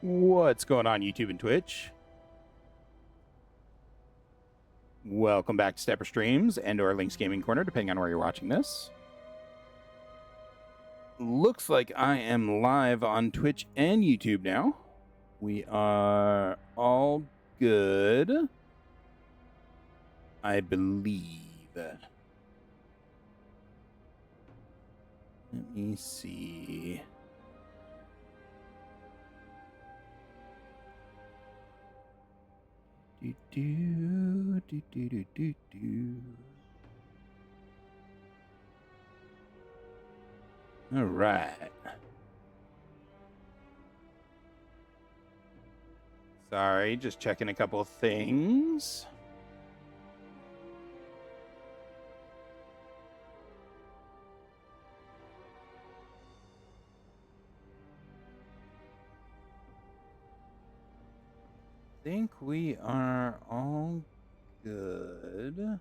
What's going on, YouTube and Twitch? Welcome back to Stepper Streams and/or Link's Gaming Corner, depending on where you're watching this. Looks like I am live on Twitch and YouTube now. We are all good, I believe. Let me see. All right. Sorry, just checking a couple of things. I think we are all good.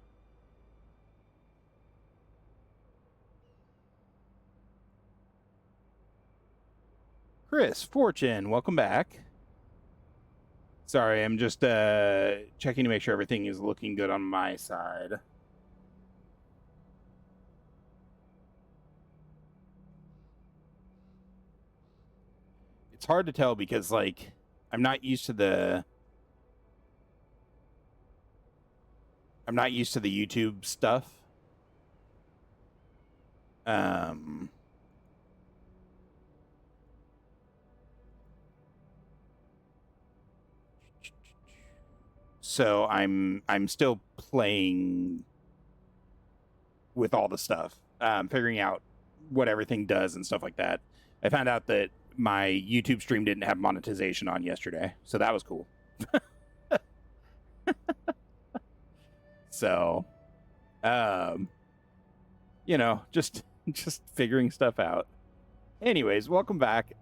Chris, Fortune, welcome back. Sorry, I'm just checking to make sure everything is looking good on my side. It's hard to tell because, like, I'm not used to the YouTube stuff. So I'm still playing with all the stuff, figuring out what everything does and stuff like that. I found out that my YouTube stream didn't have monetization on yesterday, so that was cool. So, you know, just figuring stuff out. Anyways, welcome back.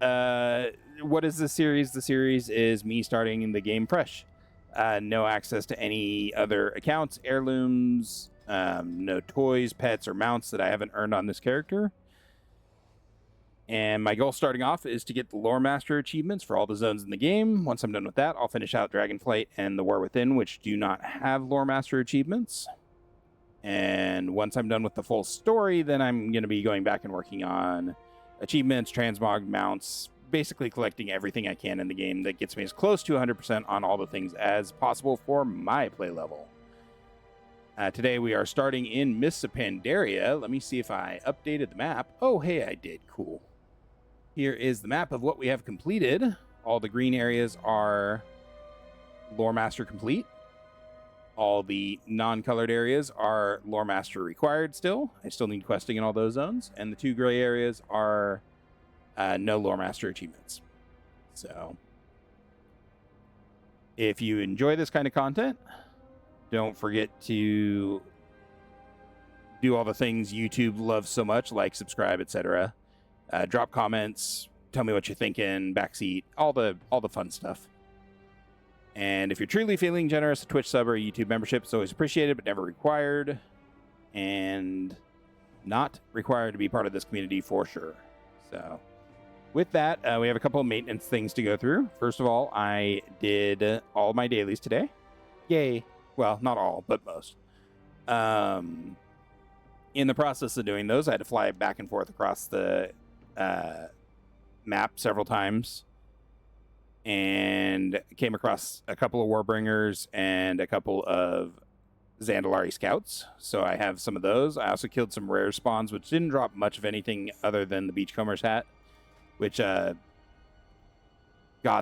What is the series? The series is me starting the game fresh. No access to any other accounts, heirlooms, no toys, pets, or mounts that I haven't earned on this character. And my goal starting off is to get the Lore Master achievements for all the zones in the game. Once I'm done with that, I'll finish out Dragonflight and the War Within, which do not have Lore Master achievements. And once I'm done with the full story, then I'm going to be going back and working on achievements, transmog, mounts, basically collecting everything I can in the game that gets me as close to 100% on all the things as possible for my play level. Today we are starting in Mists of Pandaria. Let me see if I updated the map. Oh, hey, I did. Cool. Here is the map of what we have completed. All the green areas are Lore Master complete. All the non-colored areas are Lore Master required still. I still need questing in all those zones. And the two gray areas are no Lore Master achievements. So, if you enjoy this kind of content, don't forget to do all the things YouTube loves so much, like, subscribe, etc. Drop comments, tell me what you're thinking, backseat, all the fun stuff. And if you're truly feeling generous, a Twitch sub or a YouTube membership is always appreciated, but never required. And not required to be part of this community for sure. So, with that, we have a couple of maintenance things to go through. First of all, I did all my dailies today. Yay. Well, not all, but most. In the process of doing those, I had to fly back and forth across the map several times. And came across a couple of Warbringers and a couple of Zandalari scouts. So I have some of those. I also killed some rare spawns, which didn't drop much of anything other than the Beachcomber's hat. Which, God,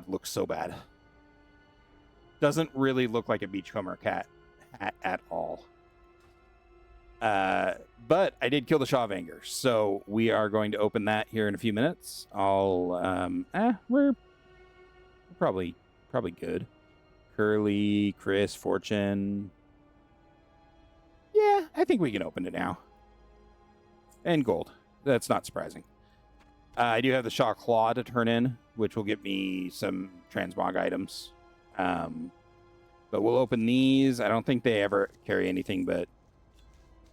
looks so bad. Doesn't really look like a Beachcomber hat at all. But I did kill the Shaw of Anger, so we are going to open that here in a few minutes. We're probably good. Curly, Chris, Fortune. Yeah, I think we can open it now. And gold. That's not surprising. I do have the Shaw Claw to turn in, which will get me some transmog items. But we'll open these. I don't think they ever carry anything but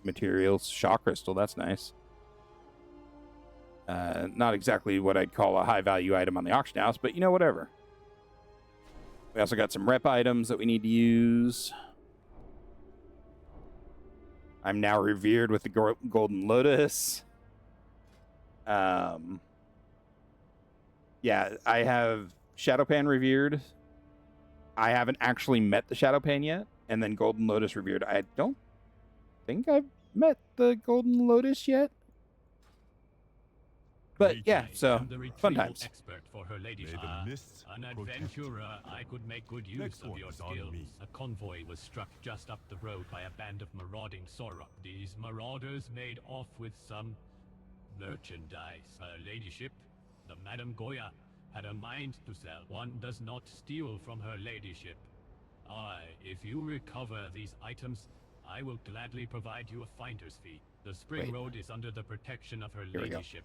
materials. Shaw Crystal, that's nice. Not exactly what I'd call a high value item on the auction house, but you know, whatever. We also got some rep items that we need to use. I'm now revered with the Golden Lotus. Yeah, I have Shadowpan revered. I haven't actually met the Shadowpan yet. And then Golden Lotus revered. I don't think I've met the Golden Lotus yet. But yeah, so fun times. Expert for her ladyship. An adventurer, I could make good use of your skills. A convoy was struck just up the road by a band of marauding Sorok. These marauders made off with some merchandise. Her ladyship, the Madame Goya, had a mind to sell. One does not steal from her ladyship. If you recover these items, I will gladly provide you a finder's fee. The Spring Road is under the protection of her ladyship.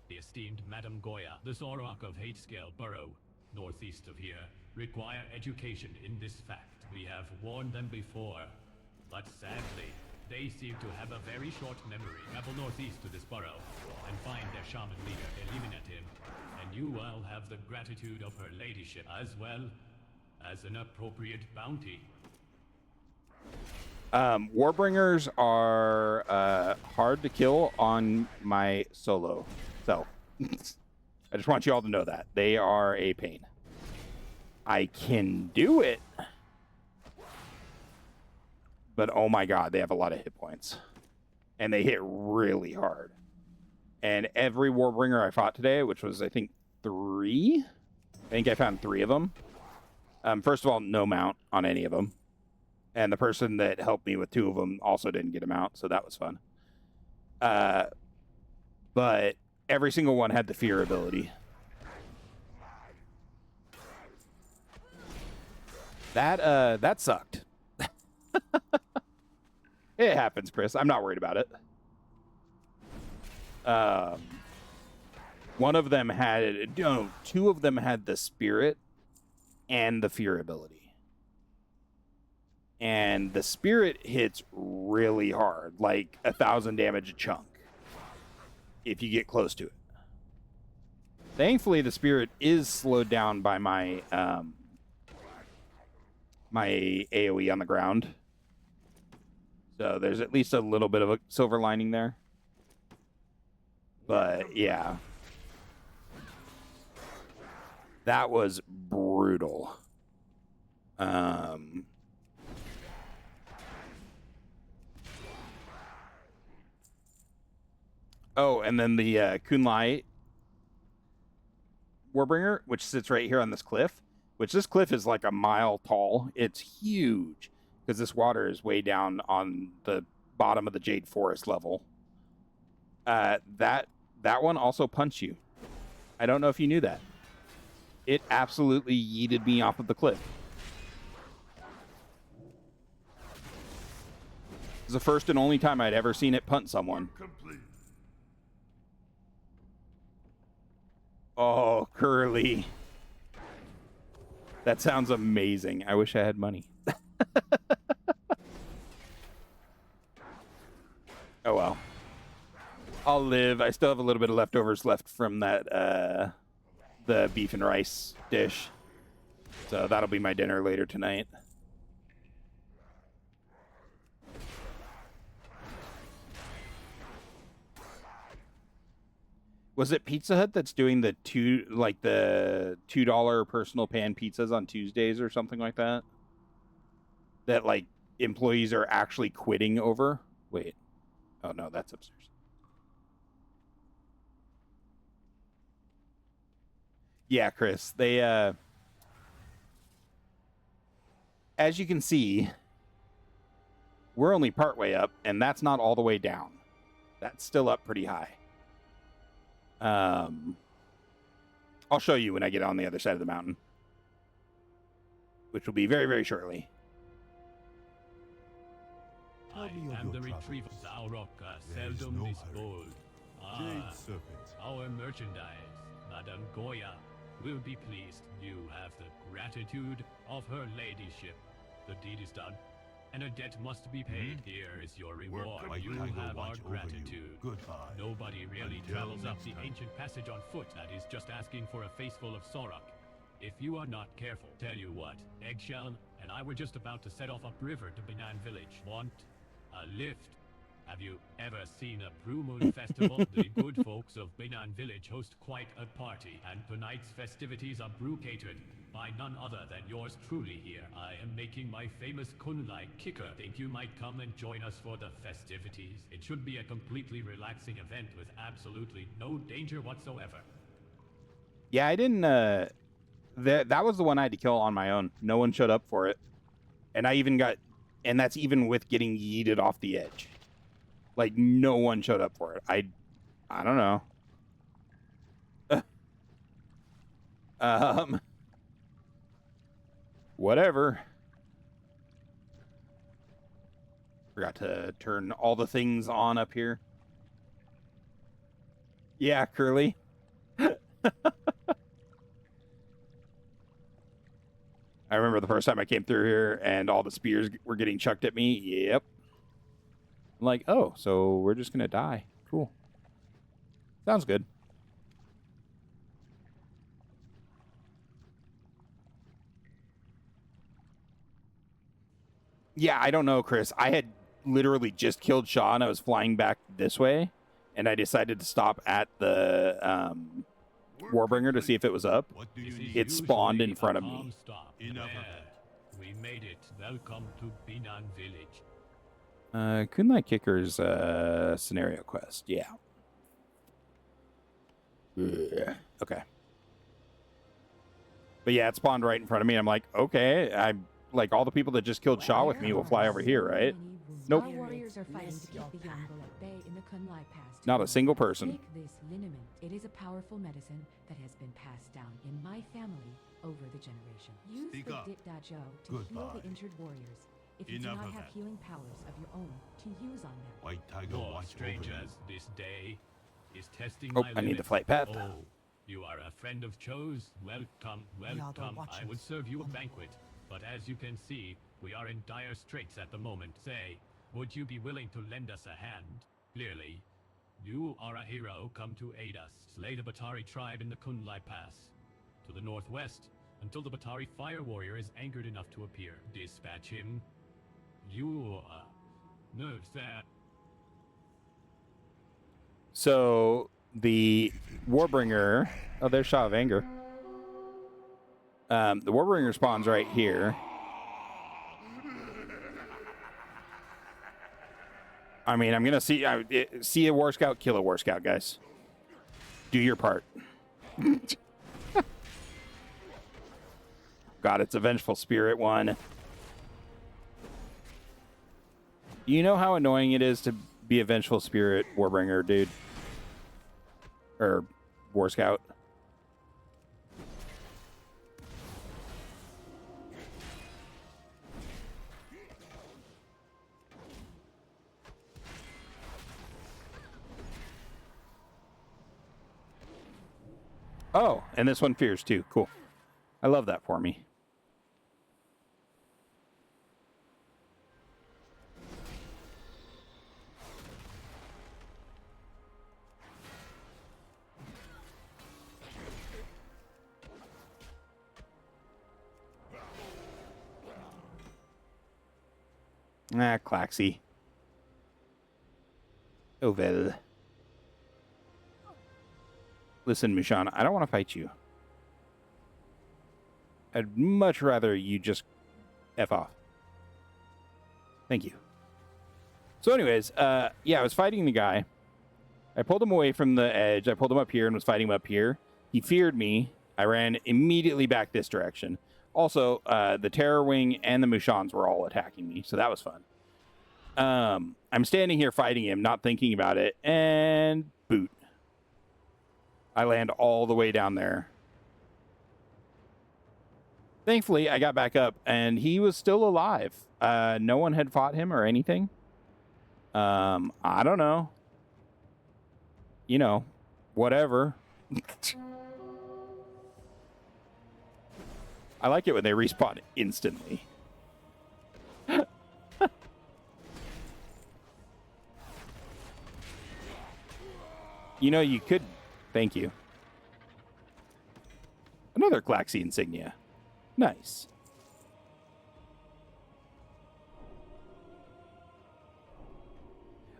The esteemed Madame Goya, the Sorok of Hatescale Borough, northeast of here, require education in this fact. We have warned them before, but sadly, they seem to have a very short memory. Travel northeast to this borough, and find their shaman leader, eliminate him, and you will have the gratitude of her ladyship, as well as an appropriate bounty. Warbringers are hard to kill on my solo. So, I just want you all to know that. They are a pain. I can do it. But oh my god, they have a lot of hit points. And they hit really hard. And every Warbringer I fought today, which was, I think, 3? I think I found 3 of them. First of all, no mount on any of them. And the person that helped me with 2 of them also didn't get a mount, so that was fun. But every single one had the fear ability. That sucked. It happens, Chris. I'm not worried about it. One of them had... No, 2 of them had the spirit and the fear ability. And the spirit hits really hard, like 1,000 damage a chunk, if you get close to it. Thankfully, the spirit is slowed down by my my AoE on the ground. So there's at least a little bit of a silver lining there. But yeah. That was brutal. Oh, and then the Kun-Lai Warbringer, which sits right here on this cliff, which this cliff is like a mile tall. It's huge because this water is way down on the bottom of the Jade Forest level. That one also punched you. I don't know if you knew that. It absolutely yeeted me off of the cliff. It was the first and only time I'd ever seen it punt someone. Oh, Curly. That sounds amazing. I wish I had money. Oh, well. I'll live. I still have a little bit of leftovers left from that, the beef and rice dish. So that'll be my dinner later tonight. Was it Pizza Hut that's doing the $2 personal pan pizzas on Tuesdays or something like that? That like employees are actually quitting over? Wait. Oh no, that's upstairs. Yeah, Chris. They as you can see, we're only partway up, and that's not all the way down. That's still up pretty high. I'll show you when I get on the other side of the mountain, which will be very, very shortly. I am the retriever. Zaurok, seldom is bold. Our merchandise, Madame Goya, will be pleased. You have the gratitude of her ladyship. The deed is done, and a debt must be paid. Here is your reward. You have our gratitude. Goodbye. Nobody really travels up the ancient passage on foot. That is just asking for a faceful of Sorok. If you are not careful, tell you what, Eggshell and I were just about to set off upriver to Banan Village. Want a lift? Have you ever seen a Blue Moon festival? The good folks of Banan Village host quite a party, and tonight's festivities are brew catered by none other than yours truly here. I am making my famous Kun-Lai kicker. Think you might come and join us for the festivities? It should be a completely relaxing event with absolutely no danger whatsoever. Yeah, I didn't, that was the one I had to kill on my own. No one showed up for it. And I even got, and that's even with getting yeeted off the edge. Like, no one showed up for it. I don't know. Whatever. Forgot to turn all the things on up here. Yeah, Curly. I remember the first time I came through here and all the spears were getting chucked at me. Yep. I'm like, oh, so we're just going to die. Cool. Sounds good. Yeah, I don't know, Chris. I had literally just killed Shaw and I was flying back this way. And I decided to stop at the Warbringer to see if it was up. It spawned in front of me. We made it. Welcome to Banan Village. Kun-Lai Kicker's scenario quest. Yeah. Okay. But yeah, it spawned right in front of me. I'm like, okay, I'm like all the people that just killed Shaw with me will fly over here, right? Nope. My warriors are fighting to keep the young bull at bay in the Kun-Lai Pass. Not a single person. Take this liniment. It is a powerful medicine that has been passed down in my family over the generation. Use the Dit-Da-Jo to heal the injured warriors. If you do not have healing powers of your own to use on them. White Tiger, strangers, this day is testing Oh, my I need the limits. flight path. Oh, you are a friend of Cho's? Welcome, welcome. I would serve you a banquet, but as you can see, we are in dire straits at the moment. Say, would you be willing to lend us a hand? Clearly, you are a hero come to aid us. Slay the Batari tribe in the Kun-Lai Pass. To the northwest, until the Batari fire warrior is angered enough to appear. Dispatch him. You, nerves there. So the Warbringer, oh, there's Shaw of Anger. The Warbringer spawns right here. I mean, I'm gonna see a War Scout, kill a War Scout, guys. Do your part. God, it's a Vengeful Spirit one. You know how annoying it is to be a Vengeful Spirit Warbringer, dude? Or War Scout. Oh, and this one fears too. Cool. I love that for me. Ah, Claxy. Oh, well. Listen, Mushan, I don't want to fight you. I'd much rather you just F off. Thank you. So anyways, yeah, I was fighting the guy. I pulled him away from the edge. I pulled him up here and was fighting him up here. He feared me. I ran immediately back this direction. Also, the Terror Wing and the Mushans were all attacking me, so that was fun. I'm standing here fighting him, not thinking about it, and boot. I land all the way down there. Thankfully, I got back up, and he was still alive. No one had fought him or anything. I don't know. You know, whatever. I like it when they respawn instantly. You know, you could... Thank you. another Klaxi insignia. Nice.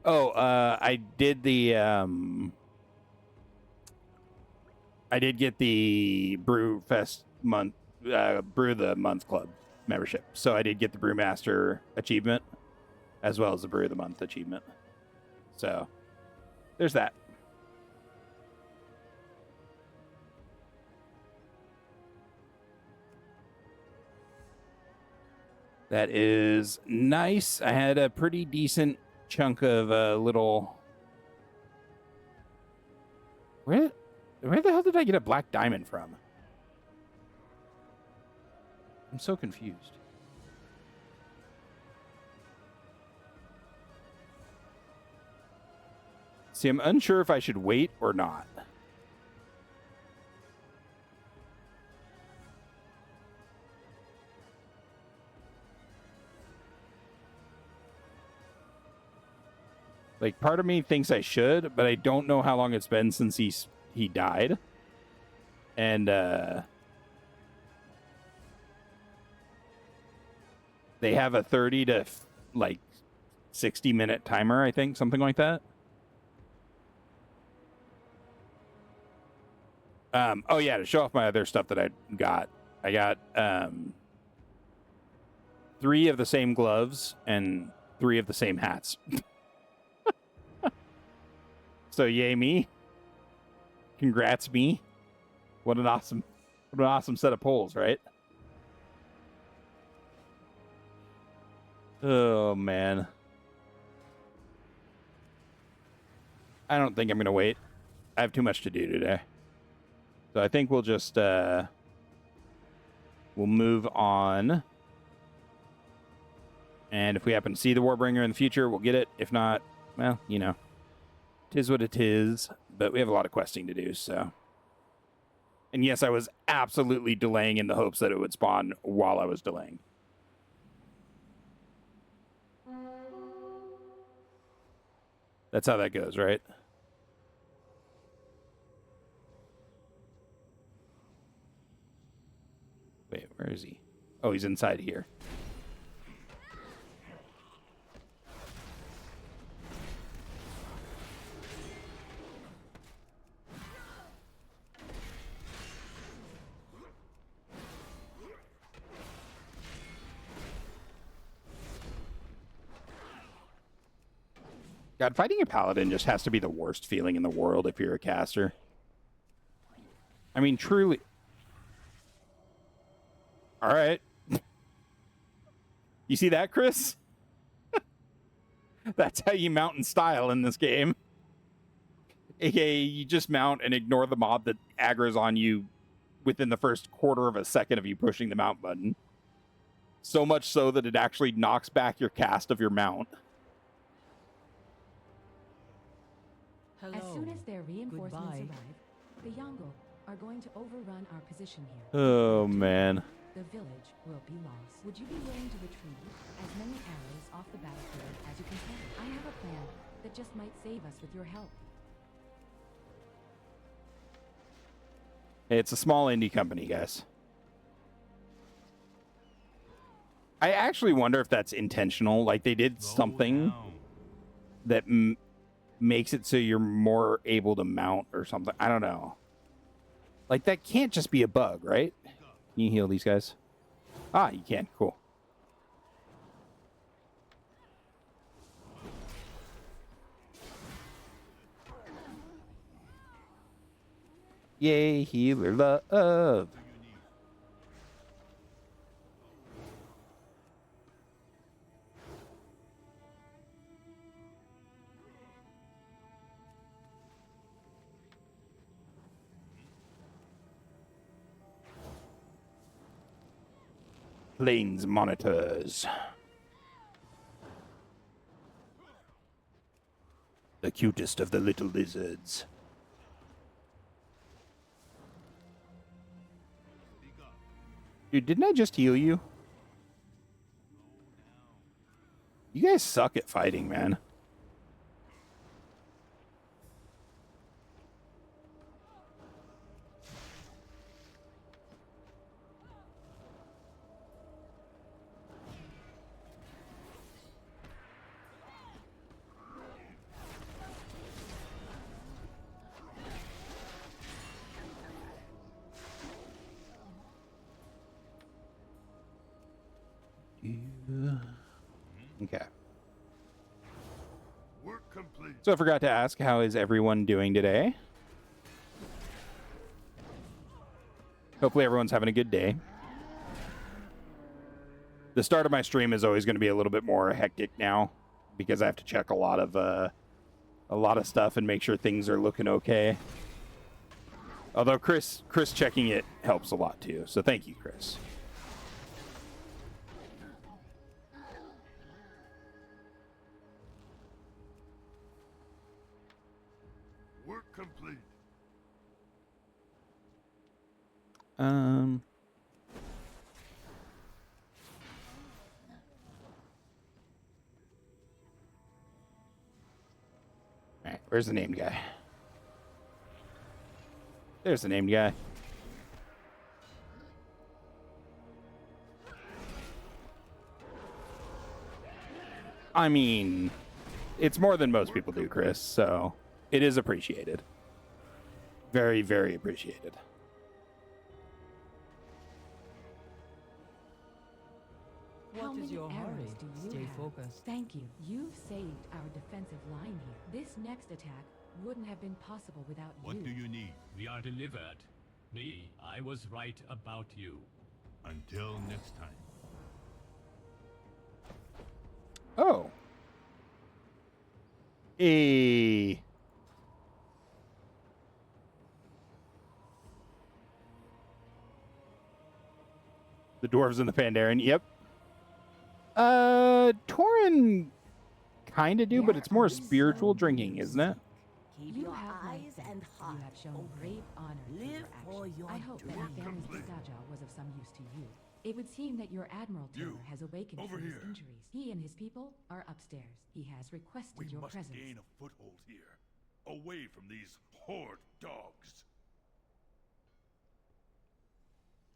Oh, I did the I did get the Brew the Month Club membership. So I did get the Brewmaster achievement as well as the Brew of the Month achievement. So there's that. That is nice. I had a pretty decent chunk of little... Where the hell did I get a black diamond from? I'm so confused. See, I'm unsure if I should wait or not. Like, part of me thinks I should, but I don't know how long it's been since he died. And, they have a 30 to, like, 60-minute timer, I think. Something like that. Oh, yeah, to show off my other stuff that I got. I got, 3 of the same gloves and 3 of the same hats. So yay me. Congrats me. What an awesome set of polls, right? Oh man. I don't think I'm gonna wait. I have too much to do today. So I think we'll just we'll move on. And if we happen to see the Warbringer in the future, we'll get it. If not, well, you know. 'Tis what it is, but we have a lot of questing to do, so. And yes, I was absolutely delaying in the hopes that it would spawn while I was delaying. That's how that goes, right? Wait, where is he? Oh, he's inside here. God, fighting a paladin just has to be the worst feeling in the world if you're a caster. I mean, truly. All right. You see that, Chris? That's how you mount in style in this game. AKA, you just mount and ignore the mob that aggro's on you within the first quarter of a second of you pushing the mount button. So much so that it actually knocks back your cast of your mount. Hello. As soon as their reinforcements arrive, the Yongle are going to overrun our position here. Oh, man. The village will be lost. Would you be willing to retrieve as many arrows off the battlefield as you can carry? I have a plan that just might save us with your help. Hey, it's a small indie company, guys. I actually wonder if that's intentional. Like, they did something that makes it so you're more able to mount or something. I don't know. Like, that can't just be a bug, right? Can you heal these guys? Ah, you can. Cool. Yay, healer love. Planes monitors. The cutest of the little lizards. Dude, didn't I just heal you? You guys suck at fighting, man. Okay. Work complete. So I forgot to ask, how is everyone doing today? Hopefully everyone's having a good day. The start of my stream is always going to be a little bit more hectic now because I have to check a lot of stuff and make sure things are looking okay. Although Chris checking it helps a lot too. So thank you, Chris. Work complete. Alright, where's the named guy? There's the named guy. I mean, it's more than most people do, Chris, so it is appreciated. Very, very appreciated. How many your arrows hurry? do you Stay have? focused. Thank you. You've saved our defensive line here. This next attack wouldn't have been possible without you. What do you need? We are delivered. Me, I was right about you. Until next time. Oh. The dwarves and the Pandaren, yep. Tauren kind of do, but it's more spiritual drinking, isn't it? Keep You your have my eyes faith. and You heart have shown open. great honor for Live your for actions. your I hope that dream. your family's Daja was of some use to you. It would seem that your Admiral You, Taylor has awakened over from his here. injuries. He and his people are upstairs. He has requested We your must presence. gain a foothold here, away from these horde dogs.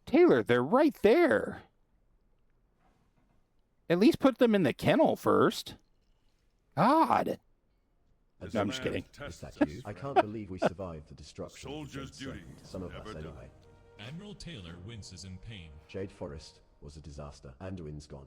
Taylor, they're right there. At least put them in the kennel first. God. This No, I'm just land kidding. tests Is that us, you? I friend. can't believe we survived the destruction. of the Soldier's Jade duty, Serpent. Some of us never done. anyway. Admiral Taylor winces in pain. Jade Forest was a disaster. Anduin's gone.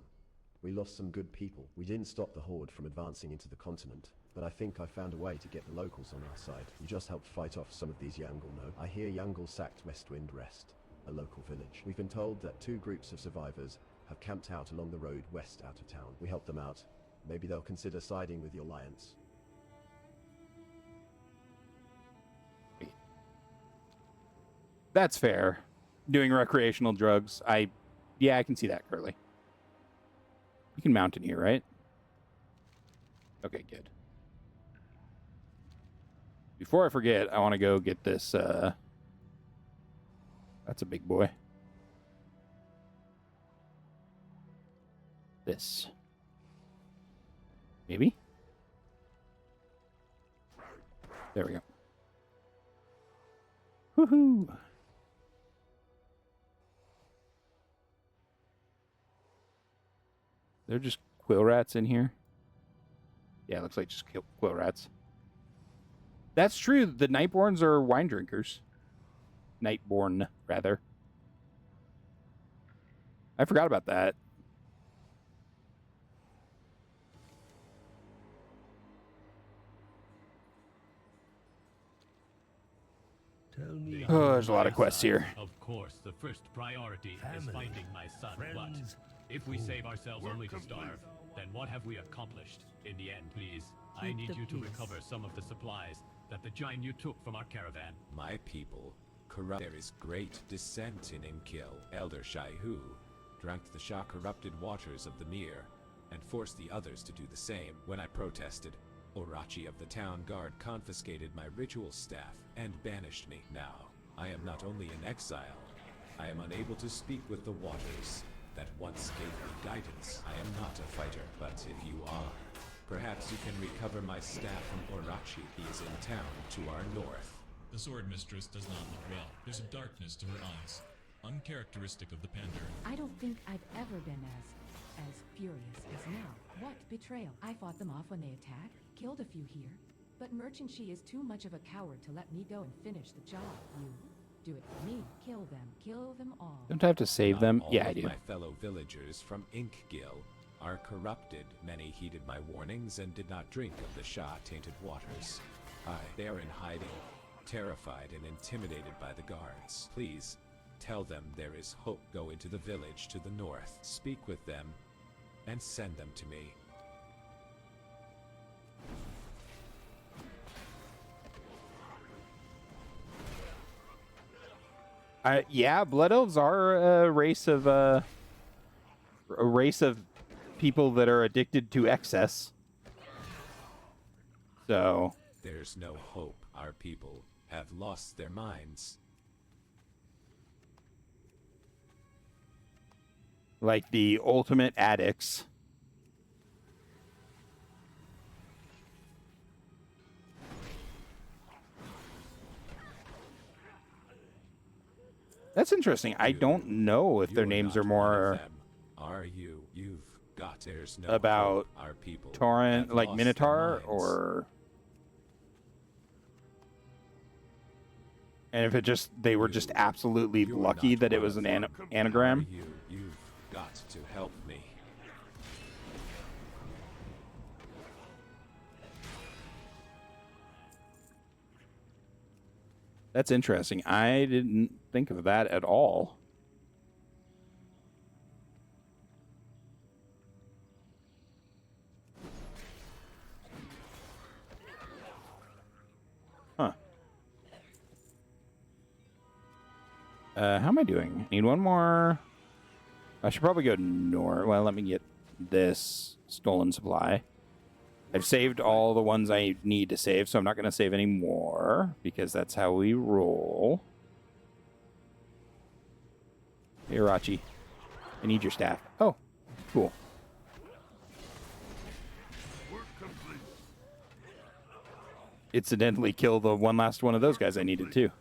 We lost some good people. We didn't stop the Horde from advancing into the continent, but I think I found a way to get the locals on our side. We just helped fight off some of these Yangle, no? I hear Yangle sacked Westwind Rest, a local village. We've been told that 2 groups of survivors have camped out along the road west out of town. We helped them out. Maybe they'll consider siding with the Alliance. That's fair. Doing recreational drugs. Yeah, I can see that, Curly. You can mount in here, right? Okay, good. Before I forget, I want to go get this, that's a big boy. This. Maybe? There we go. Woohoo! They're just quill rats in here. Yeah, it looks like just quill rats. That's true. The Nightborns are wine drinkers. Nightborn, rather. I forgot about that. Tell me. Oh, there's a lot of quests here. Of course, the first priority is Family, finding my son, but friends, if we save ourselves work only to complete. starve, then what have we accomplished? In the end, please, I Keep need the you to peace. recover some of the supplies that the giant you took from our caravan. My people, corrupt. There is great dissent in Inkil. Elder Shaihu drank the Shah-corrupted waters of the Mir and forced the others to do the same. When I protested, Orachi of the town guard confiscated my ritual staff and banished me. Now, I am not only in exile, I am unable to speak with the waters that once gave me guidance. I am not a fighter, but if you are, perhaps you can recover my staff from Orachi. He is in town to our north. The sword mistress does not look well. There's a darkness to her eyes, uncharacteristic of the Pandaria. I don't think I've ever been as furious as now. What betrayal? I fought them off when they attacked, killed a few here, but Merchant She is too much of a coward to let me go and finish the job. You do it for me. Kill them all. Don't I have to save Not them? all Yeah, I of do. My fellow villagers from Inkgil are corrupted. Many heeded my warnings and did not drink of the Shah-tainted waters. They are in hiding, terrified and intimidated by the guards. Please, tell them there is hope. Go into the village to the north, speak with them, and send them to me. Yeah, Blood Elves are a race of people that are addicted to excess. So There's no hope. Our people have lost their minds. like the ultimate addicts. That's interesting. I don't know if their You're names not are one of more them, are you? You've got there's no about hope. Our people Torrent, have like lost their Minotaur, minds. or... And if it just they were just absolutely You're lucky not that it one was of an them. anagram. Are you? You've got to help me. That's interesting. I didn't think of that at all. Huh. How am I doing? Need one more. I should probably go north. Well, let me get this stolen supply. I've saved all the ones I need to save, so I'm not going to save any more, because that's how we roll. Hey, Rachi. I need your staff. Oh, cool. Work complete. Incidentally, kill the one last one of those guys I needed, too.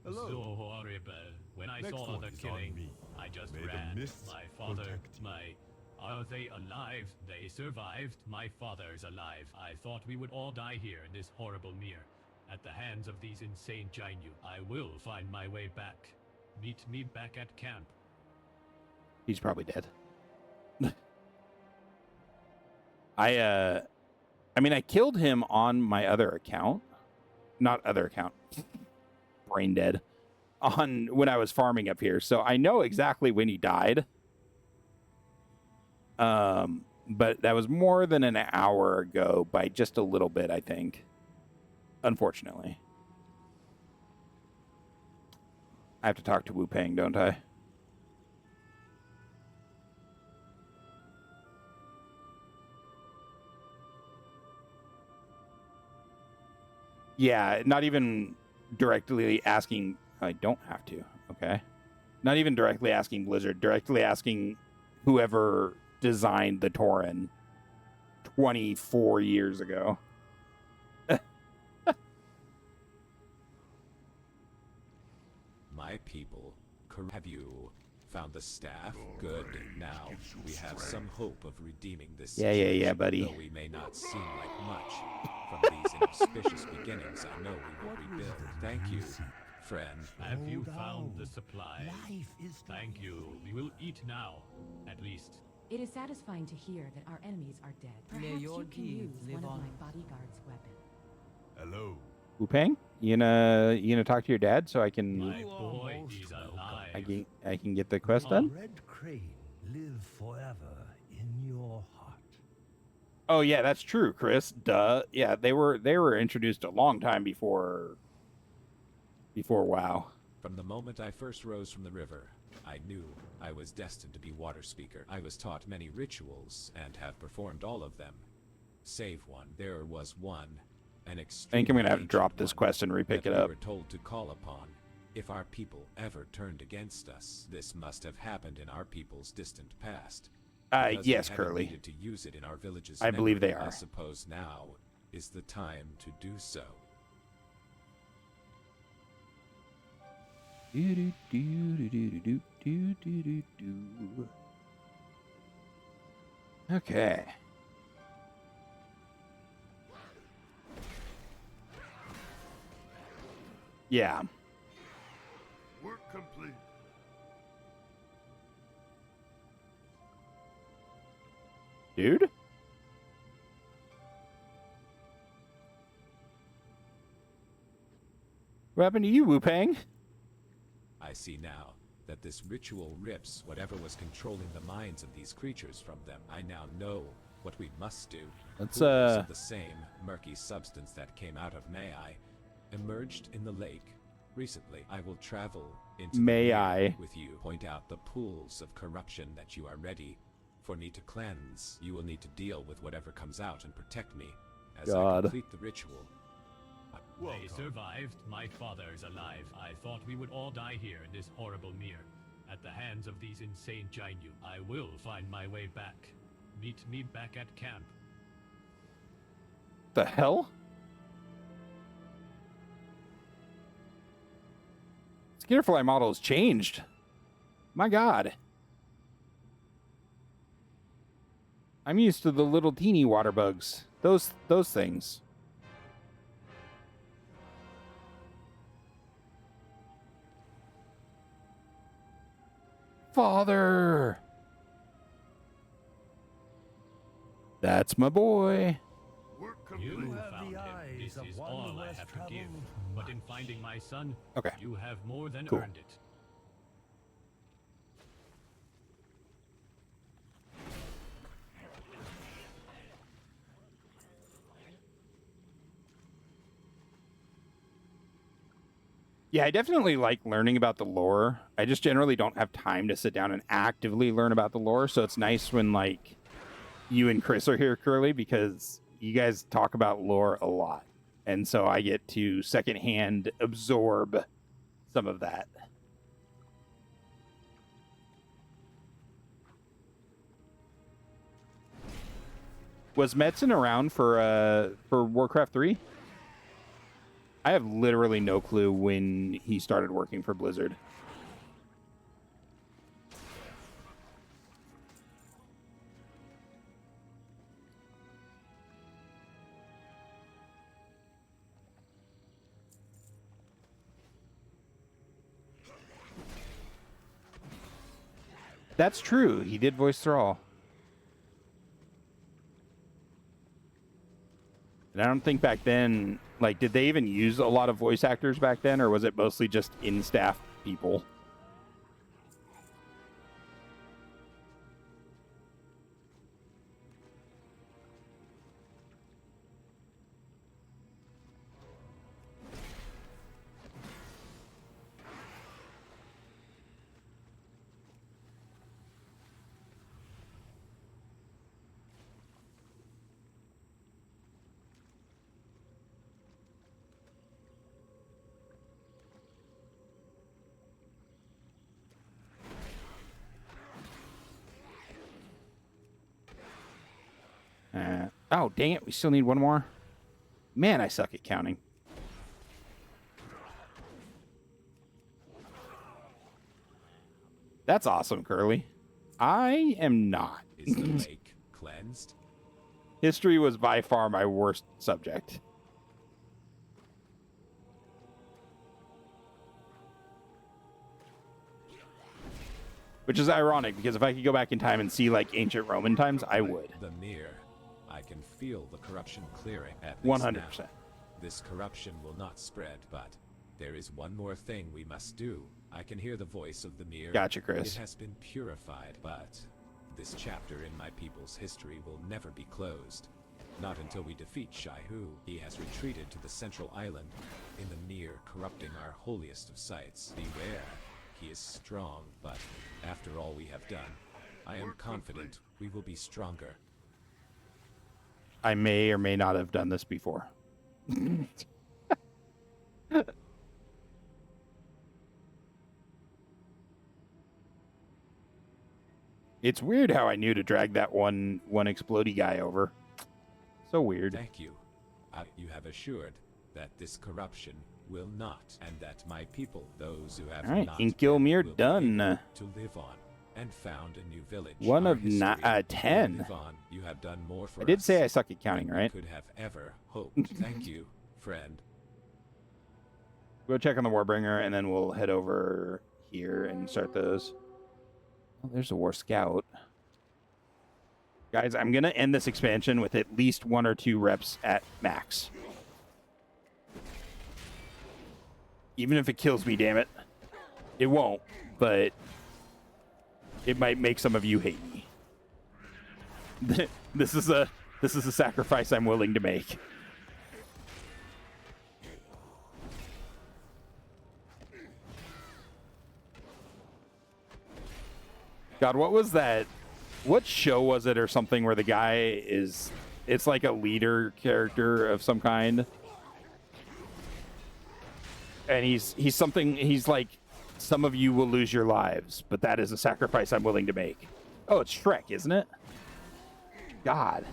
So horrible. When I Next saw one the is on killing, me. I just May the ran. mists My father, protect you. Are they alive? They survived. My father's alive. I thought we would all die here in this horrible mere. At the hands of these insane Jainu. I will find my way back. Meet me back at camp. He's probably dead. I mean, I killed him on my other account. Not other account. Brain dead. On when I was farming up here. So I know exactly when he died. But that was more than an hour ago by just a little bit, I think. Unfortunately. I have to talk to Wu Peng, don't I? Yeah, not even directly asking. I don't have to. Okay. Not even directly asking Blizzard. Directly asking whoever designed the Tauren 24 years ago. My people, have you found the staff? Good. Now we have some hope of redeeming this Yeah, situation, buddy. Though we may not seem like much from these inauspicious beginnings, I know we will rebuild. Thank you, friend. Have you Hold found on. the supply? Life is Thank you. We will eat now, at least. It is satisfying to hear that our enemies are dead. May Perhaps your you can use deeds live one of on. my bodyguard's weapon. Hello. Wu Peng, you gonna talk to your dad so I can My You are boy most is welcome. alive. I can get the quest done? Red Crane live forever in your heart. Oh yeah, that's true, Chris. Duh. Yeah, they were introduced a long time before WoW. From the moment I first rose from the river, I knew I was destined to be Water Speaker. I was taught many rituals and have performed all of them. Save one. There was one, an extreme. I think I'm gonna have to drop this quest and repick it We up. were told to call upon if our people ever turned against us. This must have happened in our people's distant past. Because we Yes, haven't Curly. needed to use it in our village's I believe memory. they are. I suppose now is the time to do so. Okay. Yeah. Work complete. Dude? What happened to you, Wu-Pang? I see now that this ritual rips whatever was controlling the minds of these creatures from them. I now know what we must do. Let's, Pools of the same murky substance that came out of Mai emerged in the lake. Recently, I will travel into the mirror with you. Point out the pools of corruption that you are ready for me to cleanse. You will need to deal with whatever comes out and protect me as I complete the ritual. They survived. My father is alive. I thought we would all die here in this horrible mirror. At the hands of these insane Jainu. I will find my way back. Meet me back at camp. The hell? Skitterfly model has changed. My god. I'm used to the little teeny water bugs. Those things. Father. That's my boy. You found him. This is all I have to give. But in finding my son, you have more than earned it. Yeah, I definitely like learning about the lore. I just generally don't have time to sit down and actively learn about the lore, so it's nice when, like, you and Chris are here, Curly, because you guys talk about lore a lot. And so I get to secondhand absorb some of that. Was Metzen around for Warcraft 3? I have literally no clue when he started working for Blizzard. That's true. He did voice Thrall. And I don't think back then, like, did they even use a lot of voice actors back then, or was it mostly just in-staff people? Oh, dang it. We still need one more. Man, I suck at counting. That's awesome, Curly. I am not. Is the lake cleansed? History was by far my worst subject. Which is ironic, because if I could go back in time and see, like, ancient Roman times, I would. The mirror. I can feel the corruption clearing at least 100%. now. This corruption will not spread, but there is one more thing we must do. I can hear the voice of the mirror. Gotcha, Chris. It has been purified, but this chapter in my people's history will never be closed. Not until we defeat Shai-Hu. He has retreated to the central island in the mirror, corrupting our holiest of sites. Beware. He is strong, but after all we have done, I am confident we will be stronger. I may or may not have done this before. It's weird how I knew to drag that one explodey guy over. So weird. Thank you. You have assured that this corruption will not, and that my people, those who have Alright, not, Inkilmir will be done. able to live on and found a new village. One Our of history will 10. live on. You have done more for I did us say I suck at counting, than we right? could have ever hoped. Thank you, friend. Go check on the Warbringer, and then we'll head over here and start those. Oh, there's a War Scout. Guys, I'm going to end this expansion with at least 1 or 2 reps at max. Even if it kills me, damn it. It won't, but it might make some of you hate me. This is a sacrifice I'm willing to make. God, what was that? What show was it or something where the guy is... It's like a leader character of some kind. And he's something... He's like, some of you will lose your lives, but that is a sacrifice I'm willing to make. Oh, it's Shrek, isn't it? God.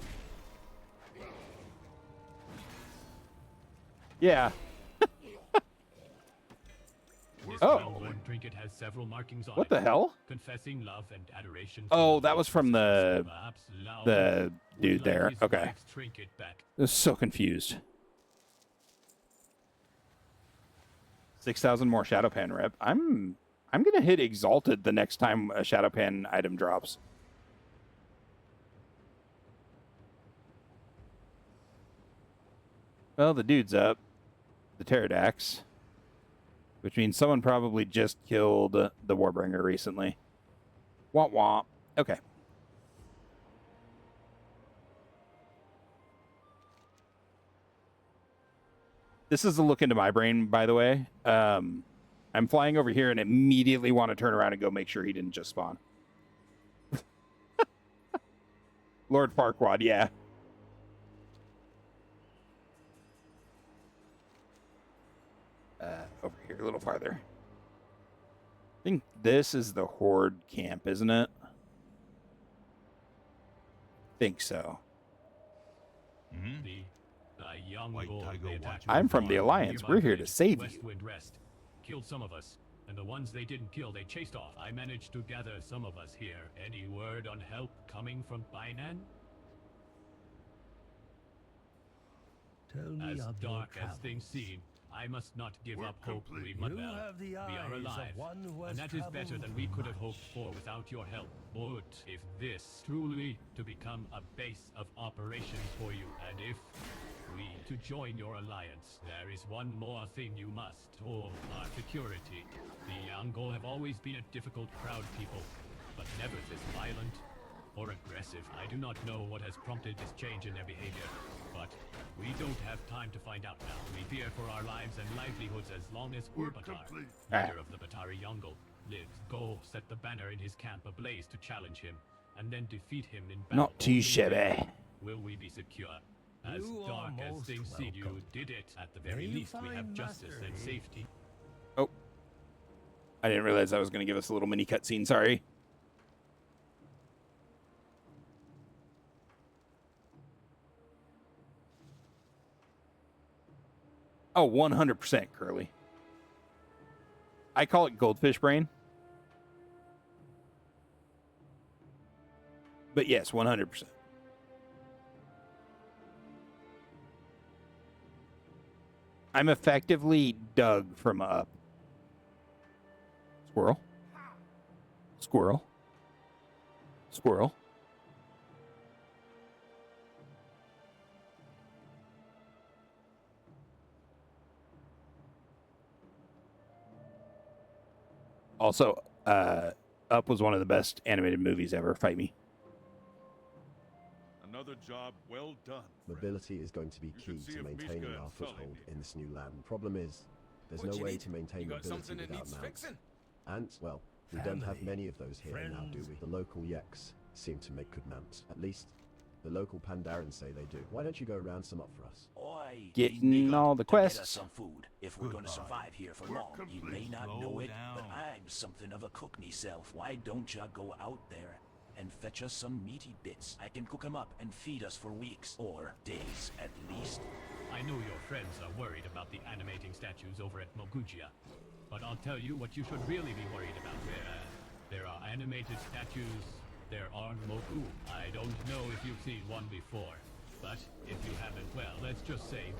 Yeah. Oh. Trinket has several markings on What the hell? Confessing love and adoration. Oh, that was from the dude there. Okay. I was so confused. 6,000 more Shadowpan rep. I'm gonna hit Exalted the next time a Shadowpan item drops. Well, the dude's up. The Pterodax. Which means someone probably just killed the Warbringer recently. Womp womp. Okay. This is a look into my brain, by the way. I'm flying over here and immediately want to turn around and go make sure he didn't just spawn. Lord Farquaad, yeah. Over here a little farther. I think this is the Horde camp, isn't it? Think so. I'm from the Alliance. We're here to save you. Killed some of us, and the ones they didn't kill, they chased off. I managed to gather some of us here. Any word on help coming from Bainan? Tell me As of dark your as things travels. seem, I must not give We're up hope, complete. Rima You Bell. have the We are eyes of alive, one who has and that is better traveled than we could have much. hoped for without your help. But if this truly to become a base of operations for you, and if we to join your alliance, there is one more thing you must, or our security. The Yangol have always been a difficult crowd people, but never this violent or aggressive. I do not know what has prompted this change in their behavior, but we don't have time to find out now. We fear for our lives and livelihoods as long as We're Urbatar, complete. leader of the Batari Yangol, lives. Go set the banner in his camp ablaze to challenge him, and then defeat him in battle. Not too Only shabby. then will we be secure. As You are dark as most things seem, you welcome. did it. At the very May you least, we have find justice and mastery. safety. Oh. I didn't realize that was going to give us a little mini cutscene. Sorry. Oh, 100% Curly. I call it goldfish brain. But yes, 100%. I'm effectively Doug from Up. Squirrel. Squirrel. Squirrel. Also, Up was one of the best animated movies ever. Fight me. Another job well done. Mobility is going to be You key should see to if maintaining Mishka our and Sully foothold did. in this new land. Problem is, there's What no you way need? to maintain You got mobility something that without needs mounts. fixing? And, well, we don't have Family, many of those here now, do we? friends. The local Yeks seem to make good mounts. At least, the local Pandarians say they do. Why don't you go round some up for us? Oi, Getting we need all the to get us quests. some food if we're going to survive here for We're long. You may complete. not Slow know it, down. but I'm something of a cook myself. Why don't ya go out there and fetch us some meaty bits? I can cook 'em up and feed us for weeks, or days at least. I know your friends are worried about the animating statues over at Mogugia, but I'll tell you what you should really be worried about. There are animated statues, there are Mogu. I don't know if you've seen one before, but if you haven't, well, let's just say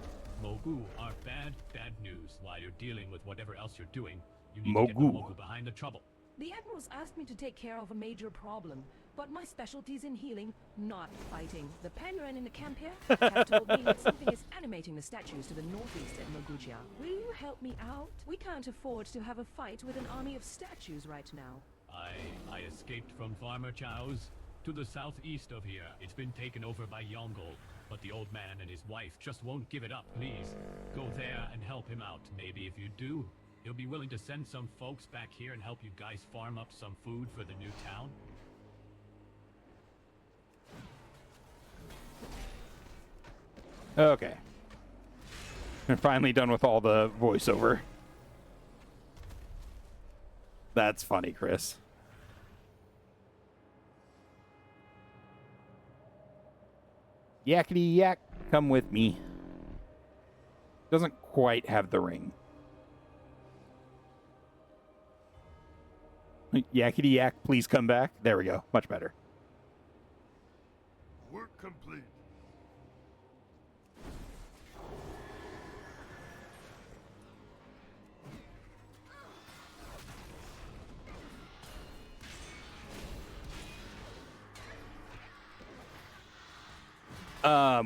Mogu are bad, bad news. While you're dealing with whatever else you're doing, you need to get the Mogu. Mogu behind the trouble. The Admirals asked me to take care of a major problem, but my specialty's in healing, not fighting. The Pandaria in the camp here have told me that something is animating the statues to the northeast at Mogutia. Will you help me out? We can't afford to have a fight with an army of statues right now. I escaped from Farmer Chow's to the southeast of here. It's been taken over by Yongle, but the old man and his wife just won't give it up. Please, go there and help him out. Maybe if you do, he'll be willing to send some folks back here and help you guys farm up some food for the new town. Okay. We're finally done with all the voiceover. That's funny, Chris. Yakety yak, come with me. Doesn't quite have the ring. Yakety yak, please come back. There we go. Much better. Work complete.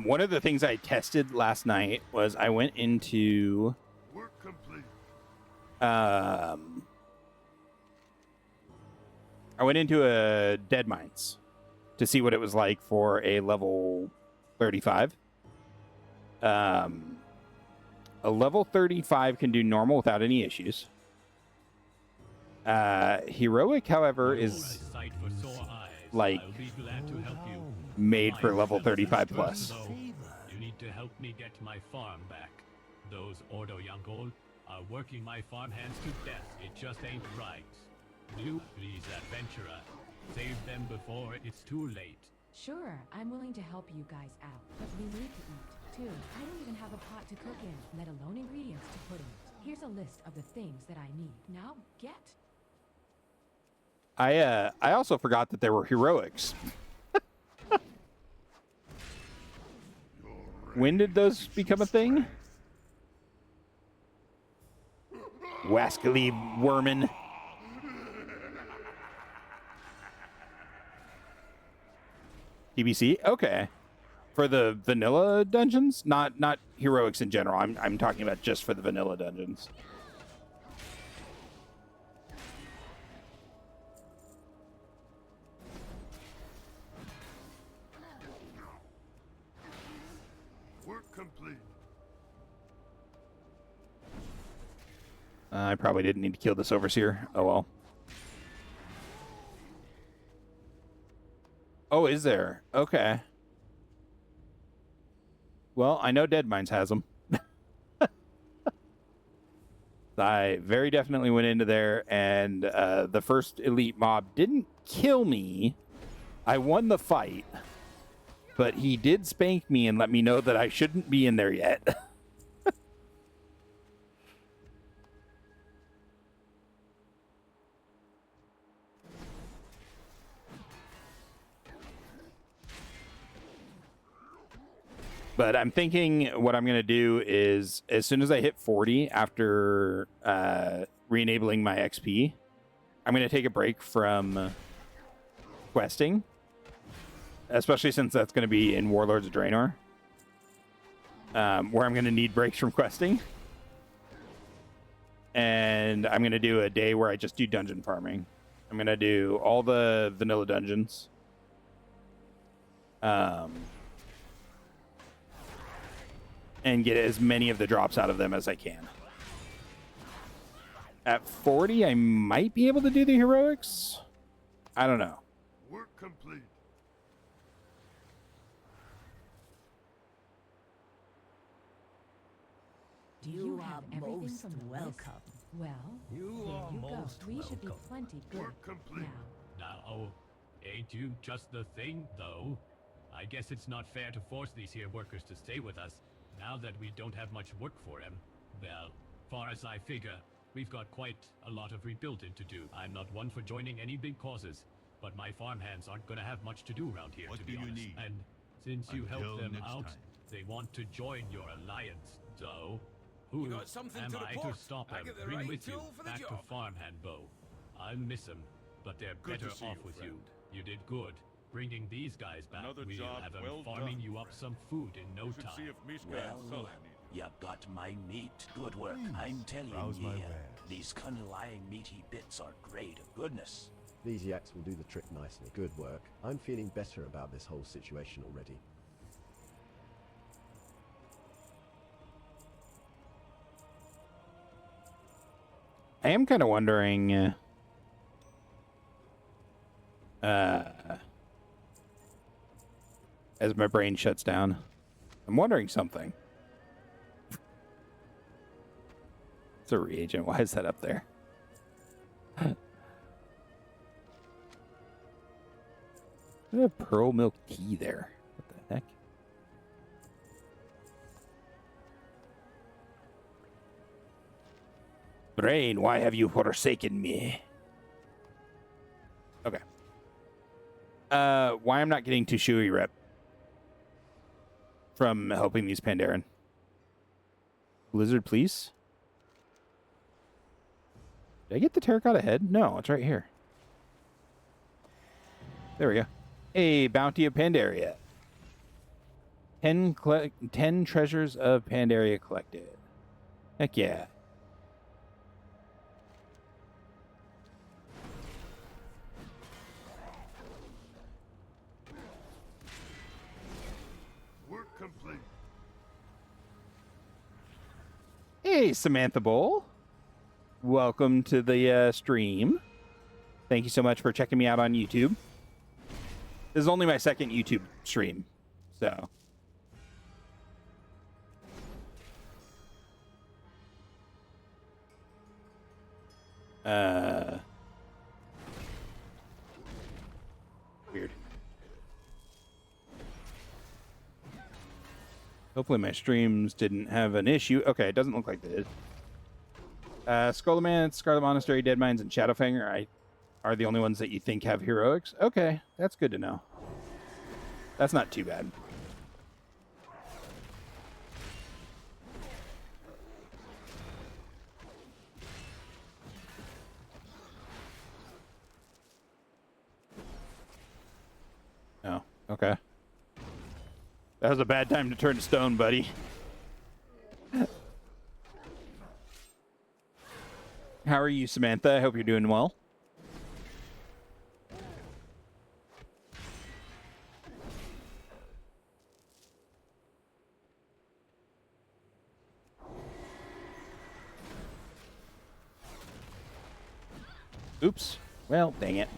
One of the things I tested last night was I went into Work complete. I went into a Dead Mines to see what it was like for a level 35. A level 35 can do normal without any issues. Heroic, however, is like made for level 35 plus. You need to help me get my farm back. Those Ordo Yangol are working my farm hands to death. It just ain't right. You, please, adventurer, save them before it's too late. Sure, I'm willing to help you guys out, but we need to eat, too. I don't even have a pot to cook in, let alone ingredients to put in it. Here's a list of the things that I need. Now, get. I also forgot that there were heroics. When did those become a thing? Wascally Wormin. TBC? Okay. For the vanilla dungeons? Not heroics in general. I'm talking about just for the vanilla dungeons. Work complete. I probably didn't need to kill this overseer. Oh well. Oh, is there? Okay. Well, I know Dead Mines has them. I very definitely went into there, and the first elite mob didn't kill me. I won the fight, but he did spank me and let me know that I shouldn't be in there yet. But I'm thinking what I'm going to do is, as soon as I hit 40 after re-enabling my XP, I'm going to take a break from questing, especially since that's going to be in Warlords of Draenor, where I'm going to need breaks from questing. And I'm going to do a day where I just do dungeon farming. I'm going to do all the vanilla dungeons. And get as many of the drops out of them as I can. At 40, I might be able to do the heroics. I don't know. Work complete. You have everything from the welcome. Well, You there are you go. most We should be welcome. plenty good Work complete. now. Now, ain't you just the thing, though? I guess it's not fair to force these here workers to stay with us, now that we don't have much work for them. Well, far as I figure, we've got quite a lot of rebuilding to do. I'm not one for joining any big causes, but my farmhands aren't gonna have much to do around here, What to do be you honest. need? And since you Until helped them next out, time. they want to join your alliance, so... Who got something am to I report? to stop I them? get the Bring right with you tool for the back to job. Farmhand Bow. I'll miss them, but they're Good to better see off you, with friend. you. You did good. Bringing these guys back, Another we'll job have them well farming done, you up friend. some food in no Should see time. if Mishka and Sully Well, need you got my meat. Good work. I'm telling browse my you, wares. these Kun-Lai meaty bits are great goodness. These yaks will do the trick nicely. Good work. I'm feeling better about this whole situation already. I am kind of wondering. As my brain shuts down, I'm wondering something. It's a reagent. Why is that up there? I have pearl milk tea there. What the heck? Brain, why have you forsaken me? Okay. Why I'm not getting too shoey rep from helping these Pandaren. Blizzard, please. Did I get the terracotta head? No, it's right here. There we go. A bounty of Pandaria. 10 treasures of Pandaria collected. Heck yeah. Work complete. Hey, Samantha Bowl. Welcome to the stream. Thank you so much for checking me out on YouTube. This is only my second YouTube stream, so. Weird. Hopefully my streams didn't have an issue. Okay, it doesn't look like they did. Skullomance, Scarlet Monastery, Dead Mines, and Shadowfang are the only ones that you think have heroics. Okay, that's good to know. That's not too bad. Oh, okay. That was a bad time to turn to stone, buddy. How are you, Samantha? I hope you're doing well. Oops. Well, dang it.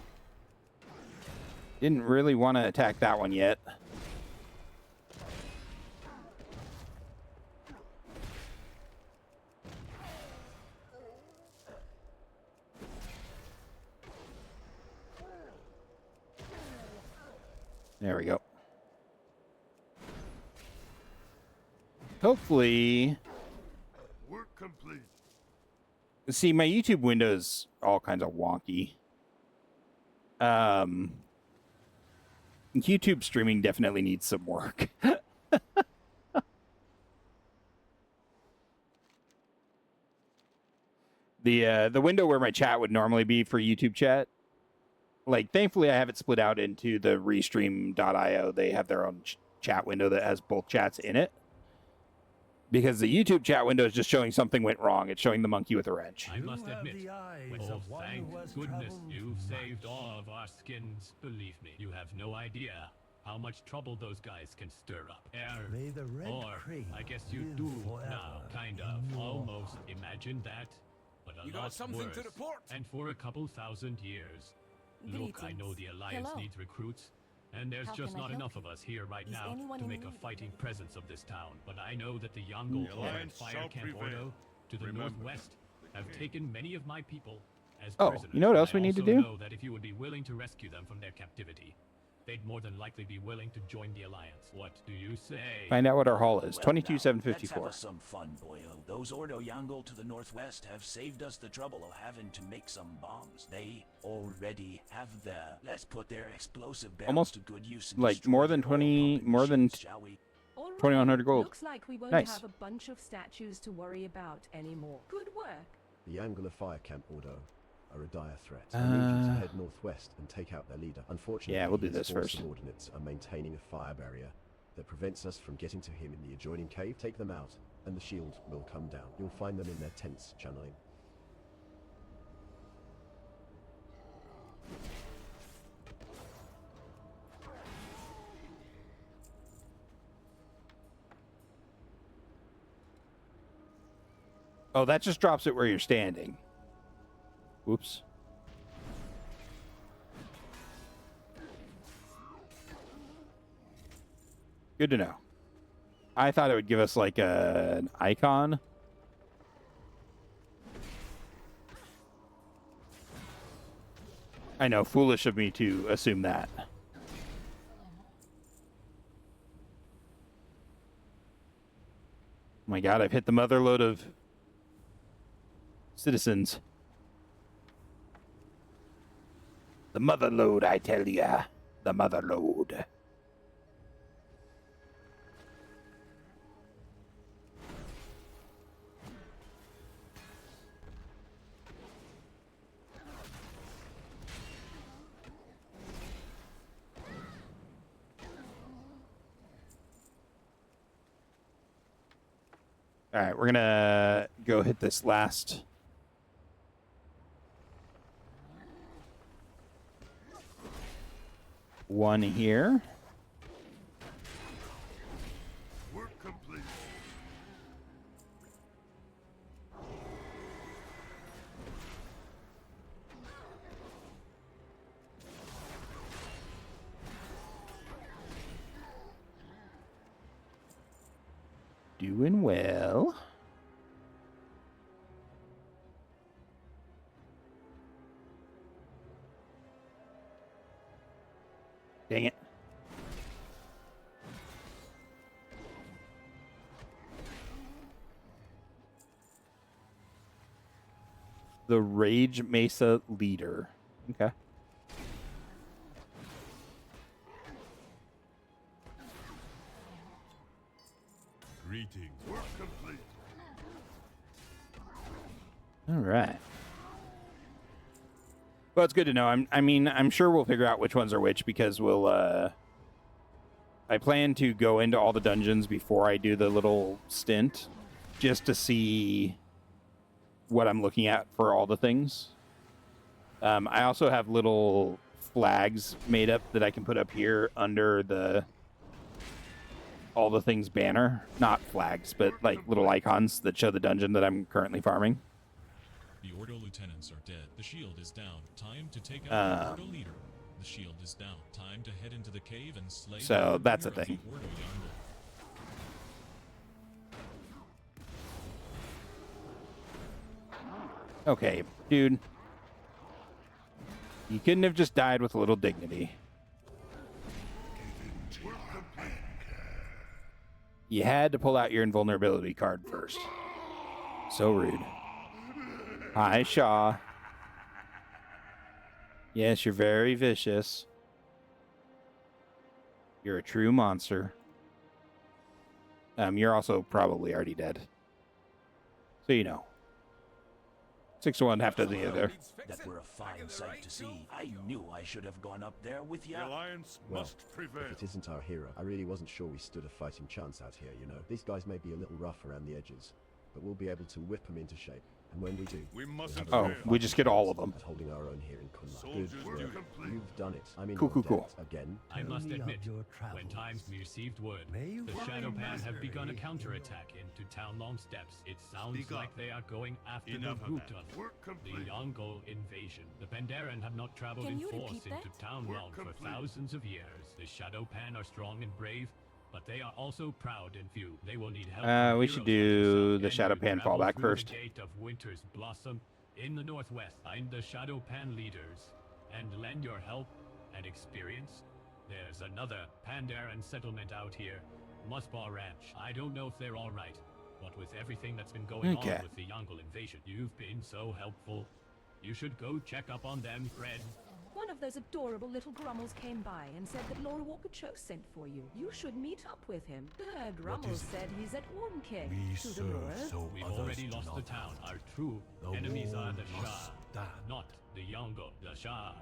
Didn't really want to attack that one yet. There we go. Hopefully... Work complete. See, my YouTube window's all kinds of wonky. YouTube streaming definitely needs some work. The window where my chat would normally be for YouTube chat, like, thankfully I have it split out into the restream.io. They have their own chat window that has both chats in it. Because the YouTube chat window is just showing something went wrong. It's showing the monkey with a wrench. I must You have admit, the eyes oh, of one thank who has goodness traveled you've much. saved all of our skins. Believe me, you have no idea how much trouble those guys can stir up. May the red Or, crane I guess you live do forever now, kind in of, your almost. heart. Imagine that, but a You lot got something worse. to report? And for a couple thousand years. Look, I know the Alliance Hello. needs recruits, and there's How just can I not help enough you? of us here right Is now anyone to in make a need? fighting presence of this town. But I know that the Yongle The Corps and Alliance Fire shall Camp prevail. Ordo to the Remember, northwest the have king. taken many of my people as Oh, prisoners. you know what else I we need to also do? know that if you would be willing to rescue them from their captivity, they'd more than likely be willing to join the Alliance. What do you say? Find out what our haul is. Well, now, 22,754. Let's have us some fun, boyo. Those Ordo Yongle to the northwest have saved us the trouble of having to make some bombs. They already have their. Let's put their explosive barrels Almost to good use. And like destroy more than their oil 20 pumping more than machines, shall we? All right. 2100 gold. Looks like we won't Nice. have a bunch of statues to worry about anymore. Good work. The Angular Fire Camp Ordo. are a dire threat. I need you to head northwest and take out their leader. Unfortunately, Yeah, we'll do his this four first. subordinates are maintaining a fire barrier that prevents us from getting to him in the adjoining cave. Take them out, and the shield will come down. You'll find them in their tents, channeling. Oh, that just drops it where you're standing. Whoops. Good to know. I thought it would give us like an icon. I know, foolish of me to assume that. Oh my god, I've hit the mother load of citizens. The mother load, I tell ya. The mother load. All right, we're gonna go hit this last one here. Work complete. Doing well. Dang it. The Rage Mesa leader. Okay. Greetings. Work complete. All right. Well, it's good to know. I'm sure we'll figure out which ones are which because we'll. I plan to go into all the dungeons before I do the little stint, just to see what I'm looking at for all the things. I also have little flags made up that I can put up here under the all the things banner. Not flags, but like little icons that show the dungeon that I'm currently farming. The Ordo lieutenants are dead. The shield is down. Time to take out the Ordo leader. The shield is down. Time to head into the cave and slay. So that's a the thing. Ordo Yongle. Okay, dude. You couldn't have just died with a little dignity. You had to pull out your invulnerability card first. So rude. Hi, Shaw. Yes, you're very vicious. You're a true monster. You're also probably already dead. So you know. 6 to 1, half dozen the other. That were a fine sight to see. I knew I should have gone up there with The ya. Alliance Well, must prevail. if it isn't our hero, I really wasn't sure we stood a fighting chance out here, you know. These guys may be a little rough around the edges, but we'll be able to whip them into shape. And when we do, We we'll mustn't have a Oh, real fail. we just get all of them. at holding our own here in Kun-Lai. Soldiers Good do work. complete. You've done it. I'm in Cool, your cool, debt again. I Tell must me of admit, your when travels. times received word, May you the find Shadow Pan have begun a mastery counterattack into Townlong steps. It sounds Speak like up. they are going after Enough the of root that. of Work the complete. Yongle invasion. The Pandaren have not traveled Can in you force repeat into that? Townlong Work for complete. thousands of years. The Shadow Pan are strong and brave, but they are also proud and few. They will need help. from We should heroes like do yourself. the Can Shadow you Pan travel fallback through first. The gate of Winter's Blossom in the northwest. Find the Shadow Pan leaders and lend your help and experience. There's another Pandaren settlement out here, Muspah Ranch. I don't know if they're all right, but with everything that's been going Okay. on with the Yongle invasion, you've been so helpful. You should go check up on them, Fred. One of of those adorable little Grummels came by and said that Lord Walker Cho sent for you. You should meet up with him. Grummels said he's at Wonke. We To the serve north. so We've others already do lost not the town. have. Our true The enemies are the war Shah, must stand. not the Yongo. The Shah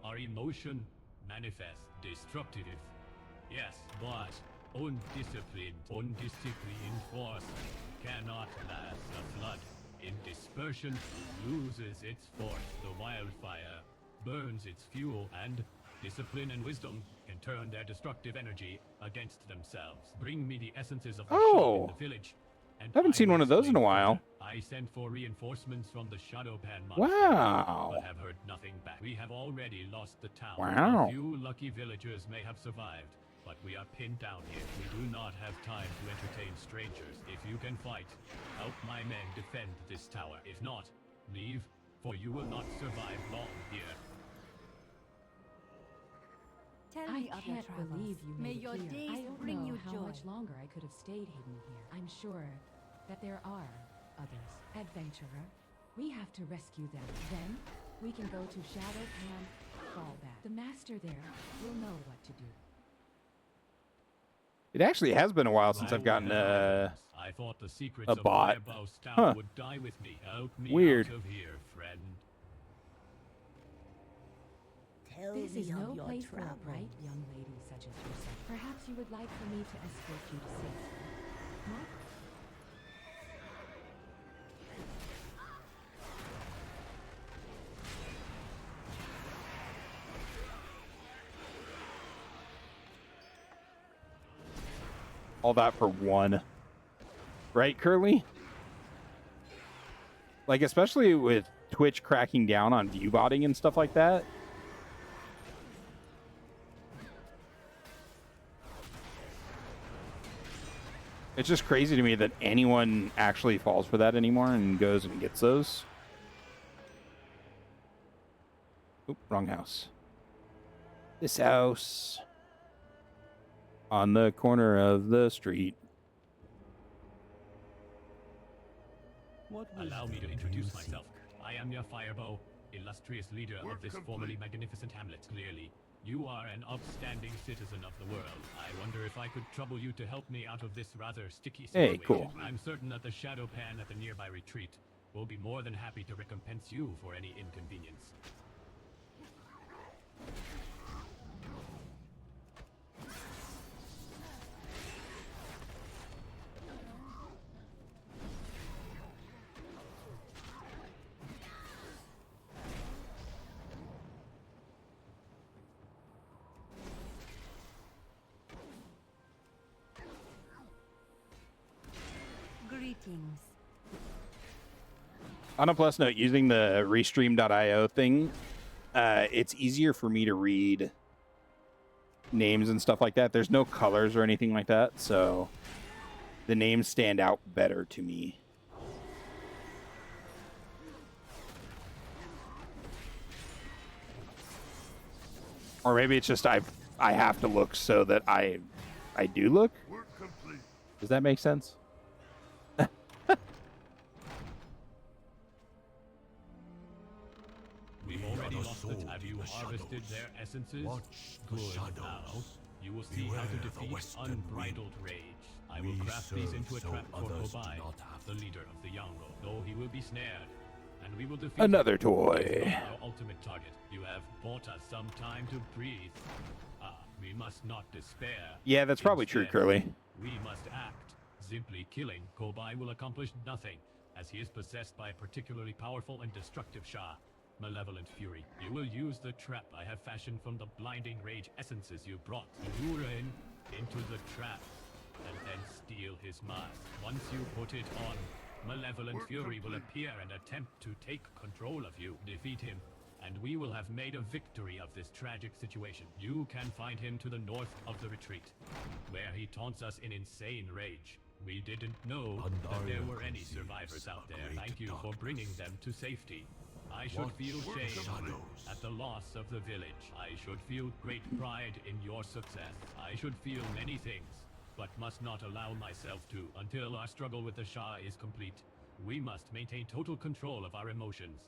are emotion, manifest, destructive. Yes, but undisciplined force cannot last. The flood, in dispersion, loses its force. The wildfire burns its fuel, and discipline and wisdom can turn their destructive energy against themselves. Bring me the essences of the Shah in the village. And Haven't seen one of those in a while. I sent for reinforcements from the Shadowpan Wow. but have heard nothing back. We have already lost the town. Wow. A few lucky villagers may have survived, but we are pinned down here. We do not have time to entertain strangers. If you can fight, help my men defend this tower. If not, leave, for you will not survive long here. Tell I the other can't travelers. believe you May made it your here. days I don't bring know you how joy. much longer I could have stayed hidden here. I'm sure that there are others. Adventurer, we have to rescue them. Then we can go to Shadowpan Fallback. The master there will know what to do. It actually has been a while since I've gotten I thought the secrets a of bot. Firebow's town Huh. would die with me. Help me Weird. out of here, friend. Tell This me is of no your place for a troubles. bright young lady such as yourself. Perhaps you would like for me to escort you to safety. Huh? all that for one. Right, Curly? Like, especially with Twitch cracking down on view botting and stuff like that. It's just crazy to me that anyone actually falls for that anymore and goes and gets those. Oop, wrong house. This house. On the corner of the street. Allow me to introduce myself. I am your Firebow, illustrious leader of this formerly magnificent hamlet. Clearly, you are an upstanding citizen of the world. I wonder if I could trouble you to help me out of this rather sticky situation. Hey, cool. I'm certain that the Shadowpan at the nearby retreat will be more than happy to recompense you for any inconvenience. Greetings. On a plus note, using the restream.io thing, it's easier for me to read names and stuff like that. There's no colors or anything like that, so the names stand out better to me. Or maybe it's just I have to look so that I do look. Work complete. Does that make sense? We've already lost the Have you harvested their essences? Good. Now, you will see how to defeat unbridled rage. I will craft these into a trap for Kobai, the leader of the Yongo, though he will be snared. And we will defeat Another him. toy. It's not our ultimate target. You have bought us some time to breathe. We must not despair. Yeah, that's probably true, Instead, Curly. we must act. Simply killing Kobai will accomplish nothing, as he is possessed by a particularly powerful and destructive Shah. Malevolent fury. You will use the trap I have fashioned from the blinding rage essences you brought. Lure him into the trap, and then steal his mask. Once you put it on, malevolent fury will appear and attempt to take control of you. Defeat him, and we will have made a victory of this tragic situation. You can find him to the north of the retreat, where he taunts us in insane rage. We didn't know that there were any survivors out there. Thank you for bringing them to safety. I should feel shame at the loss of the village. I should feel great pride in your success. I should feel many things, but must not allow myself to until our struggle with the Shah is complete. We must maintain total control of our emotions.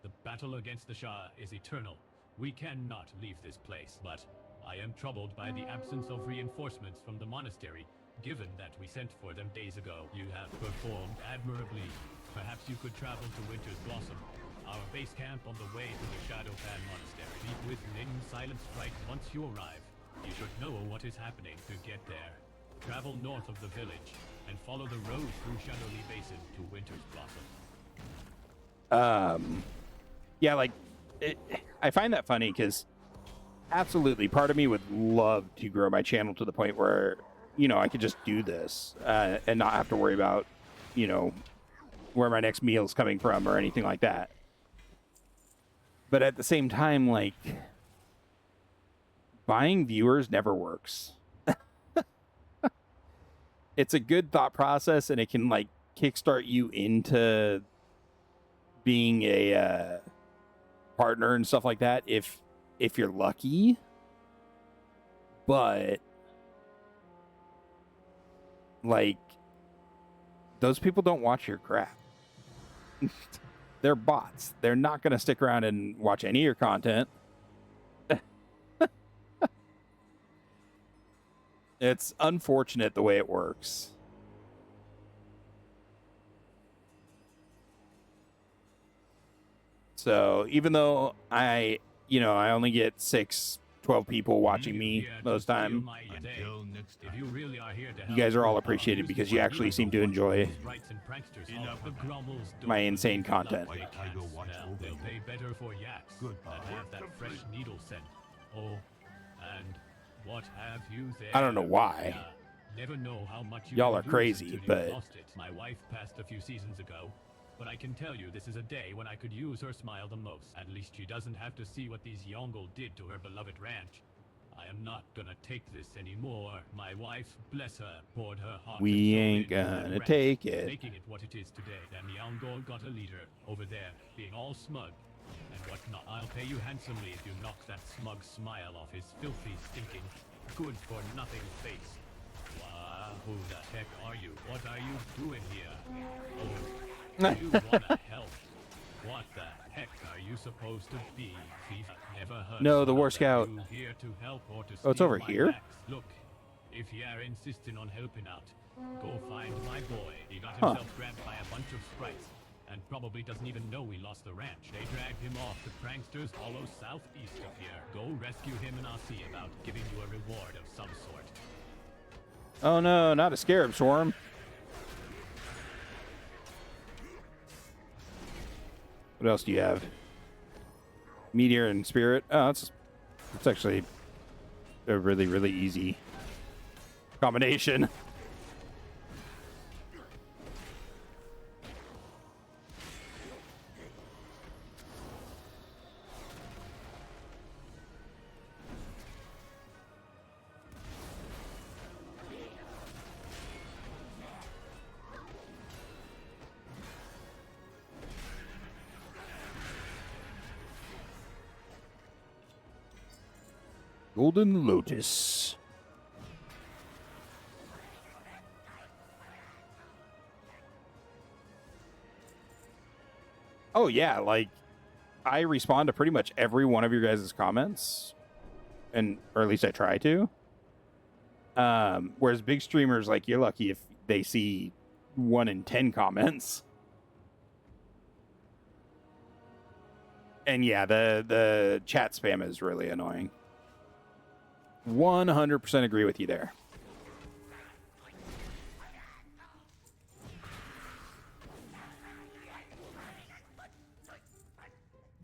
The battle against the Shah is eternal, We cannot leave this place, but I am troubled by the absence of reinforcements from the monastery, given that we sent for them days ago. You have performed admirably. Perhaps you could travel to Winter's Blossom, our base camp on the way to the Shadowpan Monastery. Meet with Ning Silent Strike once you arrive. You should know what is happening to get there. Travel north of the village, and follow the road through Shadowly Basin to Winter's Blossom. Yeah, like, I find that funny because absolutely part of me would love to grow my channel to the point where, you know, I could just do this and not have to worry about, you know, where my next meal is coming from or anything like that. But at the same time, like, buying viewers never works. It's a good thought process, and it can, like, kickstart you into being a partner and stuff like that if you're lucky. But, like, those people don't watch your crap. They're bots. They're not going to stick around and watch any of your content. It's unfortunate the way it works. So even though I only get 12 people watching me most time, you guys are all appreciated because you actually seem to enjoy my insane content. They'll pay better for yaks that have that fresh needle scent. Oh, and what have you there? I don't know why. Never know how much y'all are crazy, but lost it. My wife passed a few seasons ago, but I can tell you this is a day when I could use her smile the most. At least she doesn't have to see what these Yongle did to her beloved ranch. I am not gonna take this anymore. My wife, bless her, poured her heart. We ain't gonna take it. Making it what it is today. Then Yongle got a leader over there, being all smug and whatnot. I'll pay you handsomely if you knock that smug smile off his filthy, stinking, good-for-nothing face. Who the heck are you? What are you doing here? Oh, you wanna help? What the heck are you supposed to be? Thief? Never heard. No, the War Scout. Here to help or to oh, it's over my here? backs? Look, if you're insisting on helping out, go find my boy. He got himself grabbed by a bunch of sprites and probably doesn't even know we lost the ranch. They dragged him off to Prankster's Hollow southeast of here. Go rescue him and I'll see about giving you a reward of some sort. Oh no, not a scarab swarm. What else do you have? Meteor and Spirit. Oh, it's actually a really, really easy combination. Golden Lotus. Oh yeah, like I respond to pretty much every one of your guys' comments, or at least I try to. Whereas big streamers, like, you're lucky if they see 1 in 10 comments. And yeah, the chat spam is really annoying. 100% agree with you there.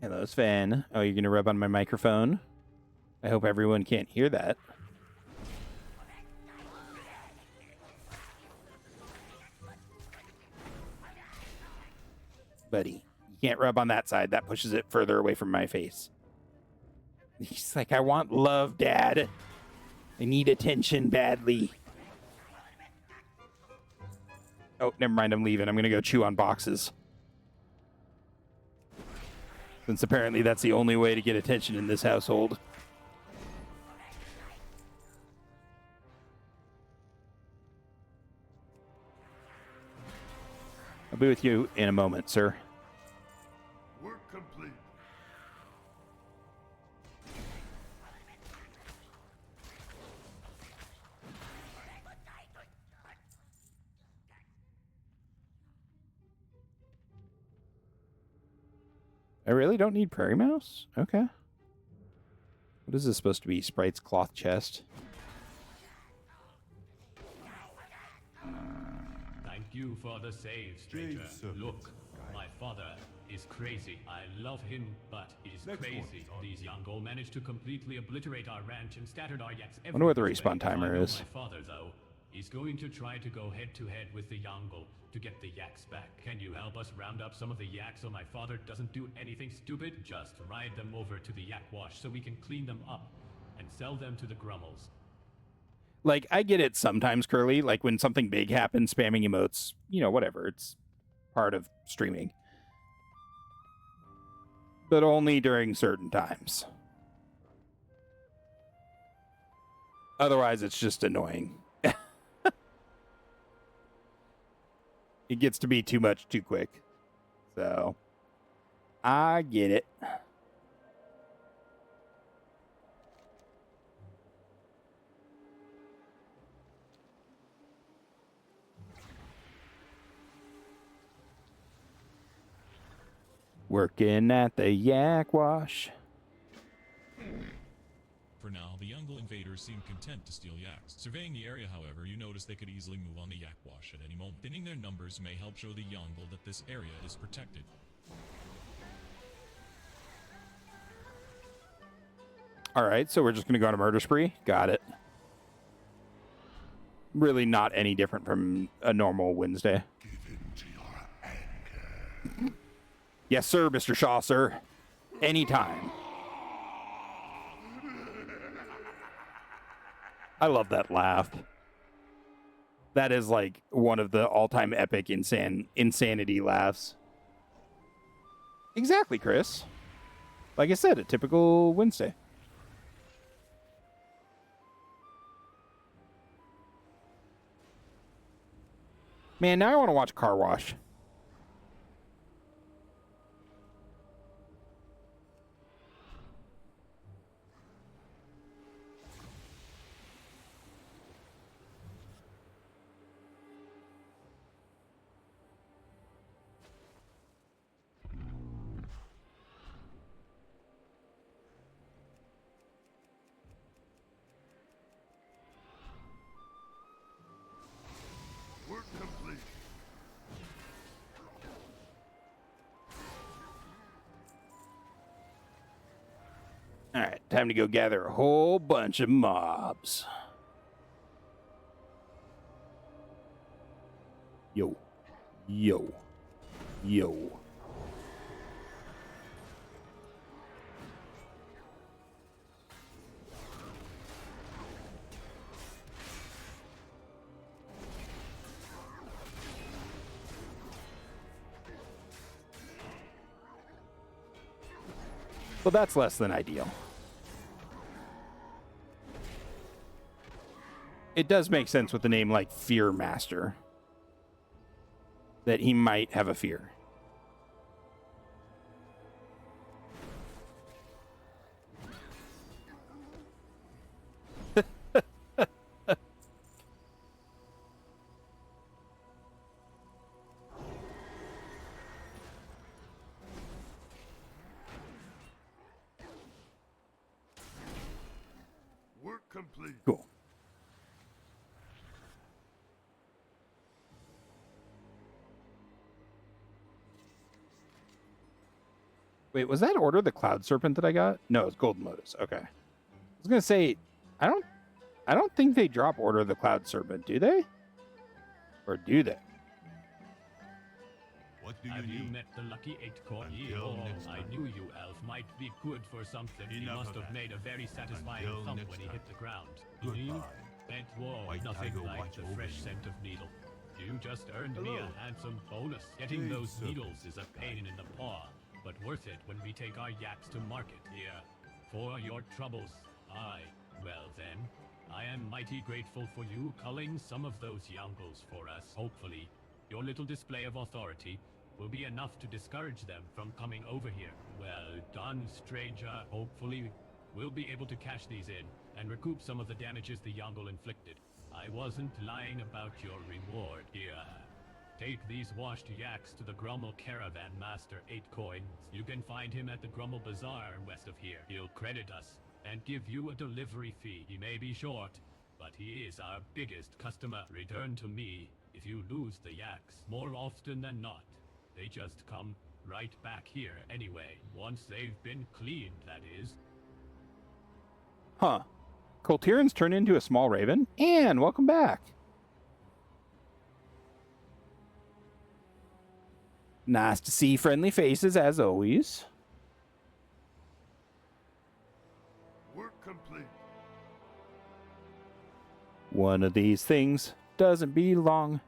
Hello, Sven. Oh, you're going to rub on my microphone? I hope everyone can't hear that. Buddy, you can't rub on that side. That pushes it further away from my face. He's like, I want love, Dad. I need attention badly. Oh, never mind. I'm leaving. I'm going to go chew on boxes. Since apparently that's the only way to get attention in this household. I'll be with you in a moment, sir. Work complete. I really don't need Prairie Mouse? Okay. What is this supposed to be? Sprite's cloth chest? Thank you for the save, stranger. Look, my father is crazy. I love him, but he's crazy. These Yangol managed to completely obliterate our ranch and scattered our yaks everywhere. Wonder what the respawn timer is. My father, though, he's going to try to go head-to-head with the Yangol to get the yaks back. Can you help us round up some of the yaks so my father doesn't do anything stupid? Just ride them over to the yak wash so we can clean them up and sell them to the Grummels. Like, I get it sometimes, Curly. Like, when something big happens, spamming emotes, you know, whatever. It's part of streaming. But only during certain times. Otherwise, it's just annoying. It gets to be too much too quick. So, I get it. Working at the yak wash. For now, the Yangol invaders seem content to steal yaks. Surveying the area, however, you notice they could easily move on the yak wash at any moment. Thinning their numbers may help show the Yangol that this area is protected. Alright, so we're just going to go on a murder spree? Got it. Really not any different from a normal Wednesday. Give in to your anger. Yes, sir, Mr. Shaw, sir. Anytime. I love that laugh. That is like one of the all-time epic insanity laughs. Exactly, Chris. Like I said, a typical Wednesday. Man, now I want to watch Car Wash. Work complete. Alright, time to go gather a whole bunch of mobs. Yo. Yo. Yo. Well, that's less than ideal. It does make sense with the name like Fear Master that he might have a fear. Work complete. Cool. Wait, was that Order the Cloud Serpent that I got? No, it's Golden Lotus. Okay. I was gonna say, I don't think they drop Order the Cloud Serpent, do they? Or do they? What do Have you you need? met the lucky 8-core Until Eagle? next I time. knew you, Elf, might be good for something. He Enough must of have that. made a very satisfying Until thump next when he time. hit the ground. Goodbye. He bent war, White nothing Tiger like watch the over fresh you. scent of needle. You just earned me Hello. a handsome bonus. Getting Jade those Serpent. needles is a pain in the paw, but worth it when we take our yaks to market here. For your troubles, well then, I am mighty grateful for you culling some of those Yangles for us. Hopefully, your little display of authority will be enough to discourage them from coming over here. Well done, stranger. Hopefully, we'll be able to cash these in and recoup some of the damages the Yangle inflicted. I wasn't lying about your reward here. Take these washed yaks to the Grummel Caravan Master 8 coins. You can find him at the Grummel Bazaar west of here. He'll credit us and give you a delivery fee. He may be short, but he is our biggest customer. Return to me if you lose the yaks. More often than not, they just come right back here anyway. Once they've been cleaned, that is. Huh. Coltierans turn into a small raven? And welcome back. Nice to see friendly faces as always. Work complete. One of these things doesn't belong.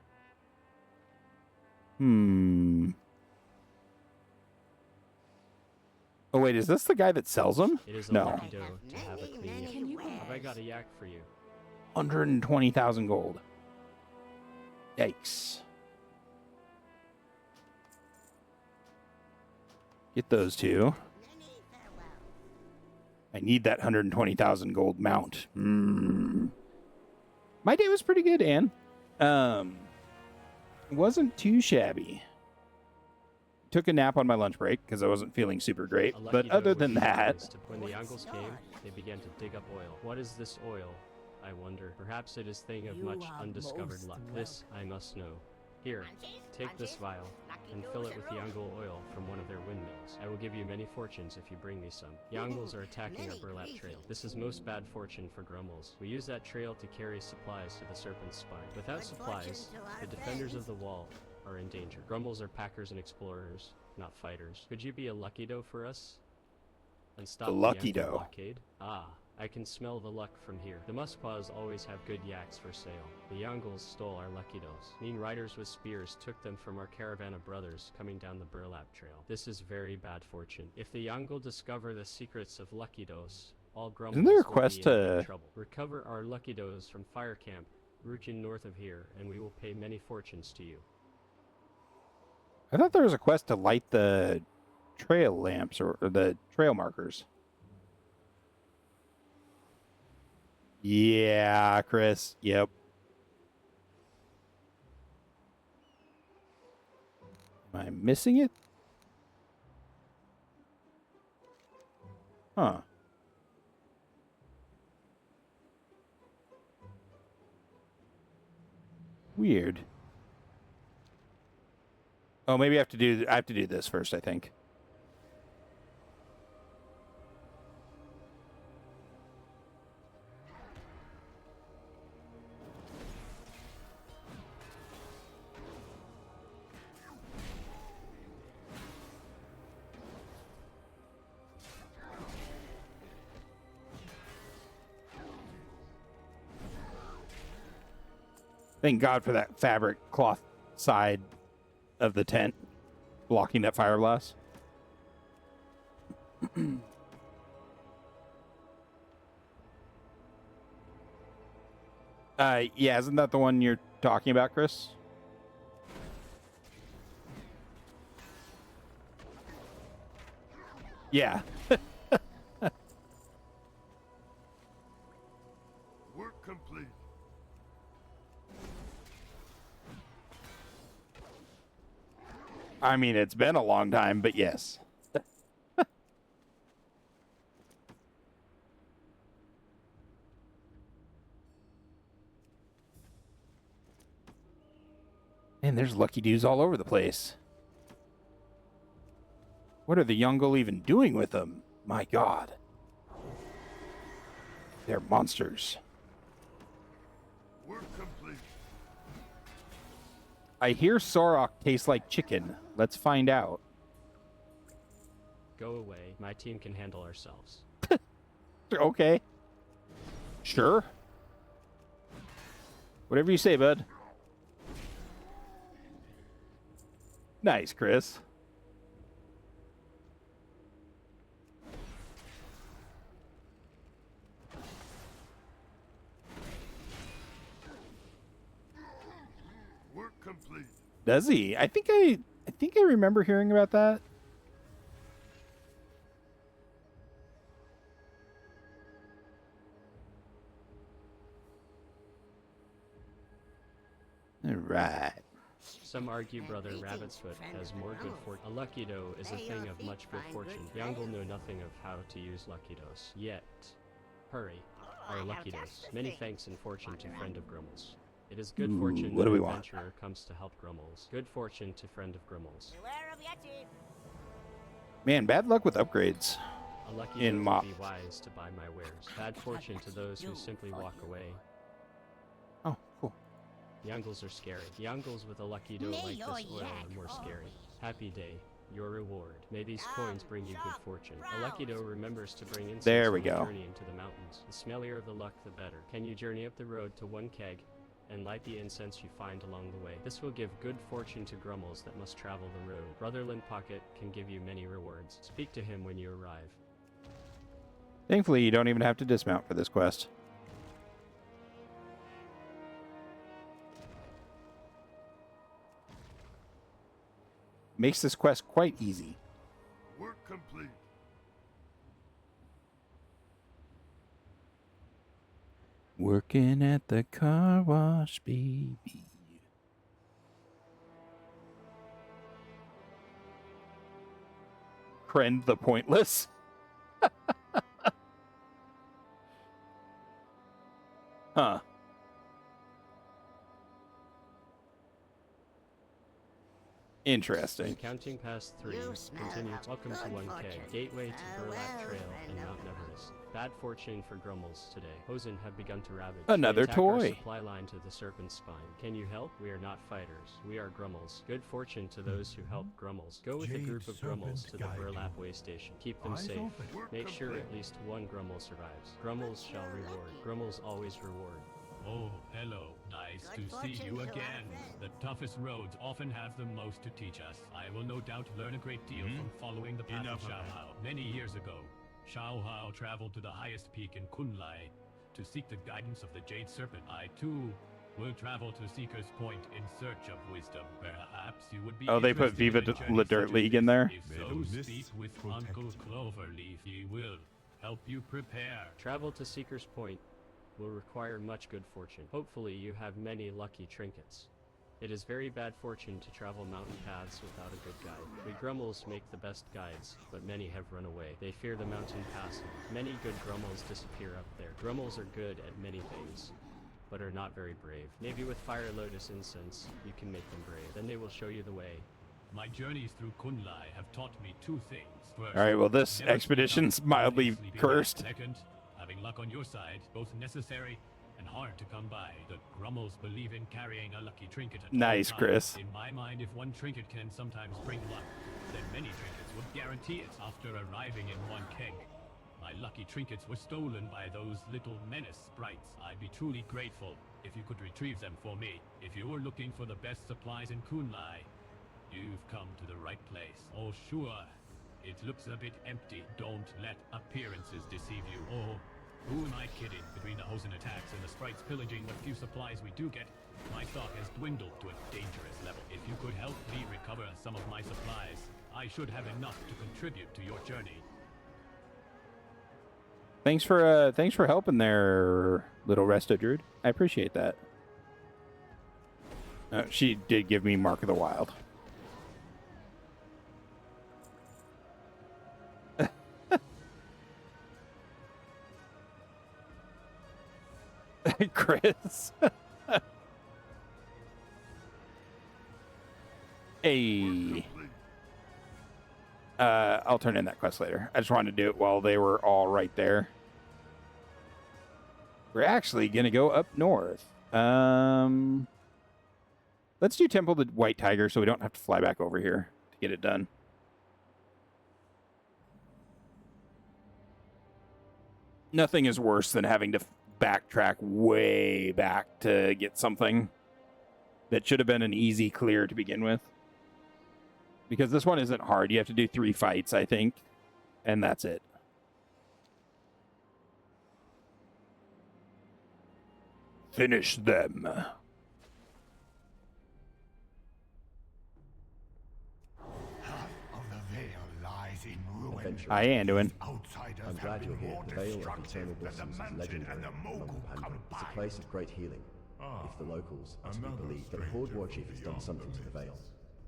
Oh wait, is this the guy that sells them? It is a No. lucky dough to have a clean yak. Have I got a yak for you? 120,000 gold. Yikes. Get those two. I need that 120,000 gold mount. My day was pretty good, Anne. Wasn't too shabby. Took a nap on my lunch break because I wasn't feeling super great. But other than that... When the Yangles came, they began to dig up oil. What is this oil, I wonder? Perhaps it is thing of much undiscovered luck. This I must know. Here, take this vial and fill it with Yangol oil from one of their windmills. I will give you many fortunes if you bring me some. Yangles are attacking our burlap trail. This is most bad fortune for Grummels. We use that trail to carry supplies to the Serpent's Spine. Without supplies, the defenders of the wall are in danger. Grummels are packers and explorers, not fighters. Could you be a lucky dough for us? And stop the lucky Yankee dough. blockade? Ah, I can smell the luck from here. The Musquaws always have good yaks for sale. The Yangles stole our lucky doughs. Mean riders with spears took them from our caravan of brothers coming down the burlap trail. This is very bad fortune. If the Yangle discover the secrets of lucky doughs, all Grummels Isn't there a will quest be in big to- trouble. Recover our lucky doughs from Fire Camp, Ruchin north of here, and we will pay many fortunes to you. I thought there was a quest to light the trail lamps or the trail markers. Yeah, Chris. Yep. Am I missing it? Huh. Weird. Oh, maybe I have to do this first, I think. Thank God for that fabric cloth side of the tent blocking that fire blast. Yeah, isn't that the one you're talking about, Chris? Yeah. Work complete. I mean, it's been a long time, but yes. Man, there's lucky dudes all over the place. What are the Yongle even doing with them? My God. They're monsters. Work complete. I hear Sorok tastes like chicken. Let's find out. Go away. My team can handle ourselves. Okay. Sure. Whatever you say, bud. Nice, Chris. Work complete. Does he? I think I remember hearing about that. All right. Some argue Brother Rabbit's Foot has more good fortune. A lucky doe is a thing of much good fortune. Youngle know nothing of how to use lucky does. Yet. Hurry. Our lucky does. Many thanks and fortune to friend of Grummels. It is good fortune what that do we an want? adventurer comes to help Grummels. Good fortune to friend of Grummels. Man, bad luck with upgrades. A lucky In doe mop. would be wise to buy my wares. Bad fortune to those who simply walk away. Oh, cool. Youngles are scary. Youngles with a lucky doe like this oil are more scary. Happy day. Your reward. May these coins bring you good fortune. A lucky doe remembers to bring incense There we on a go. journey into the mountains. The smellier the luck, the better. Can you journey up the road to one keg and light the incense you find along the way? This will give good fortune to Grummels that must travel the road. Brotherland Pocket can give you many rewards. Speak to him when you arrive. Thankfully, you don't even have to dismount for this quest. Makes this quest quite easy. Work complete. Working at the car wash, baby. Friend the pointless. Huh. Interesting. Counting past 3. Continue. Welcome to 1K. Gateway to Burlap Trail and Mount Everest. Bad fortune for Grummels today. Hosen have begun to ravage. Another They attack our toy. supply line to the Serpent's Spine. Can you help? We are not fighters. We are Grummels. Good fortune to those who help Grummels. Go with a Jade group of Grummels Serpent to the guide Burlap you. Way Station. Keep them Eyes safe. open. Make sure at least one Grummel survives. Grummels shall reward. Grummels always reward. Oh, hello. Nice to see you again. The toughest roads often have the most to teach us. I will no doubt learn a great deal from following the path of Xiaohao. Many years ago, Xiaohao traveled to the highest peak in Kun-Lai to seek the guidance of the Jade Serpent. I, too, will travel to Seeker's Point in search of wisdom. Perhaps you would be Oh, they put interested in Viva a journey La such Dirt as League in this. there? If so, speak with Uncle Cloverleaf. He will help you prepare. Travel to Seeker's Point will require much good fortune. Hopefully you have many lucky trinkets. It is very bad fortune to travel mountain paths without a good guide. We Grummels make the best guides, but many have run away. They fear the mountain passing. Many good Grummels disappear up there. Grummels are good at many things, but are not very brave. Maybe with Fire Lotus incense, you can make them brave. Then they will show you the way. My journeys through Kun-Lai have taught me 2 things. First, All right, well, this never expedition's stop mildly sleeping well. cursed. Second, having luck on your side, both necessary and hard to come by. The Grummels believe in carrying a lucky trinket at all Nice, times. Chris. In my mind, if one trinket can sometimes bring luck, then many trinkets would guarantee it. After arriving in one keg, my lucky trinkets were stolen by those little menace sprites. I'd be truly grateful if you could retrieve them for me. If you were looking for the best supplies in Kun-Lai, you've come to the right place. Oh, sure. It looks a bit empty. Don't let appearances deceive you. Oh, who am I kidding? Between the Hosen attacks and the sprites pillaging what few supplies we do get, my stock has dwindled to a dangerous level. If you could help me recover some of my supplies, I should have enough to contribute to your journey. Thanks for helping there, little Resto Druid. I appreciate that. She did give me Mark of the Wild. Chris. Hey. I'll turn in that quest later. I just wanted to do it while they were all right there. We're actually going to go up north. Let's do Temple to White Tiger so we don't have to fly back over here to get it done. Nothing is worse than having to backtrack way back to get something that should have been an easy clear to begin with. Because this one isn't hard. You have to do 3 fights, I think. And that's it. Finish them. Hi, Anduin. I'm glad you're here. The Vale of Eternal Blossoms is legendary among the Pandora. It's a place of great healing. If the locals are to be believed, the Horde War Chief has done something to the Vale.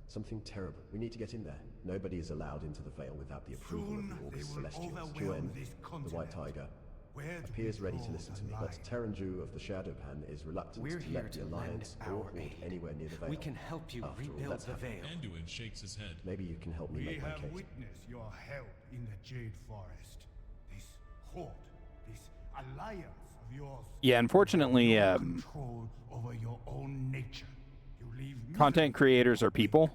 Something terrible. We need to get in there. Nobody is allowed into the Vale without the approval of the August Celestials. Juen, the White Tiger, appears ready to listen to me, but Terenju of the Shadowpan is reluctant to let the Alliance or Horde anywhere near the Vale. We can help you rebuild the Vale. Anduin shakes his head. Maybe you can help me make my case. We have witnessed your help in the Jade Forest. This Horde, this alliance of yours. Yeah, unfortunately, control over your own nature. You leave content creators are people,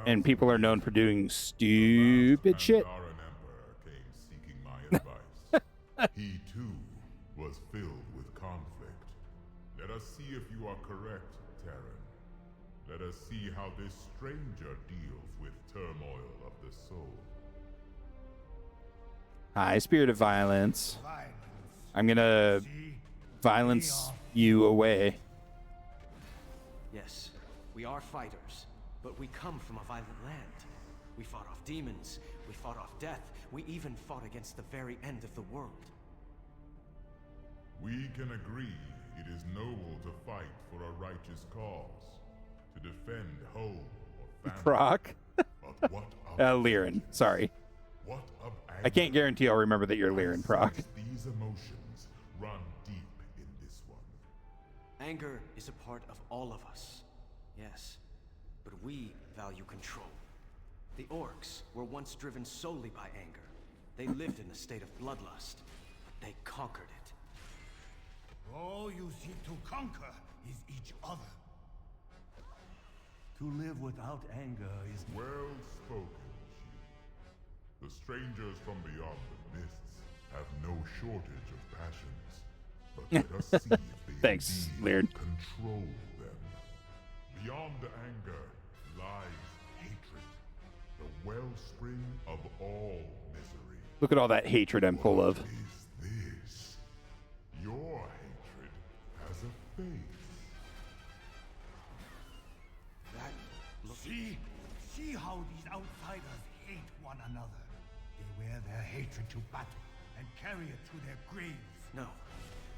and people are known for doing stupid shit. He too was filled with conflict. Let us see if you are correct, Terran. Let us see how this stranger deals with turmoil of the soul. Hi, spirit of violence. I'm gonna violence you away. Yes, we are fighters, but we come from a violent land. We fought off demons, we fought off death, we even fought against the very end of the world. We can agree it is noble to fight for a righteous cause, to defend home or family. Proc? But what of Liren, sorry. What of I can't guarantee I'll remember that you're Liren, Proc. These emotions run deep in this one. Anger is a part of all of us, yes, but we value control. The orcs were once driven solely by anger. They lived in a state of bloodlust, but they conquered it. All you seek to conquer is each other. To live without anger is Well spoken, Chief. The strangers from beyond the mists have no shortage of passions. But let us see if they Thanks, indeed Laird. control them. Beyond anger lies hatred, the wellspring of all misery. Look at all that hatred I'm full of. What is this? Your hatred has a face. See how these outsiders hate one another. They wear their hatred to battle and carry it to their graves.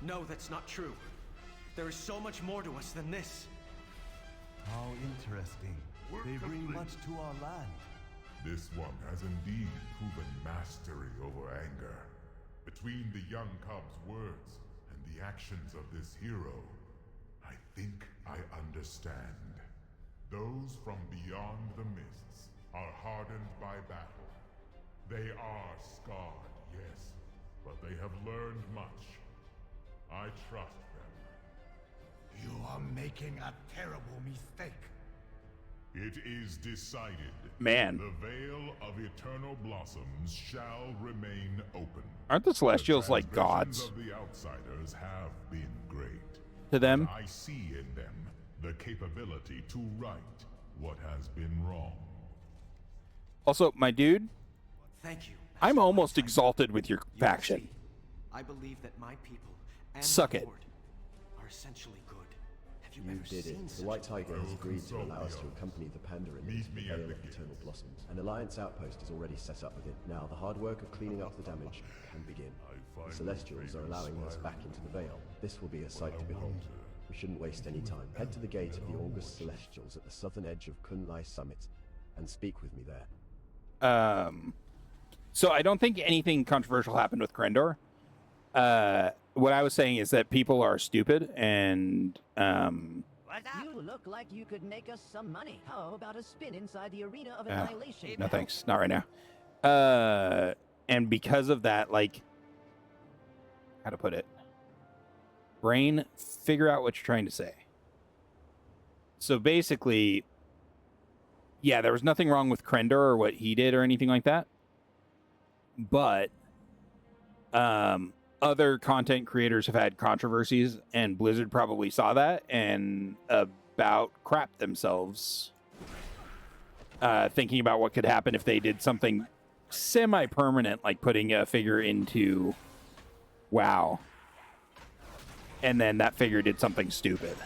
No, that's not true. There is so much more to us than this. how interesting. They bring much to our land. This one has indeed proven mastery over anger. Between the young cub's words and the actions of this hero, I think I understand. Those from beyond the mists are hardened by battle. They are scarred, yes, but they have learned much. I trust them. You are making a terrible mistake. It is decided. Man. The Veil of Eternal Blossoms shall remain open. Aren't the Celestials like gods? Of the outsiders have been great. To them? I see in them the capability to right what has been wrong. Also, my dude, Thank you. I'm almost exalted with your faction. I believe that my people and Suck the it. Horde are essentially good. Have you, You ever did seen it. such The White a Tiger has agreed to consult allow us to me. accompany the Pandaria Meet into the me at Veil the of gate. Eternal Blossoms. An Alliance outpost is already set up within. Now the hard work of cleaning up the damage can begin. The Celestials are allowing us back into the Veil. This will be a sight to behold. We shouldn't waste any time. Head to the gate of the August Celestials at the southern edge of Kun-Lai Summit and speak with me there. So I don't think anything controversial happened with Krendor. What I was saying is that people are stupid and You look like you could make us some money. How about a spin inside the arena of annihilation? no thanks, not right now. And because of that, like, how to put it? Brain, figure out what you're trying to say. So basically, yeah, there was nothing wrong with Krendor or what he did or anything like that. But other content creators have had controversies, and Blizzard probably saw that and about crapped themselves, thinking about what could happen if they did something semi-permanent, like putting a figure into WoW, and then that figure did something stupid.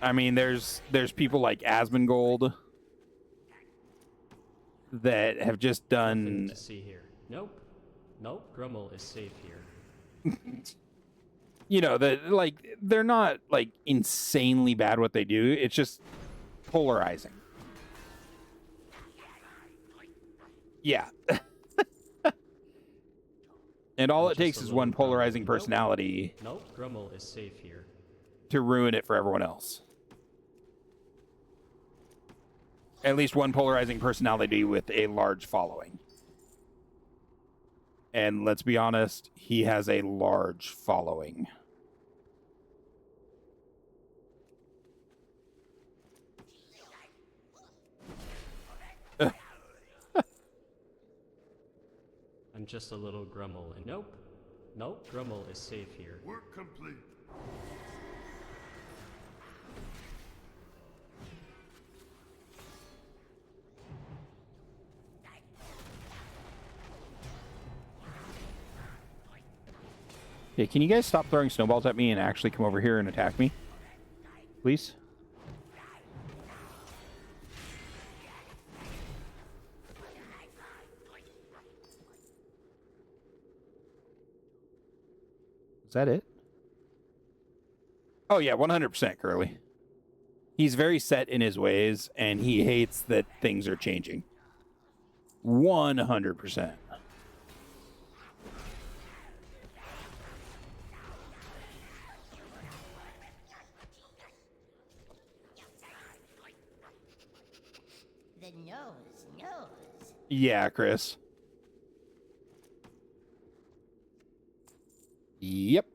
I mean, there's people like Asmongold that have just Nothing done. to see here. Nope. Grummel is safe here. you know, that like they're not like insanely bad what they do. It's just polarizing. Yeah. And all it takes is one polarizing personality. Nope, Grummel is safe here. To ruin it for everyone else. At least one polarizing personality with a large following. And let's be honest, he has a large following. I'm just a little Grummel, and nope, Grummel is safe here. Work complete. Okay, can you guys stop throwing snowballs at me and actually come over here and attack me? Please? Is that it? Oh yeah, 100% Curly. He's very set in his ways, and he hates that things are changing. 100%. The nose. Yeah, Chris. Yep.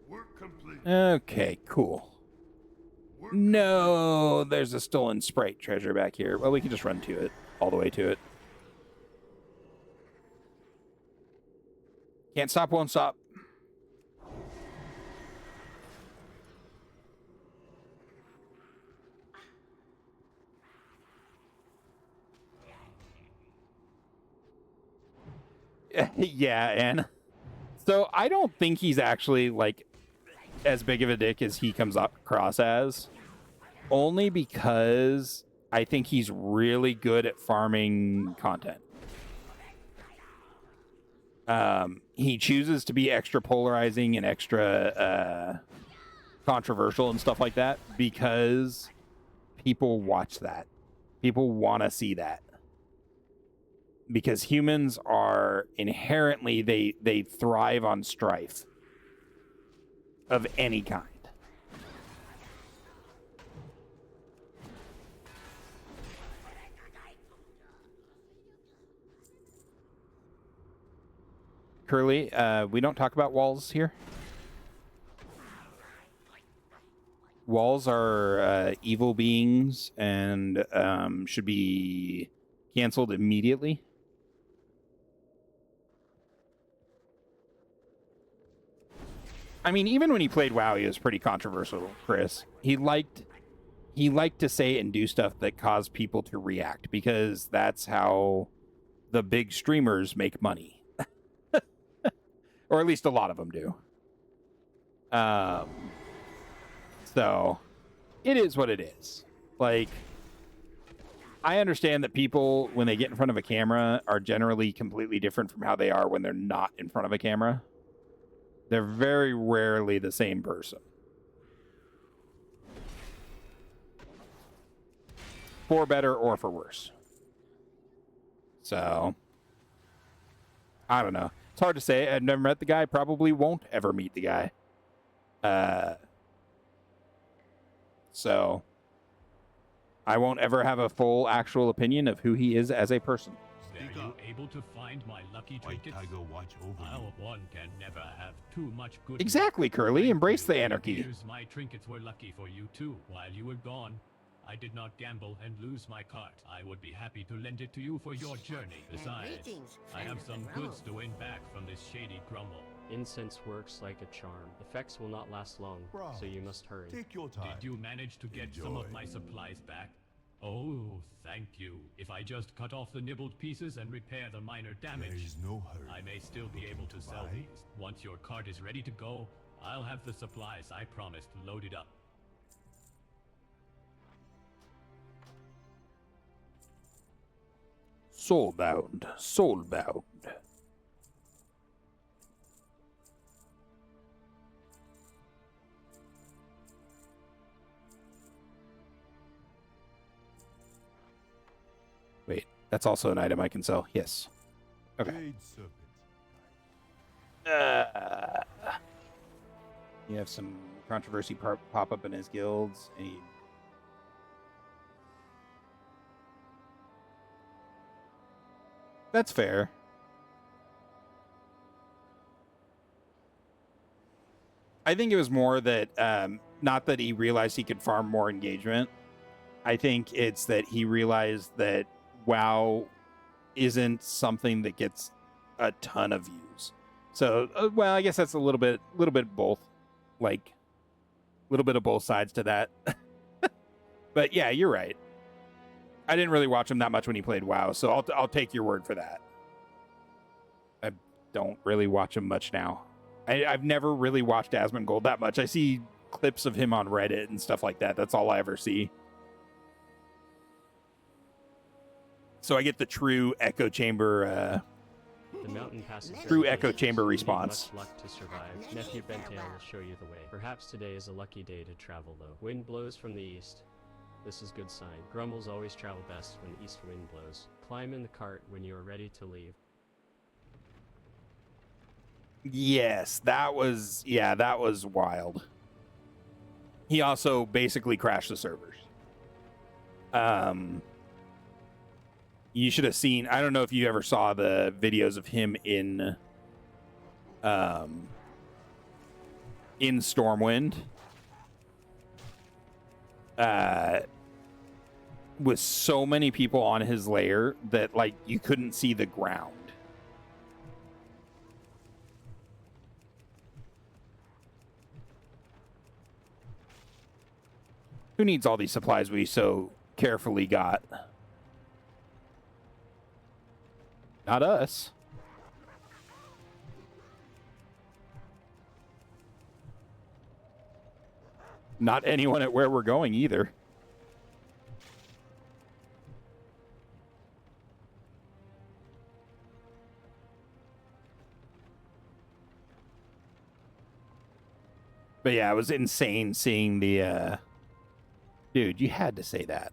Work complete. Okay, cool. No, there's a stolen sprite treasure back here. Well, we can just run to it, all the way to it. Can't stop, won't stop. Yeah, and so I don't think he's actually like as big of a dick as he comes across as, only because I think he's really good at farming content. He chooses to be extra polarizing and extra controversial and stuff like that because people watch that. People want to see that. Because humans are inherently, they thrive on strife of any kind. Curly, we don't talk about walls here. Walls are evil beings and should be canceled immediately. I mean, even when he played WoW, he was pretty controversial, Chris. He liked to say and do stuff that caused people to react because that's how the big streamers make money. Or at least a lot of them do. So it is what it is. Like, I understand that people, when they get in front of a camera, are generally completely different from how they are when they're not in front of a camera. They're very rarely the same person. For better or for worse. So, I don't know. It's hard to say. I've never met the guy. Probably won't ever meet the guy. So, I won't ever have a full actual opinion of who he is as a person. Are you able to find my lucky trinkets? One can never have too much good. Exactly, Curly. Embrace the anarchy. My trinkets were lucky for you too. While you were gone, I did not gamble and lose my cart. I would be happy to lend it to you for your journey. Besides, I have some goods to win back from this shady Grummel. Incense works like a charm. Effects will not last long, so you must hurry. Take your time. Did you manage to get some of my supplies back? Oh, thank you. If I just cut off the nibbled pieces and repair the minor damage, There is no hurry. I may still be able to sell these. Once your cart is ready to go, I'll have the supplies I promised loaded up. Soulbound. Soulbound. Wait, that's also an item I can sell. Yes. Okay. You have some controversy pop up in his guilds. That's fair. I think it was more that, not that he realized he could farm more engagement. I think it's that he realized that WoW isn't something that gets a ton of views. So, well, I guess that's a little bit both, like a little bit of both sides to that. But yeah, you're right. I didn't really watch him that much when he played WoW, so I'll take your word for that. I don't really watch him much now. I've never really watched Asmongold that much. I see clips of him on Reddit and stuff like that. That's all I ever see. So I get the true echo chamber. The mountain passes true echo chamber response. Much luck to survive. Nephew Bentail will show you the way. Perhaps today is a lucky day to travel, though. Wind blows from the east. This is good sign. Grumbles always travel best when east wind blows. Climb in the cart when you are ready to leave. Yes, that was wild. He also basically crashed the servers. You should have seen, I don't know if you ever saw the videos of him in Stormwind. With so many people on his lair that, like, you couldn't see the ground. Who needs all these supplies we so carefully got? Not us. Not anyone at where we're going either. But yeah, it was insane seeing the, dude, you had to say that.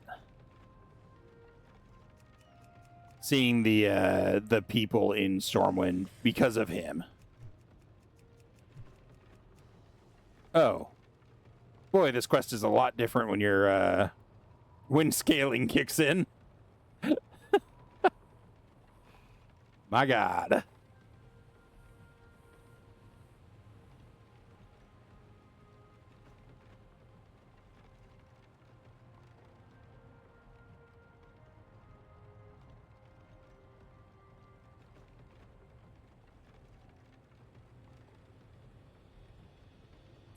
Seeing the people in Stormwind because of him. Oh. Boy, this quest is a lot different when your when scaling kicks in. My God.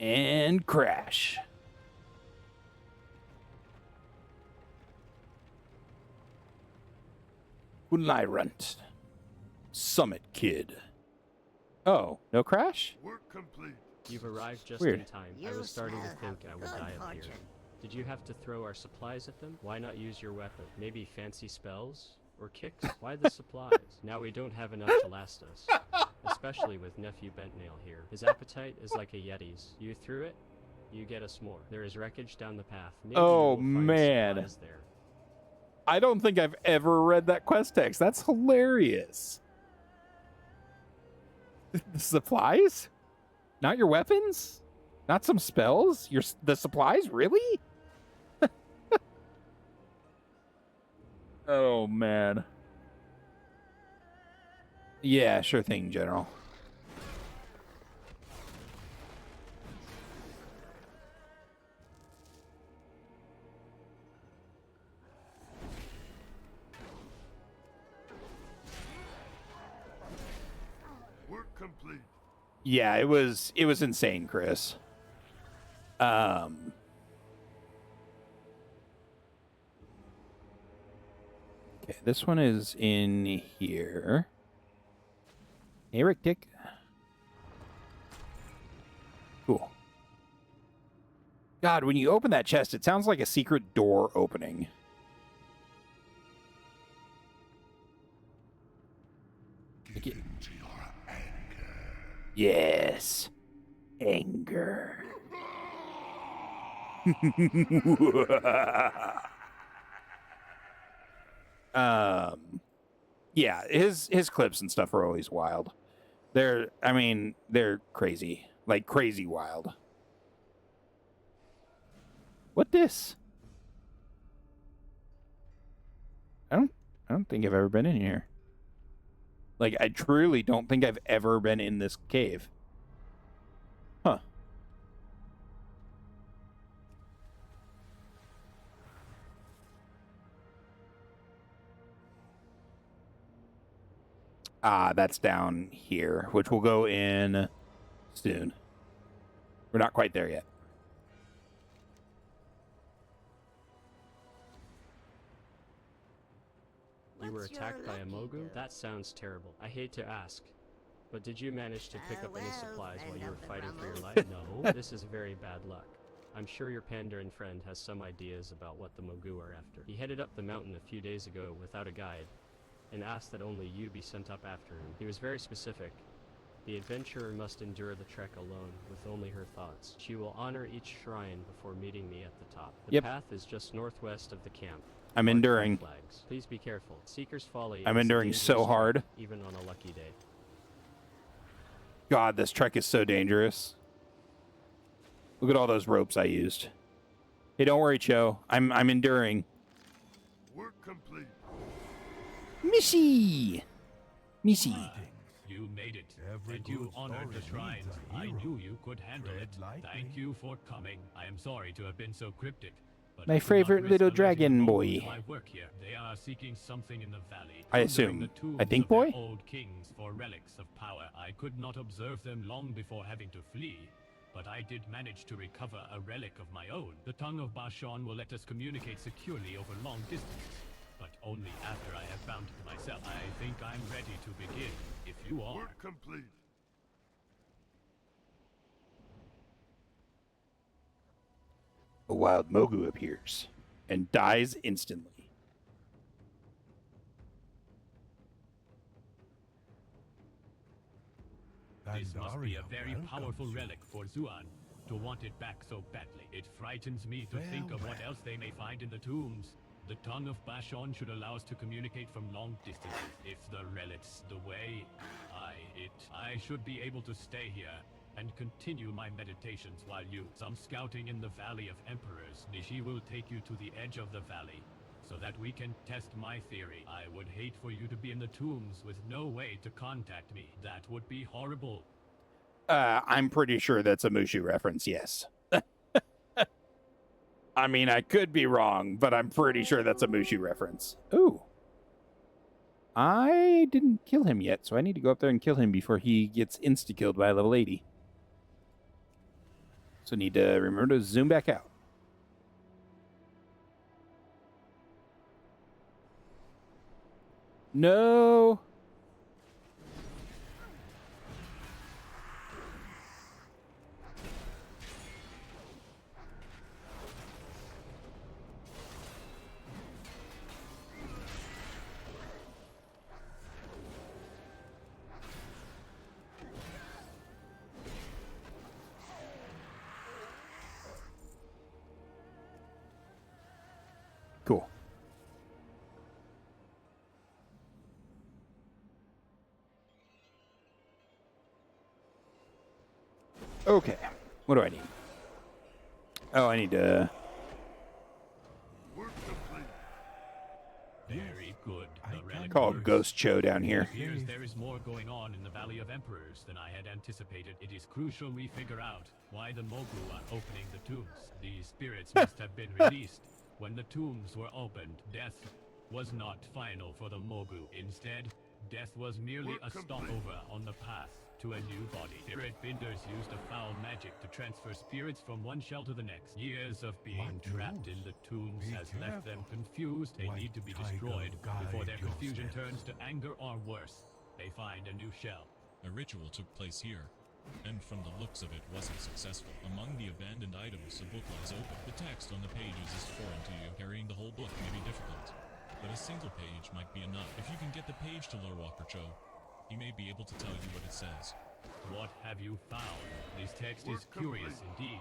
And crash. Kun-Lai runt. Summit kid. Oh, no crash? Work complete. You've arrived just Weird. in time. I was starting to think I would die up here. Did you have to throw our supplies at them? Why not use your weapon? Maybe fancy spells? Or kicks? Why the supplies? Now we don't have enough to last us. Especially with Nephew Bentnail here. His appetite is like a Yeti's. You threw it, you get us more. There is wreckage down the path. Maybe Oh, you will find man. supplies there. I don't think I've ever read that quest text. That's hilarious. The supplies? Not your weapons? Not some spells? The supplies? Really? Oh, man. Yeah, sure thing, General. Work complete. Yeah, it was insane, Chris. Okay, this one is in here. Hey, Rick Dick. Cool. God, when you open that chest, it sounds like a secret door opening. Yes. Anger. Yeah, his clips and stuff are always wild. They're crazy. Like crazy wild. What this? I don't think I've ever been in here. Like, I truly don't think I've ever been in this cave. Huh. Ah, that's down here, which we'll go in soon. We're not quite there yet. You were attacked by a Mogu? That sounds terrible. I hate to ask, but did you manage to pick up any supplies while you were fighting for your life? No, this is very bad luck. I'm sure your Pandaran friend has some ideas about what the Mogu are after. He headed up the mountain a few days ago without a guide, and asked that only you be sent up after him. He was very specific. The adventurer must endure the trek alone, with only her thoughts. She will honor each shrine before meeting me at the top. The path is just northwest of the camp. I'm enduring. Flags. Please be careful. Seeker's Folly. I'm enduring so hard. Even on a lucky day. God, this trek is so dangerous. Look at all those ropes I used. Hey, don't worry, Cho. I'm enduring. Work complete. Missy! You made it, and you honored the shrines. I knew you could handle it. Thank you for coming. I am sorry to have been so cryptic. But My favorite little dragon boy. My work here. They are seeking something in the valley. I assume. I think boy? Old kings for relics of power. I could not observe them long before having to flee, but I did manage to recover a relic of my own. The tongue of Bashon will let us communicate securely over long distances, but only after I have found it myself. I think I'm ready to begin, if you are. Work complete. A wild Mogu appears and dies instantly. This must be a very powerful relic for Zuan to want it back so badly. It frightens me to think of what else they may find in the tombs. The tongue of Bashon should allow us to communicate from long distances. If the relic's the way, I should be able to stay here and continue my meditations while some scouting in the Valley of Emperors. Nishi will take you to the edge of the valley so that we can test my theory. I would hate for you to be in the tombs with no way to contact me. That would be horrible. I'm pretty sure that's a Mushu reference, yes. I mean, I could be wrong, but I'm pretty sure that's a Mushu reference. Ooh. I didn't kill him yet, so I need to go up there and kill him before he gets insta-killed by level 80. So need to remember to zoom back out. No. Cool. Okay. What do I need? Oh, I need to... Very good. The relic Call works. Ghost Cho down here. It appears there is more going on in the Valley of Emperors than I had anticipated. It is crucial we figure out why the Mogu are opening the tombs. These spirits must have been released. When the tombs were opened, death was not final for the Mogu. Instead, death was merely a stopover on the path to a new body. Spirit binders used a foul magic to transfer spirits from one shell to the next. Years of being trapped in the tombs has left them confused. They need to be destroyed before their confusion turns to anger or worse. They find a new shell. A ritual took place here, and from the looks of it wasn't successful. Among the abandoned items, a book lies open. The text on the pages is foreign to you. Carrying the whole book may be difficult, but a single page might be enough. If you can get the page to Lord Walker Cho, he may be able to tell you what it says. What have you found? This text is curious indeed.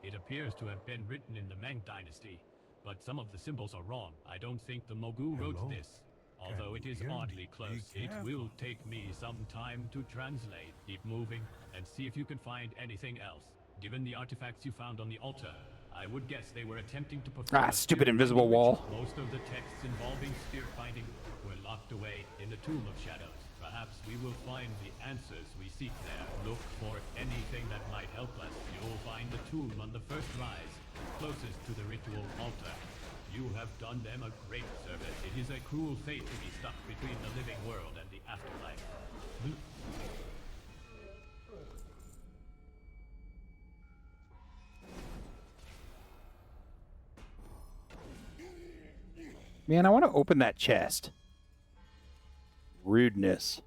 It appears to have been written in the Meng Dynasty, but some of the symbols are wrong. I don't think the Mogu wrote this. Although it is oddly close, it will take me some time to translate. Keep moving and see if you can find anything else. Given the artifacts you found on the altar, I would guess they were attempting to perform a stupid spear invisible binding wall. ritual. Most of the texts involving spear binding were locked away in the Tomb of Shadows. Perhaps we will find the answers we seek there. Look for anything that might help us. You'll find the tomb on the first rise, closest to the ritual altar. You have done them a great service. It is a cruel fate to be stuck between the living world and the afterlife. Man, I want to open that chest. Rudeness.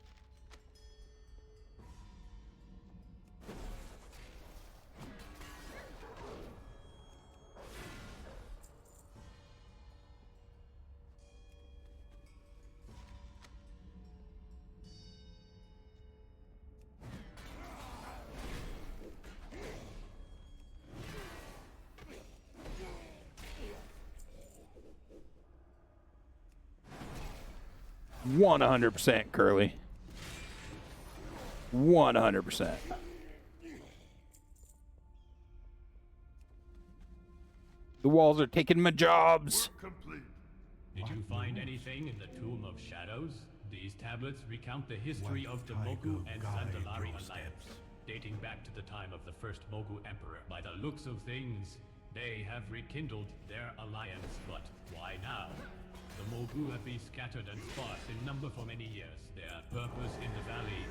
One 100% Curly. 100%. The walls are taking my jobs. Did you find anything in the Tomb of Shadows? These tablets recount the history of the Mogu and Zandalari alliance, dating back to the time of the first Mogu Emperor. By the looks of things, they have rekindled their alliance, but why now? The Mogu have been scattered and sparse in number for many years. Their purpose in the valley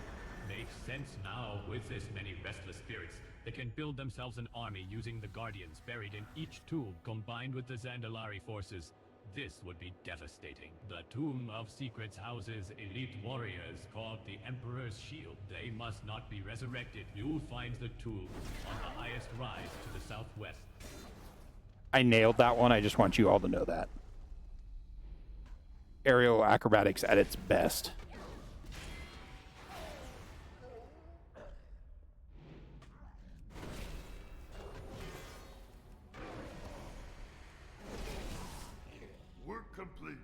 makes sense now. With this many restless spirits, they can build themselves an army using the Guardians buried in each tomb combined with the Zandalari forces. This would be devastating. The Tomb of Secrets houses elite warriors called the Emperor's Shield. They must not be resurrected. You'll find the tomb on the highest rise to the southwest. I nailed that one. I just want you all to know that. Aerial acrobatics at its best. Work complete.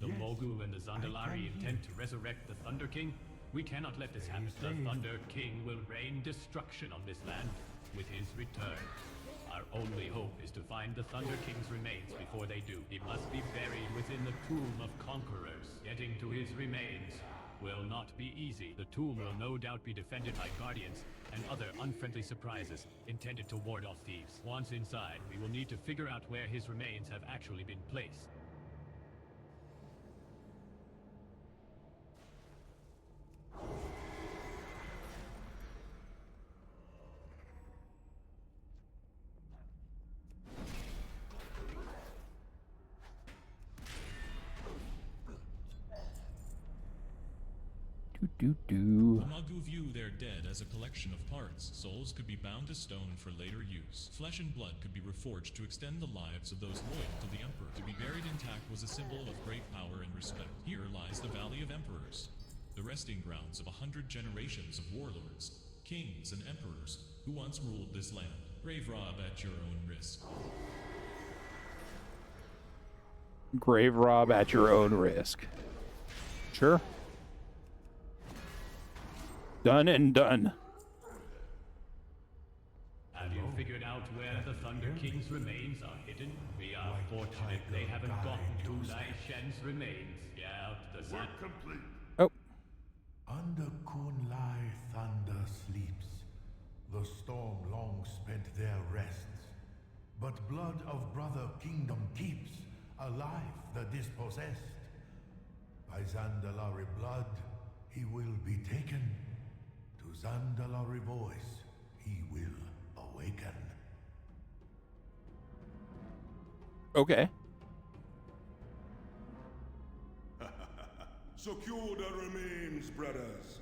The Mogu and the Zandalari intend to resurrect the Thunder King. We cannot let this happen. The Thunder King will rain destruction on this land with his return. Our only hope is to find the Thunder King's remains before they do. He must be buried within the Tomb of Conquerors. Getting to his remains will not be easy. The tomb will no doubt be defended by guardians and other unfriendly surprises intended to ward off thieves. Once inside, we will need to figure out where his remains have actually been placed. Do. The Mogu view their dead as a collection of parts. Souls could be bound to stone for later use. Flesh and blood could be reforged to extend the lives of those loyal to the Emperor. To be buried intact was a symbol of great power and respect. Here lies the Valley of Emperors, the resting grounds of 100 generations of warlords, kings, and emperors who once ruled this land. Grave rob at your own risk. Grave rob at your own risk. Sure. Done and done. Have you figured out where the Thunder King's remains are hidden? We are fortunate they haven't gotten Kun-Lai Shen's remains. Yeah, the sun. Complete. Oh. Under Kun-Lai thunder sleeps. The storm long spent there rests. But blood of brother kingdom keeps alive the dispossessed. By Zandalari blood, he will be taken. To Zandalari voice, he will awaken. Okay. Secure the remains, brothers.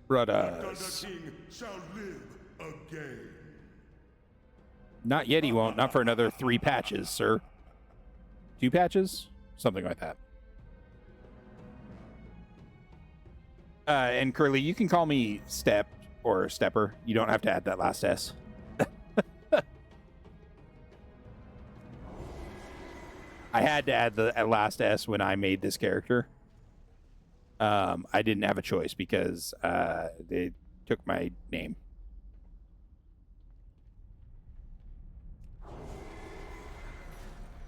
Brothers. The Thunder King shall live again. Not yet, he won't. Not for another 3 patches, sir. 2 patches? Something like that. And Curly, you can call me Step or Stepper. You don't have to add that last S. I had to add the last S when I made this character. I didn't have a choice because they took my name.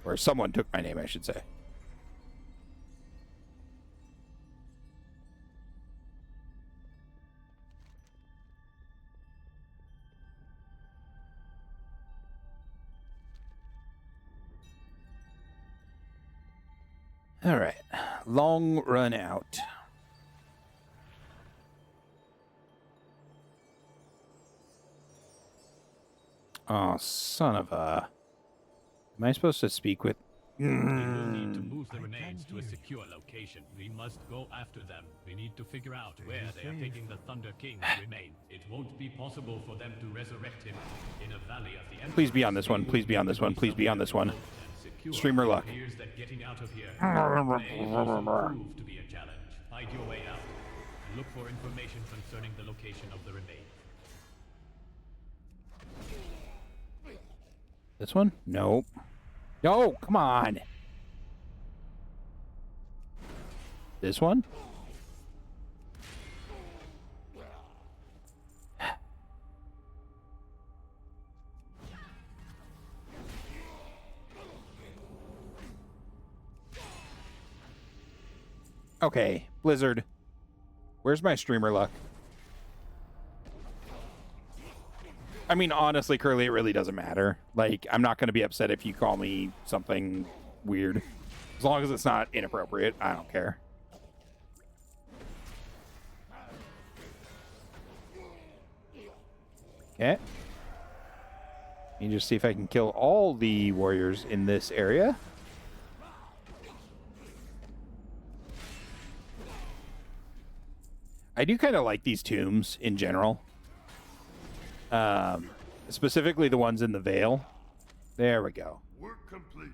Or someone took my name, I should say. All right. Long run out. Oh, son of a... Am I supposed to speak with... We will need to move the remains to a secure location. We must go after them. We need to figure out where they are taking the Thunder King's remains. It won't be possible for them to resurrect him in a valley of the Emperor. Please be on this one. Please be on this one. Please be on this one. Streamer luck. It appears that getting out of here may also prove to be a challenge. Find your way out and look for information concerning the location of the remains. This one? Nope. No, come on. This one? Okay, Blizzard. Where's my streamer luck? I mean, honestly, Curly, it really doesn't matter. Like, I'm not going to be upset if you call me something weird. As long as it's not inappropriate, I don't care. Okay. Let me just see if I can kill all the warriors in this area. I do kind of like these tombs in general. Specifically the ones in the Vale. There we go. Work complete.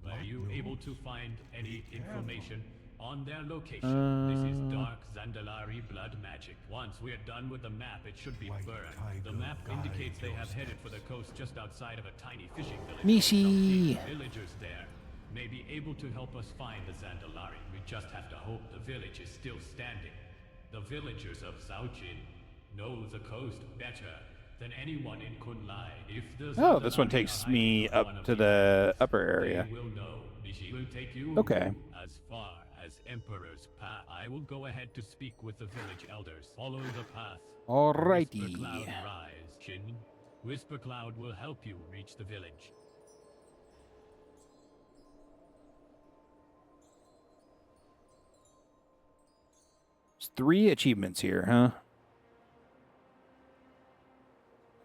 Were you able to find any information on their location? This is dark Zandalari blood magic. Once we're done with the map, it should be burned. The map indicates they have headed for the coast just outside of a tiny fishing village. Nishi. Some villagers there may be able to help us find the Zandalari. We just have to hope the village is still standing. The villagers of Zaujin know the coast better than anyone in Kun-Lai. If oh, this one takes me up to the upper area. Will know. Nishi will take you okay. As far as Emperor's Path. I will go ahead to speak with the village elders. Follow the path. Alrighty. Whisper Cloud rise, Shin. Whisper Cloud will help you reach the village. There's 3 achievements here, huh?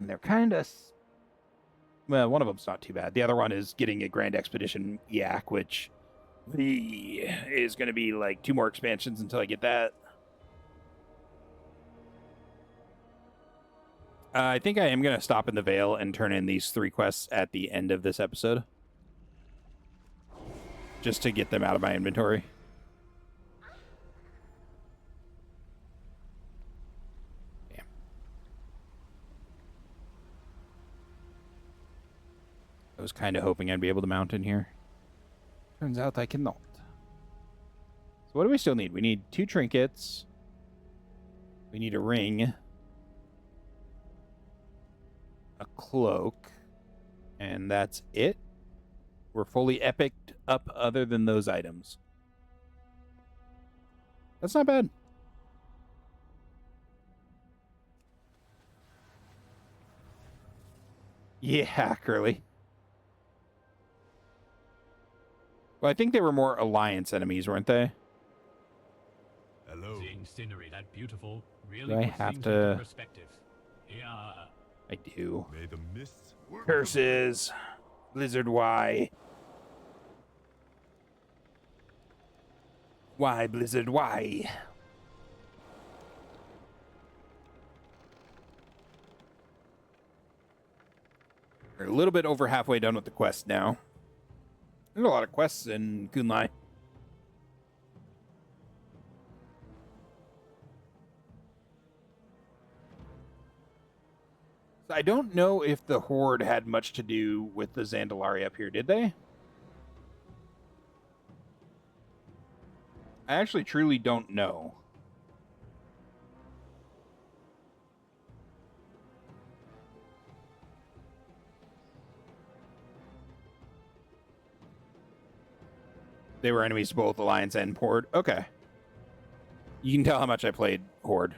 And they're kind of... Well, one of them's not too bad. The other one is getting a Grand Expedition Yak, which is going to be like 2 more expansions until I get that. I think I am going to stop in the Vale and turn in these 3 quests at the end of this episode. Just to get them out of my inventory. I was kind of hoping I'd be able to mount in here. Turns out I cannot. So what do we still need? We need 2 trinkets. We need a ring. A cloak. And that's it. We're fully epicked up other than those items. That's not bad. Yeah, Curly. Well, I think they were more Alliance enemies, weren't they? Hello. Seeing scenery that beautiful really do I puts have things to... into perspective. Yeah. I do. May the mists Curses. Blizzard, why? Why, Blizzard, why? We're a little bit over halfway done with the quest now. There's a lot of quests in Kun-Lai. don't know if the Horde had much to do with the Zandalari up here, did they? I actually truly don't know. They were enemies to both Alliance and Horde. Okay. You can tell how much I played Horde.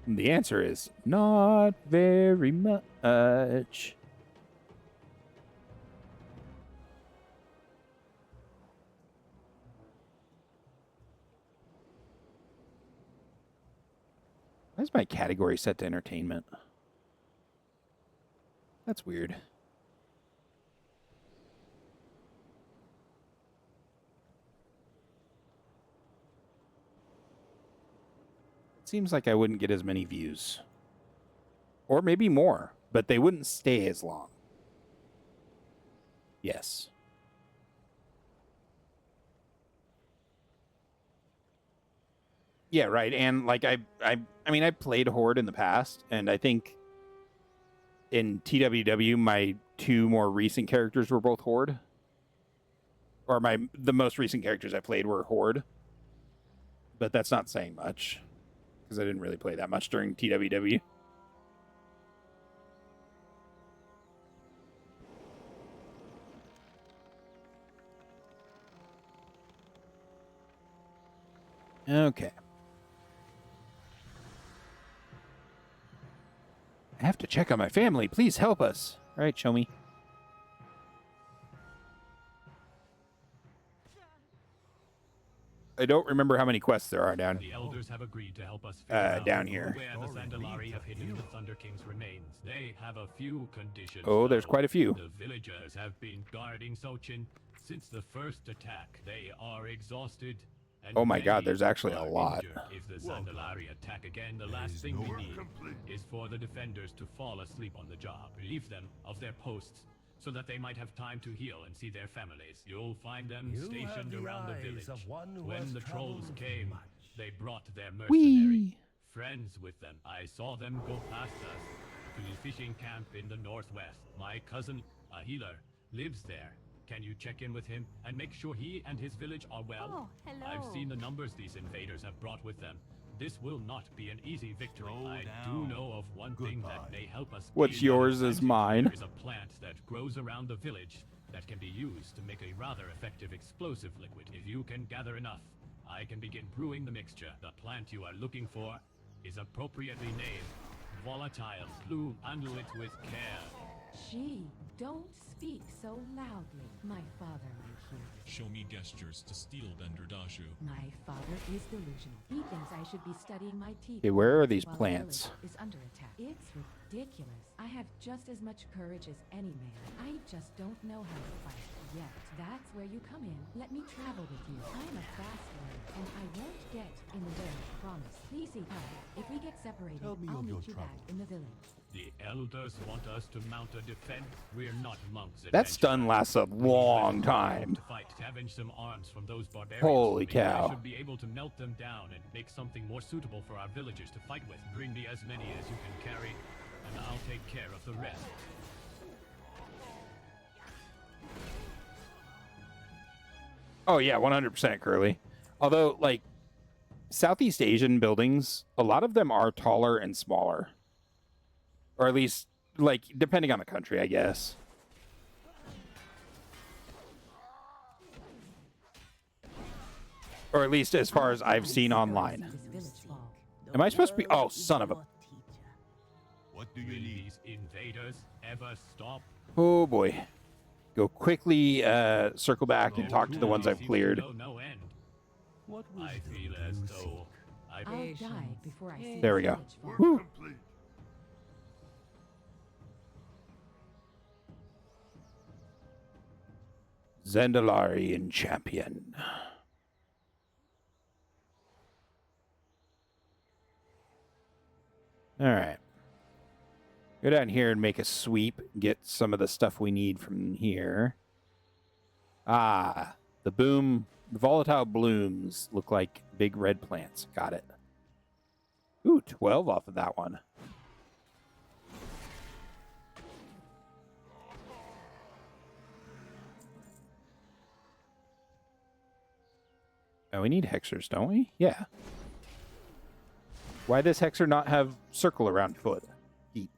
The answer is not very much. Why is my category set to entertainment? That's weird. Seems like I wouldn't get as many views. Or maybe more, but they wouldn't stay as long. Yes. Yeah, right. And like I mean, I played Horde in the past, and I think in TWW my two more recent characters were both Horde. Or the most recent characters I played were Horde. But that's not saying much, because I didn't really play that much during TWW. Okay. I have to check on my family. Please help us. All right, show me. I don't remember how many quests there are down. The elders have agreed to help us figure out down here. where the Zandalari have hidden the Thunder King's remains. They have a few conditions. Oh, there's quite a few. The villagers have been guarding Sochin since the first attack. They are exhausted. And Oh my god, many there's actually a are lot. injured. If the Zandalari attack again, the last thing we need is for the defenders to fall asleep on the job. Relieve them of their posts so that they might have time to heal and see their families. You'll find them stationed around the village. When the trolls came, they brought their mercenary friends with them. I saw them go past us to the fishing camp in the northwest. My cousin, a healer, lives there. Can you check in with him and make sure he and his village are well? Oh, hello. I've seen the numbers these invaders have brought with them. This will not be an easy victory. I do know of one thing that may help us. What's yours is mine. There is a plant that grows around the village that can be used to make a rather effective explosive liquid. If you can gather enough, I can begin brewing the mixture. The plant you are looking for is appropriately named Volatile Blue. Handle it with care. Gee, don't speak so loudly. My father might hear. Show me gestures to steal Bender Dashu. My father is delusional. He thinks I should be studying my teeth. Okay, where are these while the plants? village is under attack. It's ridiculous. I have just as much courage as any man. I just don't know how to fight yet. That's where you come in. Let me travel with you. I'm a fast learner, and I won't get in the way. Promise. Please see how. If we get separated, Tell me I'll of your meet you back troubles. in the village. The elders want us to mount a defense. We're not monks. That stun lasts a long time. To fight, scavenge some arms from those barbarians. Holy Maybe I cow. should be able to melt them down and make something more suitable for our villagers to fight with. Bring me as many as you can carry, and I'll take care of the rest. Oh yeah, 100% Curly. Although, like, Southeast Asian buildings, a lot of them are taller and smaller. Or at least, like, depending on the country, I guess. Or at least as far as I've seen online. Am I supposed to be... Oh, son of a... What do you need? These invaders ever stop? Oh, boy. Go quickly circle back and talk to the ones I've cleared. No end. I feel as though I'll die before I see There we the go. village fall. Woo. Zandalarian champion. Alright. Go down here and make a sweep. Get some of the stuff we need from here. Ah, the volatile blooms look like big red plants. Got it. Ooh, 12 off of that one. Oh, we need hexers, don't we? Yeah. Why does hexer not have circle around foot? Feet.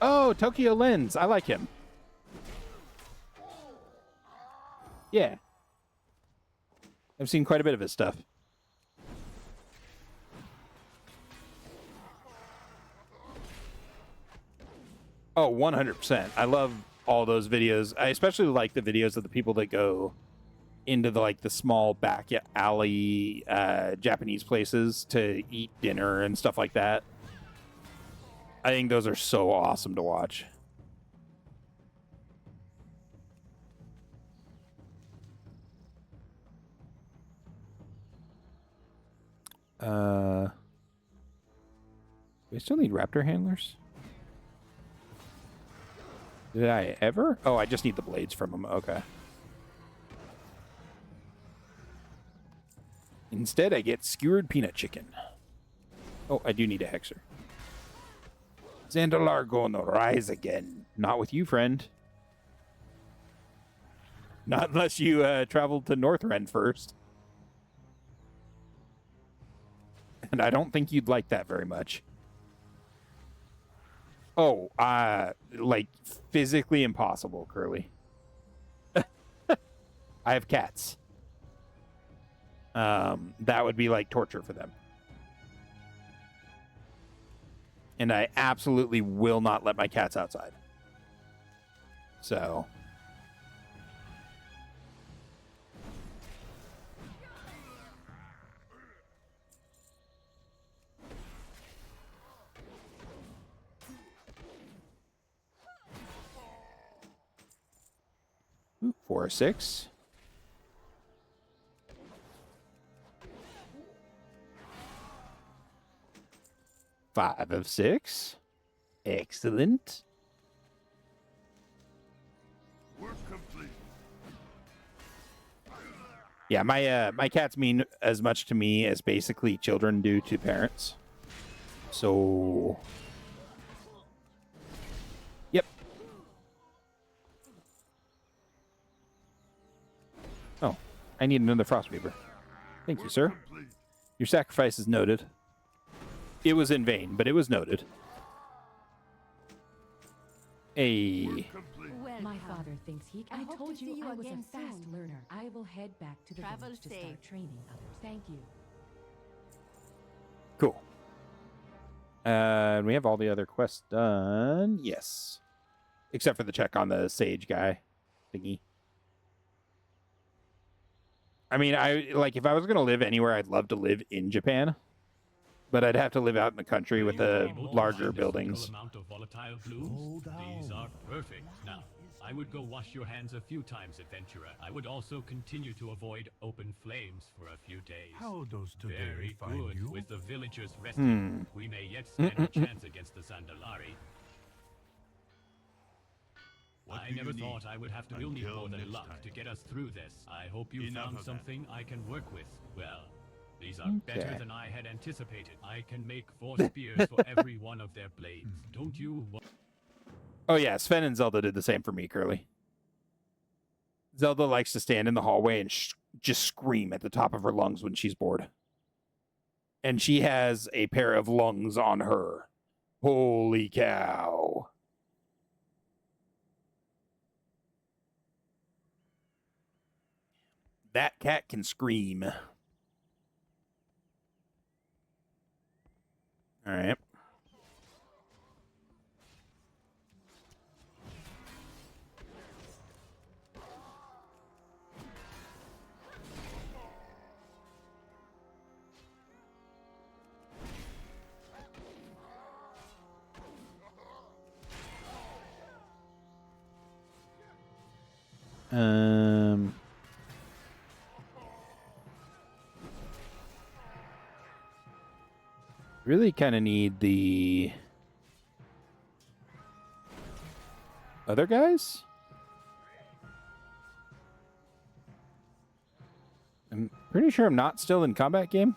Oh, Tokyo Lens. I like him. Yeah. I've seen quite a bit of his stuff. Oh, 100%. I love all those videos. I especially like the videos of the people that go into the small back alley Japanese places to eat dinner and stuff like that. I think those are so awesome to watch. We still need raptor handlers? Did I ever? Oh, I just need the blades from them. Okay. Instead, I get skewered peanut chicken. Oh, I do need a hexer. Zandalar gonna rise again. Not with you, friend. Not unless you traveled to Northrend first. And I don't think you'd like that very much. Oh, like physically impossible, Curly. I have cats. That would be like torture for them. And I absolutely will not let my cats outside. So. Ooh, 4 or 6. Five of 6. Excellent. Work complete. Yeah, my cats mean as much to me as basically children do to parents. So, yep. Oh, I need another Frostweaver. Thank you, sir. Your sacrifice is noted. It was in vain, but it was noted. My father thinks he can. I told you I was a fast learner. I will head back to the village to start training others. Thank you. Cool. And we have all the other quests done. Yes. Except for the check on the sage guy thingy. I mean, if I was going to live anywhere, I'd love to live in Japan. But I'd have to live out in the country with the larger buildings. Amount of volatile blooms. These are perfect. Now, I would go wash your hands a few times, adventurer. I would also continue to avoid open flames for a few days. How does today Very find good. you? With the villagers resting, we may yet stand a chance against the Zandalari. I never thought I would have to build more than luck to get us through this. I hope you found something I can work with. Well, these are better than I had anticipated. I can make 4 spears for every one of their blades. Don't you? Oh yeah, Sven and Zelda did the same for me, Curly. Zelda likes to stand in the hallway and just scream at the top of her lungs when she's bored. And she has a pair of lungs on her. Holy cow. That cat can scream. All right. Really kind of need the other guys? I'm pretty sure I'm not still in combat game.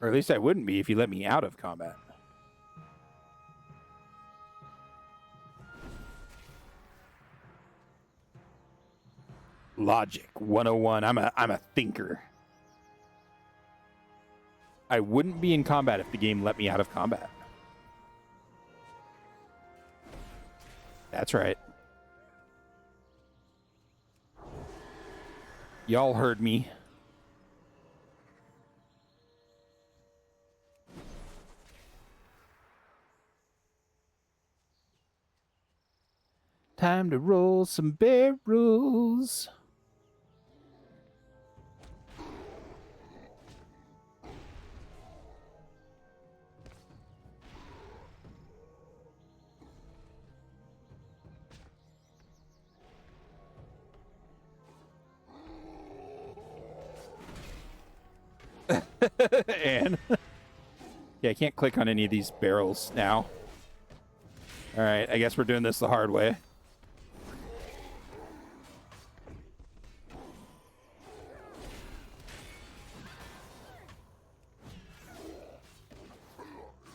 Or at least I wouldn't be if you let me out of combat. Logic 101. I'm a thinker. I wouldn't be in combat if the game let me out of combat. That's right. Y'all heard me. Time to roll some barrels. And yeah, I can't click on any of these barrels now. All right, I guess we're doing this the hard way.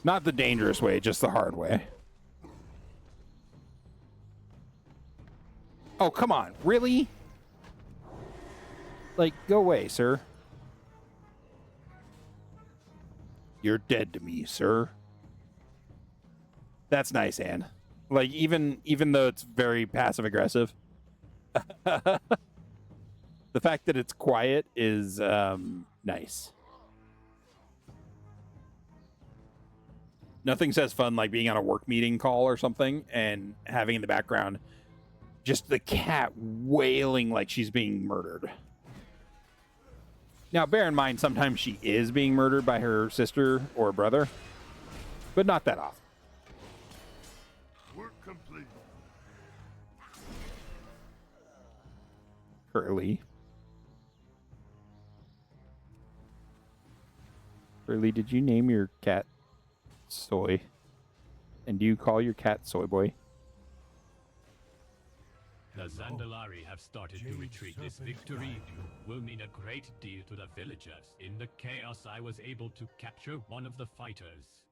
Not the dangerous way, just the hard way. Oh, come on. Really? Like, go away, sir. You're dead to me, sir. That's nice, Anne. Like, even though it's very passive-aggressive, the fact that it's quiet is nice. Nothing says fun like being on a work meeting call or something and having in the background just the cat wailing like she's being murdered. Now, bear in mind, sometimes she is being murdered by her sister or brother, but not that often. Work complete. Curly. Curly, did you name your cat Soy? And do you call your cat Soy Boy? The Zandalari have started to retreat. This victory will mean a great deal to the villagers. In the chaos, I was able to capture one of the fighters.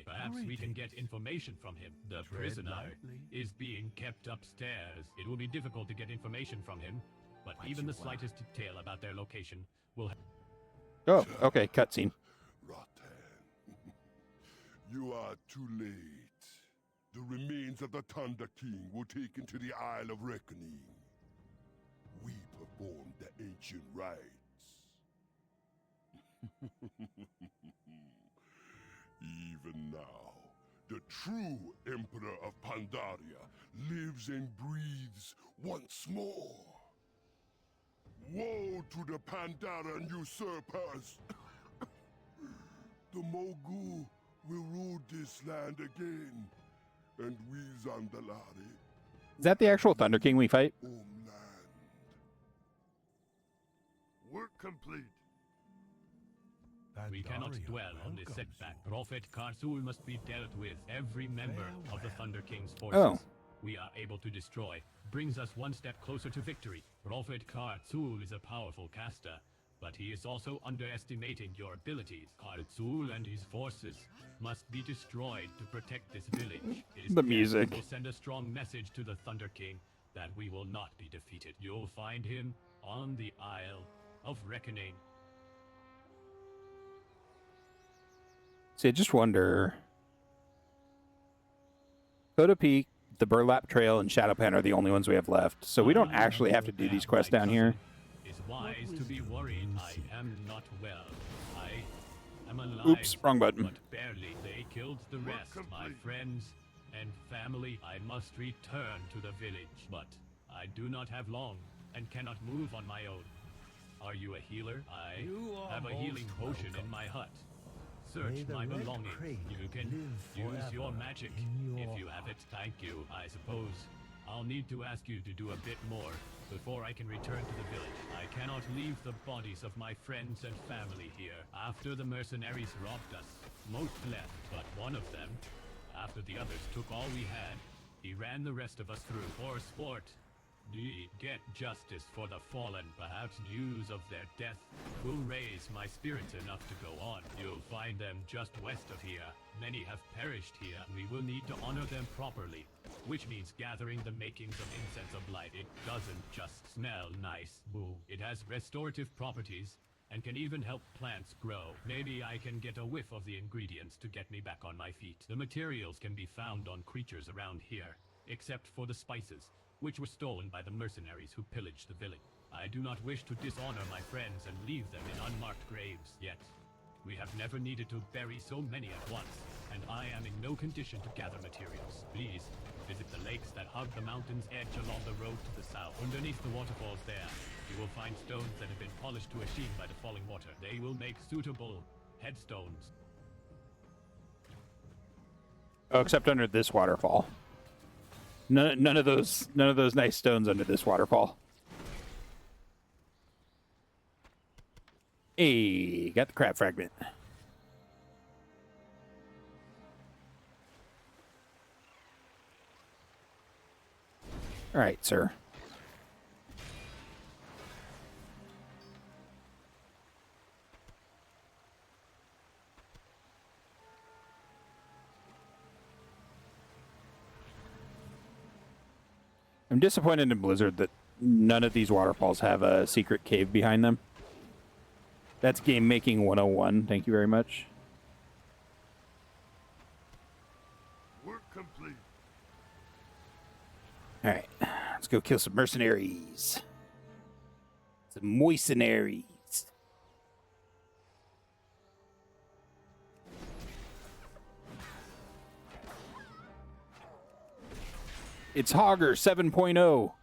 Perhaps we can get information from him. The prisoner is being kept upstairs. It will be difficult to get information from him, but even the slightest detail about their location will... Oh, okay, cutscene. You are too late. The remains of the Thunder King were taken to the Isle of Reckoning. We performed the ancient rites. Even now, the true Emperor of Pandaria lives and breathes once more. Woe to the Pandaren usurpers! The Mogul will rule this land again, and we Zandalari. Is that the actual Thunder King we fight? Work complete. We cannot dwell on this setback. Prophet Karsul must be dealt with. Every member of the Thunder King's forces we are able to destroy brings us one step closer to victory. Prophet Karsul is a powerful caster, but he is also underestimating your abilities. Karsul and his forces must be destroyed to protect this village. The music will send a strong message to the Thunder King that we will not be defeated. You'll find him on the Isle of Reckoning. See, I just wonder. Coda Peak, the Burlap Trail, and Shadowpan are the only ones we have left, so we don't actually have to do these quests down here. It's wise to be worried. I am not well. I am alive. Oops, wrong button. But barely. They killed the rest. My friends and family. I must return to the village, but I do not have long and cannot move on my own. Are you a healer? I have a healing potion in my hut. Search my belongings. You can use your magic if you have it. Thank you. I suppose I'll need to ask you to do a bit more Before I can return to the village, I cannot leave the bodies of my friends and family here. After the mercenaries robbed us, most left, but one of them, after the others took all we had, he ran the rest of us through for sport. Get justice for the fallen. Perhaps news of their death will raise my spirits enough to go on. You'll find them just west of here. Many have perished here. We will need to honor them properly, which means gathering the makings of incense of light. It doesn't just smell nice. Boo. It has restorative properties and can even help plants grow. Maybe I can get a whiff of the ingredients to get me back on my feet. The materials can be found on creatures around here, except for the spices, which were stolen by the mercenaries who pillaged the village. I do not wish to dishonor my friends and leave them in unmarked graves, yet we have never needed to bury so many at once, and I am in no condition to gather materials. Please, visit the lakes that hug the mountain's edge along the road to the south. Underneath the waterfalls there, you will find stones that have been polished to a sheen by the falling water. They will make suitable headstones. Oh, except under this waterfall. None of those nice stones under this waterfall. Hey, got the crab fragment. All right, sir. I'm disappointed in Blizzard that none of these waterfalls have a secret cave behind them. That's game making 101. Thank you very much. Work complete. All right, let's go kill some mercenaries. Some moicenaries. It's Hogger 7.0.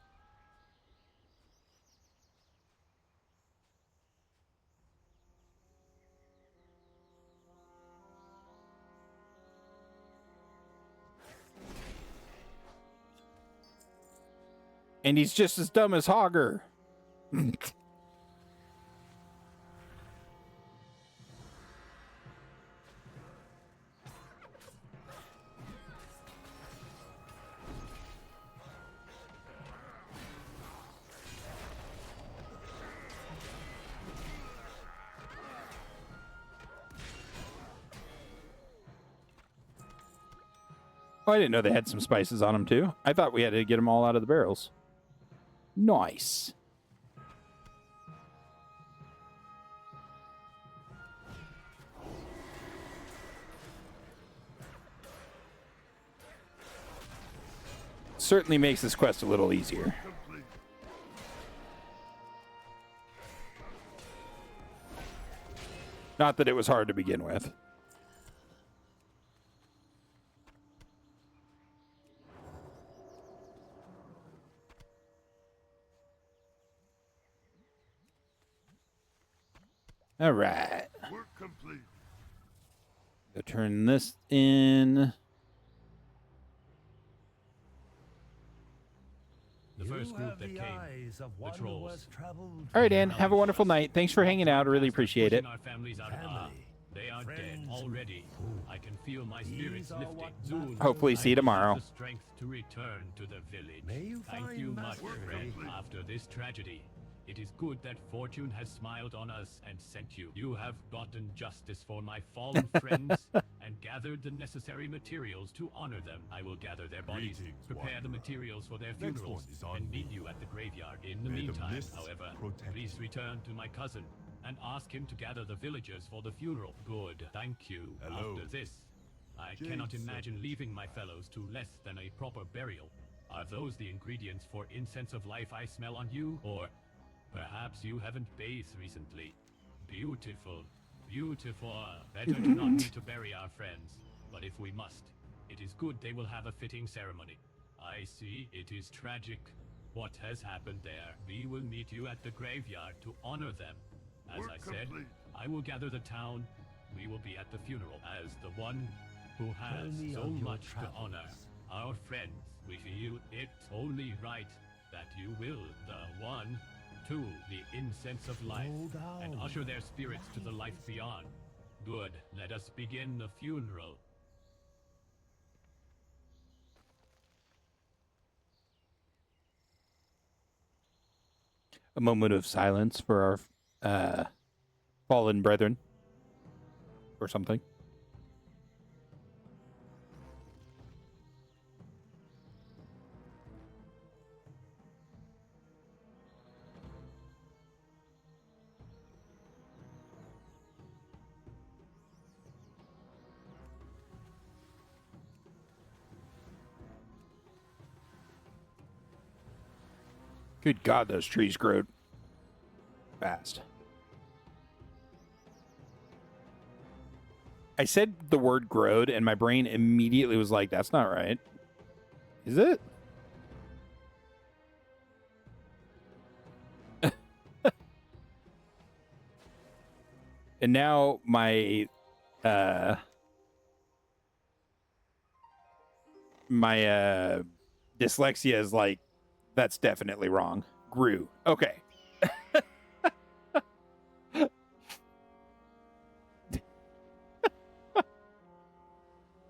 And he's just as dumb as Hogger. Oh, I didn't know they had some spices on them, too. I thought we had to get them all out of the barrels. Nice. Certainly makes this quest a little easier. Not that it was hard to begin with. All right. Work complete. Go turn this in. The first group that came, the trolls. All right, Dan. Have a wonderful night. Thanks for hanging out. I really appreciate it. Our families out. They are dead already. I can feel my spirits lifting. Hopefully see you tomorrow. The strength to return to the village. Thank you much, friend. After this tragedy, it is good that fortune has smiled on us and sent you. You have gotten justice for my fallen friends and gathered the necessary materials to honor them. I will gather their bodies, prepare the materials for their funerals, and meet you at the graveyard. In the meantime, however, please return to my cousin and ask him to gather the villagers for the funeral. Good, thank you. After this, I cannot imagine leaving my fellows to less than a proper burial. Are those the ingredients for incense of life I smell on you? Or perhaps you haven't bathed recently. Beautiful. Beautiful. Better to not need to bury our friends. But if we must, it is good they will have a fitting ceremony. I see. It is tragic what has happened there. We will meet you at the graveyard to honor them. As I said, I will gather the town. We will be at the funeral as the one who has so much to honor. Our friends, we feel it only right that you will, the one, two, the incense of life, and usher their spirits to the life beyond. Good, let us begin the funeral. A moment of silence for our fallen brethren, or something. Good God, those trees grow fast. I said the word growed, and my brain immediately was like, that's not right. Is it? And now my dyslexia is like, that's definitely wrong. Grew. Okay.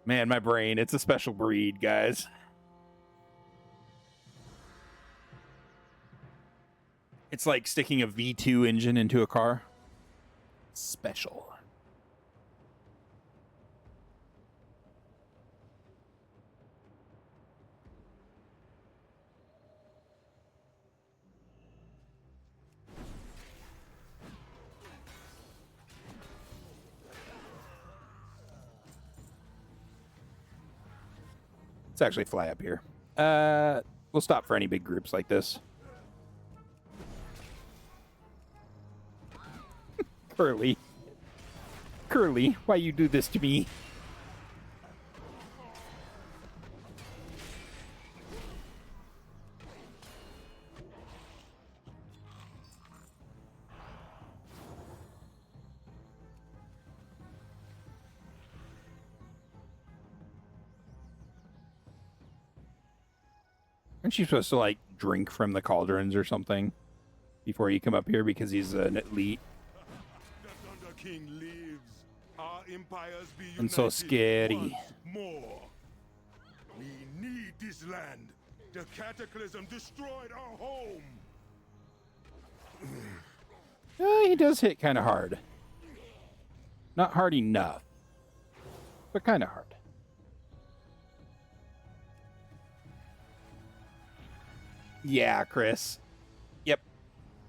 Man, my brain, it's a special breed, guys. It's like sticking a V2 engine into a car. Special. Let's actually fly up here. We'll stop for any big groups like this. Curly. Curly, why you do this to me? Aren't you supposed to, like, drink from the cauldrons or something before you come up here because he's an elite? The Thunder King lives. Our empires be And so united scary. once more. We need this land. The cataclysm destroyed our home. He does hit kind of hard. Not hard enough, but kind of hard. Yeah, Chris. Yep.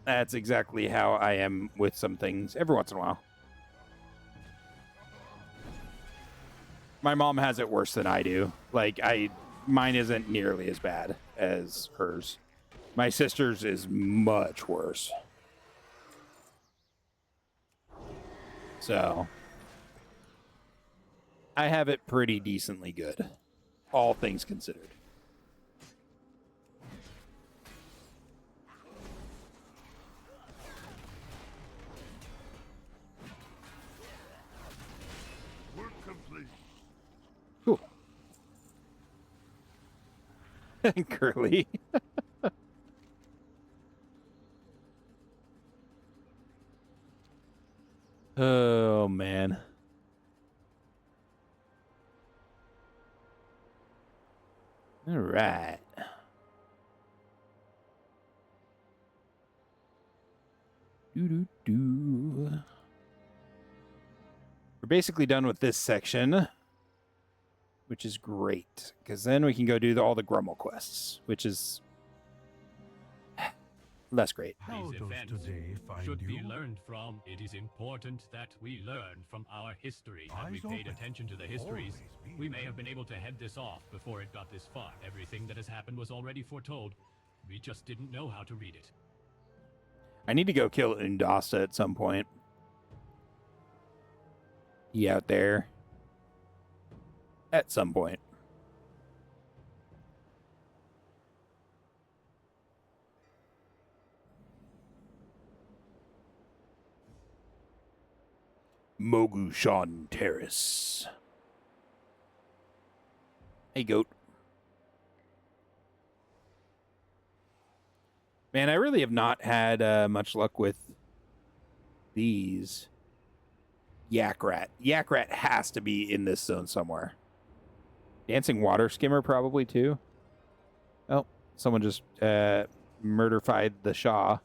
That's exactly how I am with some things every once in a while. My mom has it worse than I do. Like, mine isn't nearly as bad as hers. My sister's is much worse. So, I have it pretty decently good, all things considered. Work complete. Cool. Curly. Oh, man. All right. We're basically done with this section, which is great, because then we can go do all the Grummel quests, which is less great. These events should be learned from. It is important that we learn from our history. Had we paid attention to the histories, we may have been able to head this off before it got this far. Everything that has happened was already foretold. We just didn't know how to read it. I need to go kill Undasta at some point. He out there. At some point. Mogushan Terrace. Hey, goat. Man, I really have not had much luck with these. Yak Rat. Yak Rat has to be in this zone somewhere. Dancing Water Skimmer probably too. Oh, someone just murderfied the Shah.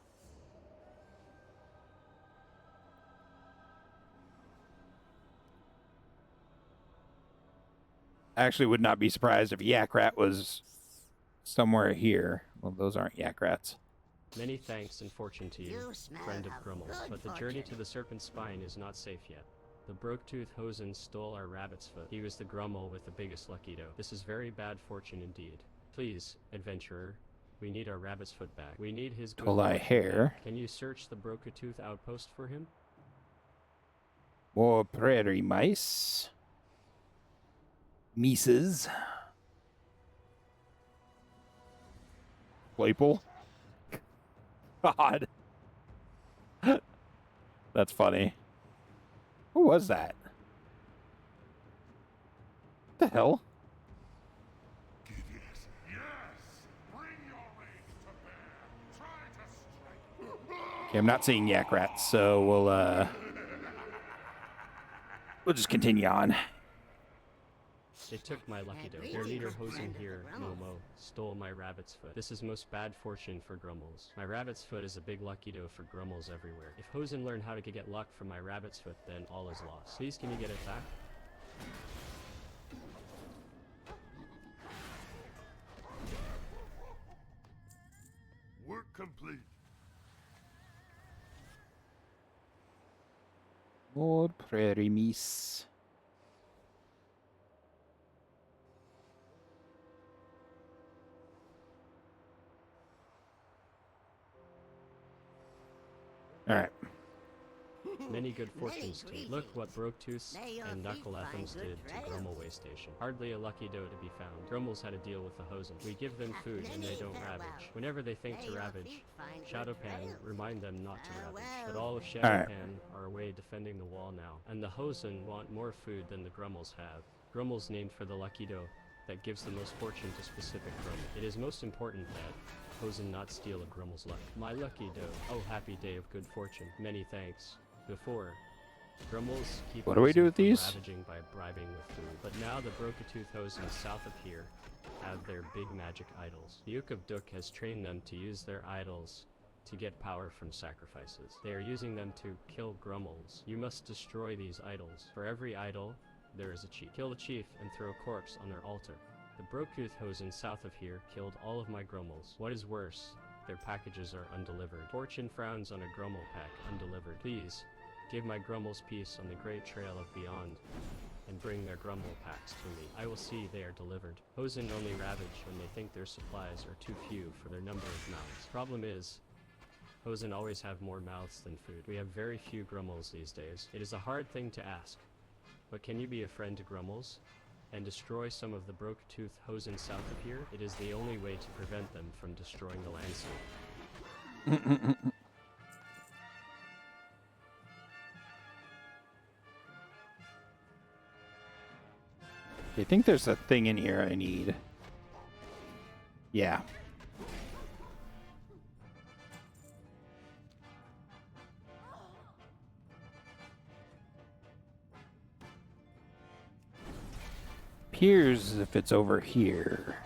I actually would not be surprised if Yak Rat was somewhere here. Well, those aren't Yak Rats. Many thanks and fortune to you, friend of Grummels, but the journey to the Serpent's Spine is not safe yet. The Broke-Tooth Hosen stole our rabbit's foot. He was the Grummel with the biggest lucky dough. This is very bad fortune indeed. Please, adventurer, we need our rabbit's foot back. We need his good Kun-Lai hair. Can you search the Broke-Tooth outpost for him? More prairie mice. Mises. Claypool. God. That's funny. Who was that? What the hell? Okay, I'm not seeing Yak Rats, so we'll just continue on. They took my lucky dough. Their leader Hosen here, Momo, stole my rabbit's foot. This is most bad fortune for Grummels. My rabbit's foot is a big lucky dough for Grummels everywhere. If Hosen learned how to get luck from my rabbit's foot, then all is lost. Please, can you get it back? Work complete. More prairie mice. All right. Many good fortunes to you. Look what Broke-Tooth and Knuckle-Athams did to Grummel Way Station. Hardly a lucky dough to be found. Grummels had a deal with the Hosen. We give them food and they don't ravage. Whenever they think to ravage, Shadowpan remind them not to ravage. But all of Shadowpan are away defending the wall now. And the Hosen want more food than the Grummels have. Grummels named for the lucky dough that gives the most fortune to specific Grummel. It is most important that Hosen not steal a Grummel's luck. My lucky dough. Oh, happy day of good fortune. Many thanks. Before, Grummels keep what do we do with these? Ravaging by bribing with food. But now the Broke-Tooth Hosen south of here have their big magic idols. The Duke of Duk has trained them to use their idols to get power from sacrifices. They are using them to kill Grummels. You must destroy these idols. For every idol, there is a chief. Kill the chief and throw a corpse on their altar. The Broke-Tooth Hosen south of here killed all of my Grummels. What is worse, their packages are undelivered. Fortune frowns on a Grummel pack undelivered. Please, give my Grummels peace on the great trail of beyond, and bring their Grummel packs to me. I will see they are delivered. Hosen only ravage when they think their supplies are too few for their number of mouths. Problem is, Hosen always have more mouths than food. We have very few Grummels these days. It is a hard thing to ask, but can you be a friend to Grummels and destroy some of the Broke-Tooth Hosen south of here? It is the only way to prevent them from destroying the landscape. I think there's a thing in here I need. Yeah. Appears as if it's over here.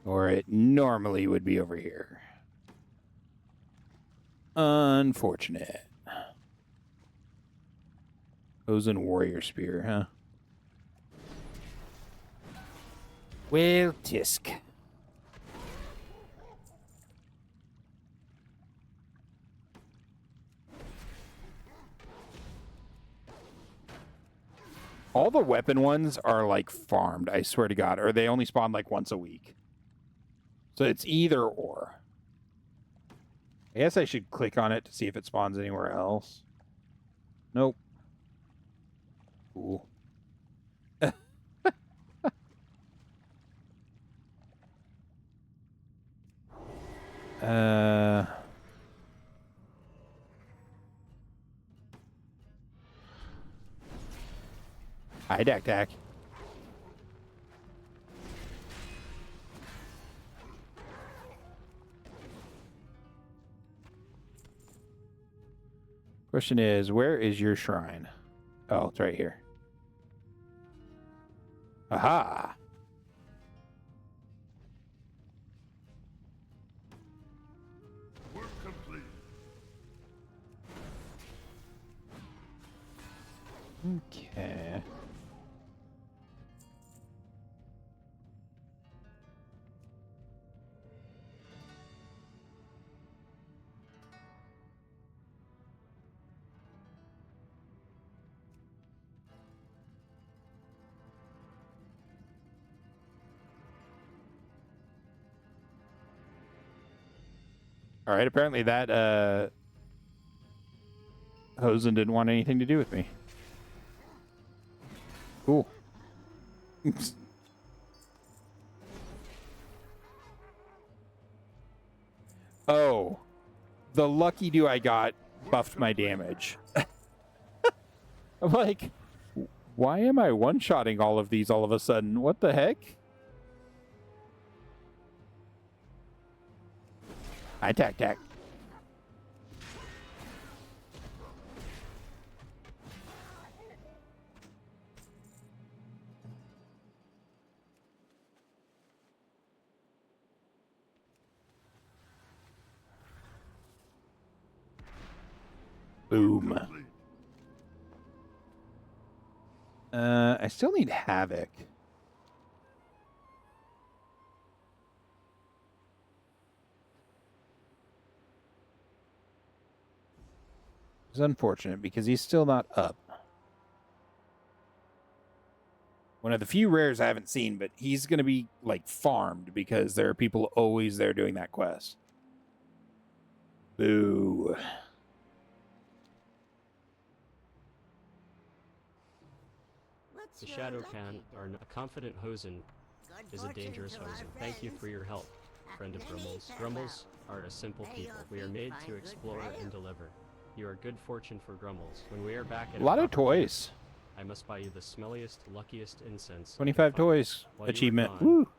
Or it normally would be over here. Unfortunate. Hosen Warrior Spear, huh? Well, tisk. All the weapon ones are like farmed, I swear to God, or they only spawn like once a week. So it's either or. I guess I should click on it to see if it spawns anywhere else. Nope. Cool. Hi, Dak Dak. Question is, where is your shrine? Oh, it's right here. Aha! Work complete. Okay. All right, apparently that Hosen didn't want anything to do with me. Cool. Oh, the lucky do I got buffed my damage. I'm like, why am I one-shotting all of these all of a sudden? What the heck? Attack, attack. Boom. I still need Havoc. It's unfortunate because he's still not up. One of the few rares I haven't seen, but he's going to be, like, farmed because there are people always there doing that quest. Boo. The Shadow Can, or a confident Hosen, is a dangerous Hosen. Thank you for your help, friend of Grummles. Grummles are a simple people. We are made to explore and deliver. You are good fortune for Grummles. When we are back at a lot of toys. I must buy you the smelliest, luckiest incense. 25 toys. Achievement. Gone, Woo.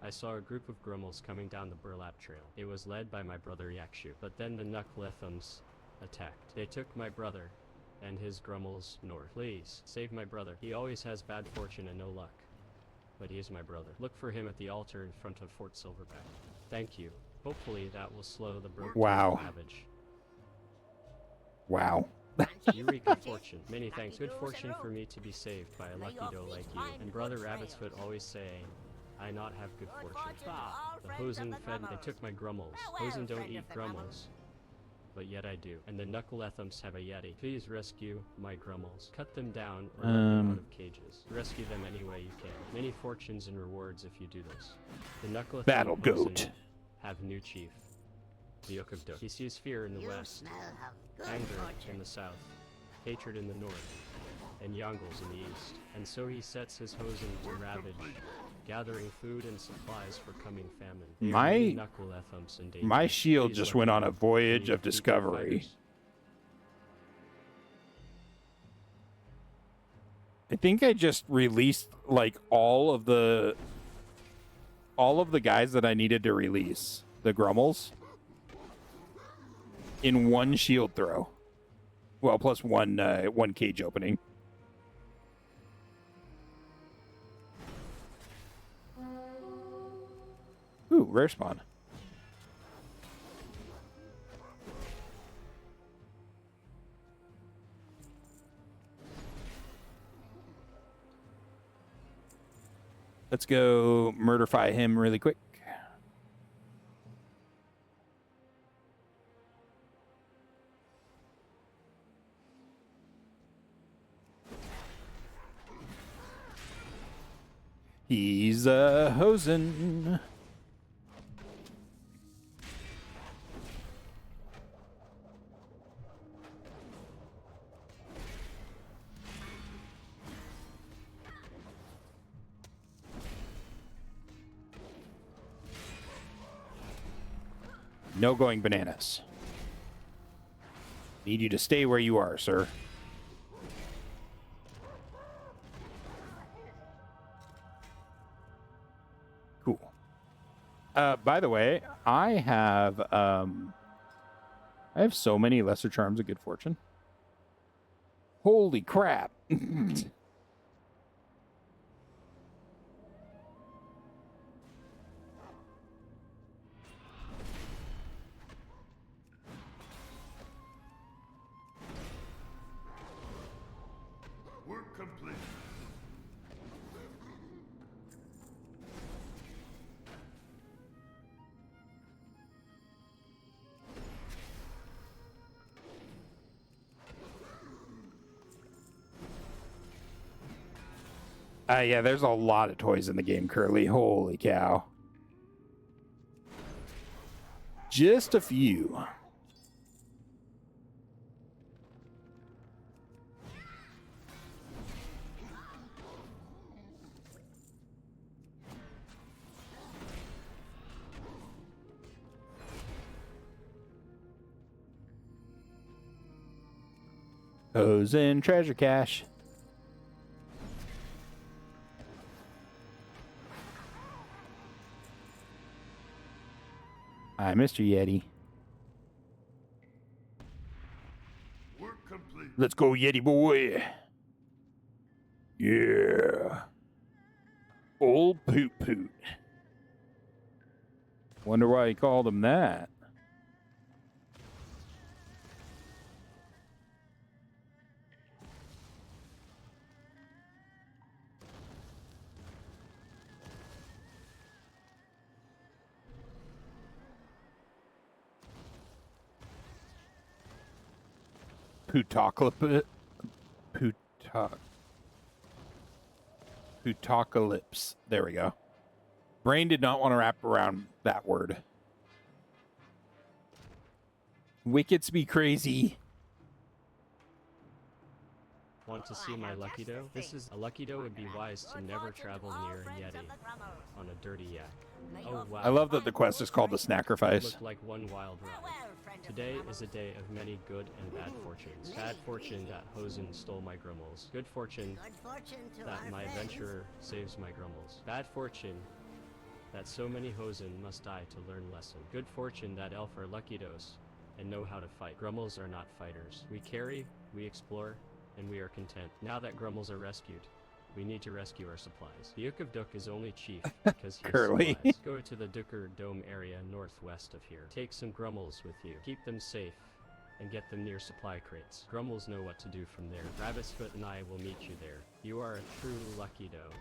I saw a group of Grummles coming down the Burlap Trail. It was led by my brother Yakshu. But then the Nucklethums attacked. They took my brother and his Grummles north. Please, save my brother. He always has bad fortune and no luck. But he is my brother. Look for him at the altar in front of Fort Silverback. Thank you. Hopefully that will slow the broken savage. Wow. You reap good fortune. Many thanks. Good fortune for me to be saved by a lucky doe like you. And Brother Rabbit's Foot always saying, I not have good fortune. The Hosen fed and they took my Grummles. Hosen don't eat Grummles. But yet I do. And the Knuckleethums have a Yeti. Please rescue my Grummles. Cut them down or let them out of cages. Rescue them any way you can. Many fortunes and rewards if you do this. The Knuckleethum Battle Goat have new chief. The Ukagdo. He sees fear in the west, anger in the south, hatred in the north, and Yongles in the east. And so he sets his Hosen to ravage, gathering food and supplies for coming famine. My shield just went on a voyage of discovery. I think I just released like all of the guys that I needed to release, the Grummles, in one shield throw. Well, plus one cage opening. Ooh, rare spawn. Let's go murderfy him really quick. He's a Hosen. No going bananas. Need you to stay where you are, sir. Cool. By the way, I have so many lesser charms of good fortune. Holy crap. Work complete. Yeah, there's a lot of toys in the game, Curly. Holy cow. Just a few. Hose and treasure cache. Hi, Mr. Yeti. Work complete. Let's go, Yeti boy. Yeah. Old Poot Poot. Wonder why he called him that. Pootocalypse. There we go. Brain did not want to wrap around that word. Wickets be crazy. Want to see my lucky doe? This is a lucky doe would be wise to never travel near a yeti on a dirty yak. Oh wow. I love that the quest is called the Snackerfice. Look like one wild ride. Today is a day of many good and bad fortunes. Bad fortune that Hosen stole my grummels. Good fortune that my adventurer saves my grummels. Bad fortune that so many Hosen must die to learn lesson. Good fortune that elf are lucky does and know how to fight. Grummels are not fighters. We carry, we explore, and we are content. Now that grummels are rescued, we need to rescue our supplies. The Uk of Duk is only chief because he has Curly. supplies. Go to the Duker Dome area northwest of here. Take some grummels with you. Keep them safe and get them near supply crates. Grummels know what to do from there. Rabbit's-foot and I will meet you there. You are a true lucky doe.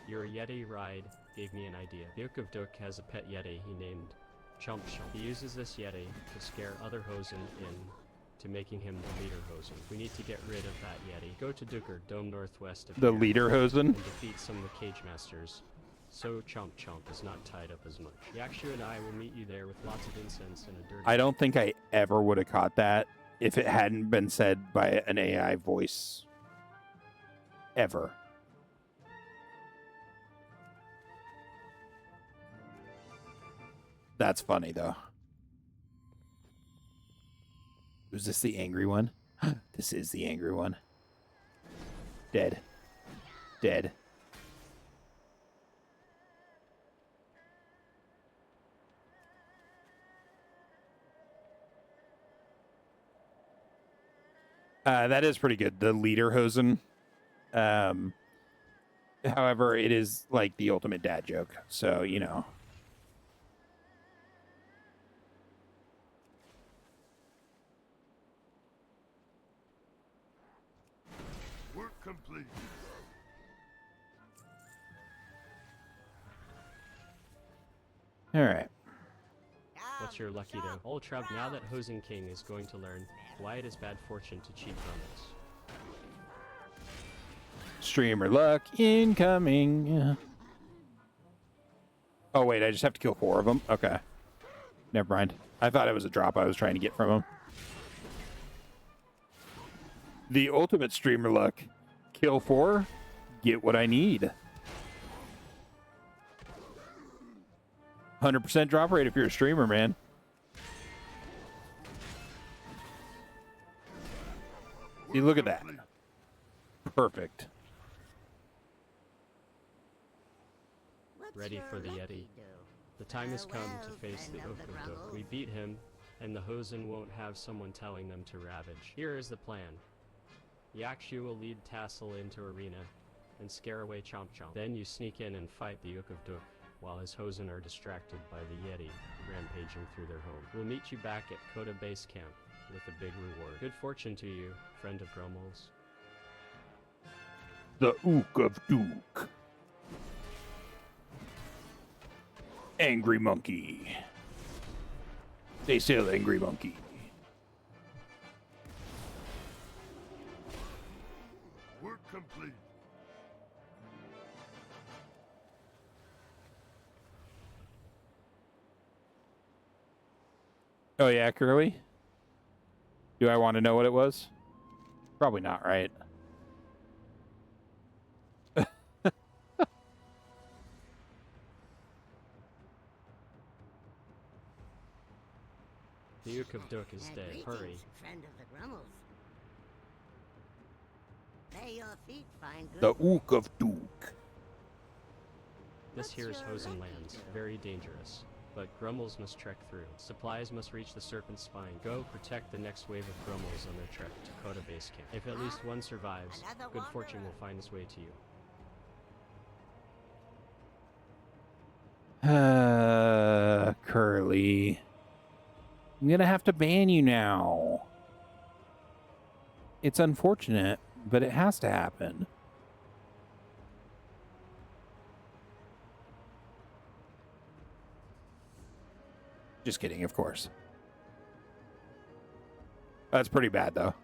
Your Yeti ride gave me an idea. The Uk of Duk has a pet Yeti he named Chump Chump. He uses this Yeti to scare other Hosen to making him the leader Hosen. We need to get rid of that Yeti. Go to Duker Dome northwest of The here leader Hosen? and defeat some of the cage masters, so Chomp Chomp is not tied up as much. Yakshu and I will meet you there with lots of incense and a dirty... I don't think I ever would have caught that if it hadn't been said by an AI voice. Ever. That's funny, though. Was this the angry one? This is the angry one. Dead. Dead. That is pretty good. The leader Hosen. However, it is like the ultimate dad joke. So, you know. Work complete. All right. What's your lucky doe? Old Trub, now that Hosen King is going to learn why it is bad fortune to cheat grummels. Streamer luck incoming. Oh, wait, I just have to kill 4 of them? Okay. Never mind. I thought it was a drop I was trying to get from him. The ultimate streamer luck. Kill 4, get what I need. 100% drop rate if you're a streamer, man. See, look at that. Perfect. Ready for the Yeti. The time has come to face the Uk of Duk. We beat him, and the Hosen won't have someone telling them to ravage. Here is the plan. Yakshu will lead Tassel into arena and scare away Chomp Chomp. Then you sneak in and fight the Uk of Duk while his Hosen are distracted by the Yeti rampaging through their home. We'll meet you back at Kota Base Camp with a big reward. Good fortune to you, friend of Grummel's. The Ook of Duk. Angry Monkey. They sell Angry Monkey. Work complete. Oh yeah, Curly? Do I want to know what it was? Probably not, right? The Uk of Duk is dead. Hurry. Friend of the Grummels. May your feet find good. The Ook of Duk. This here's Hosen lands. Very dangerous. But Grummels must trek through. Supplies must reach the Serpent's Spine. Go protect the next wave of Grummels on their trek to Kota Base Camp. If at least one survives, good fortune will find its way to you. Curly. I'm gonna have to ban you now. It's unfortunate, but it has to happen. Just kidding, of course. That's pretty bad, though.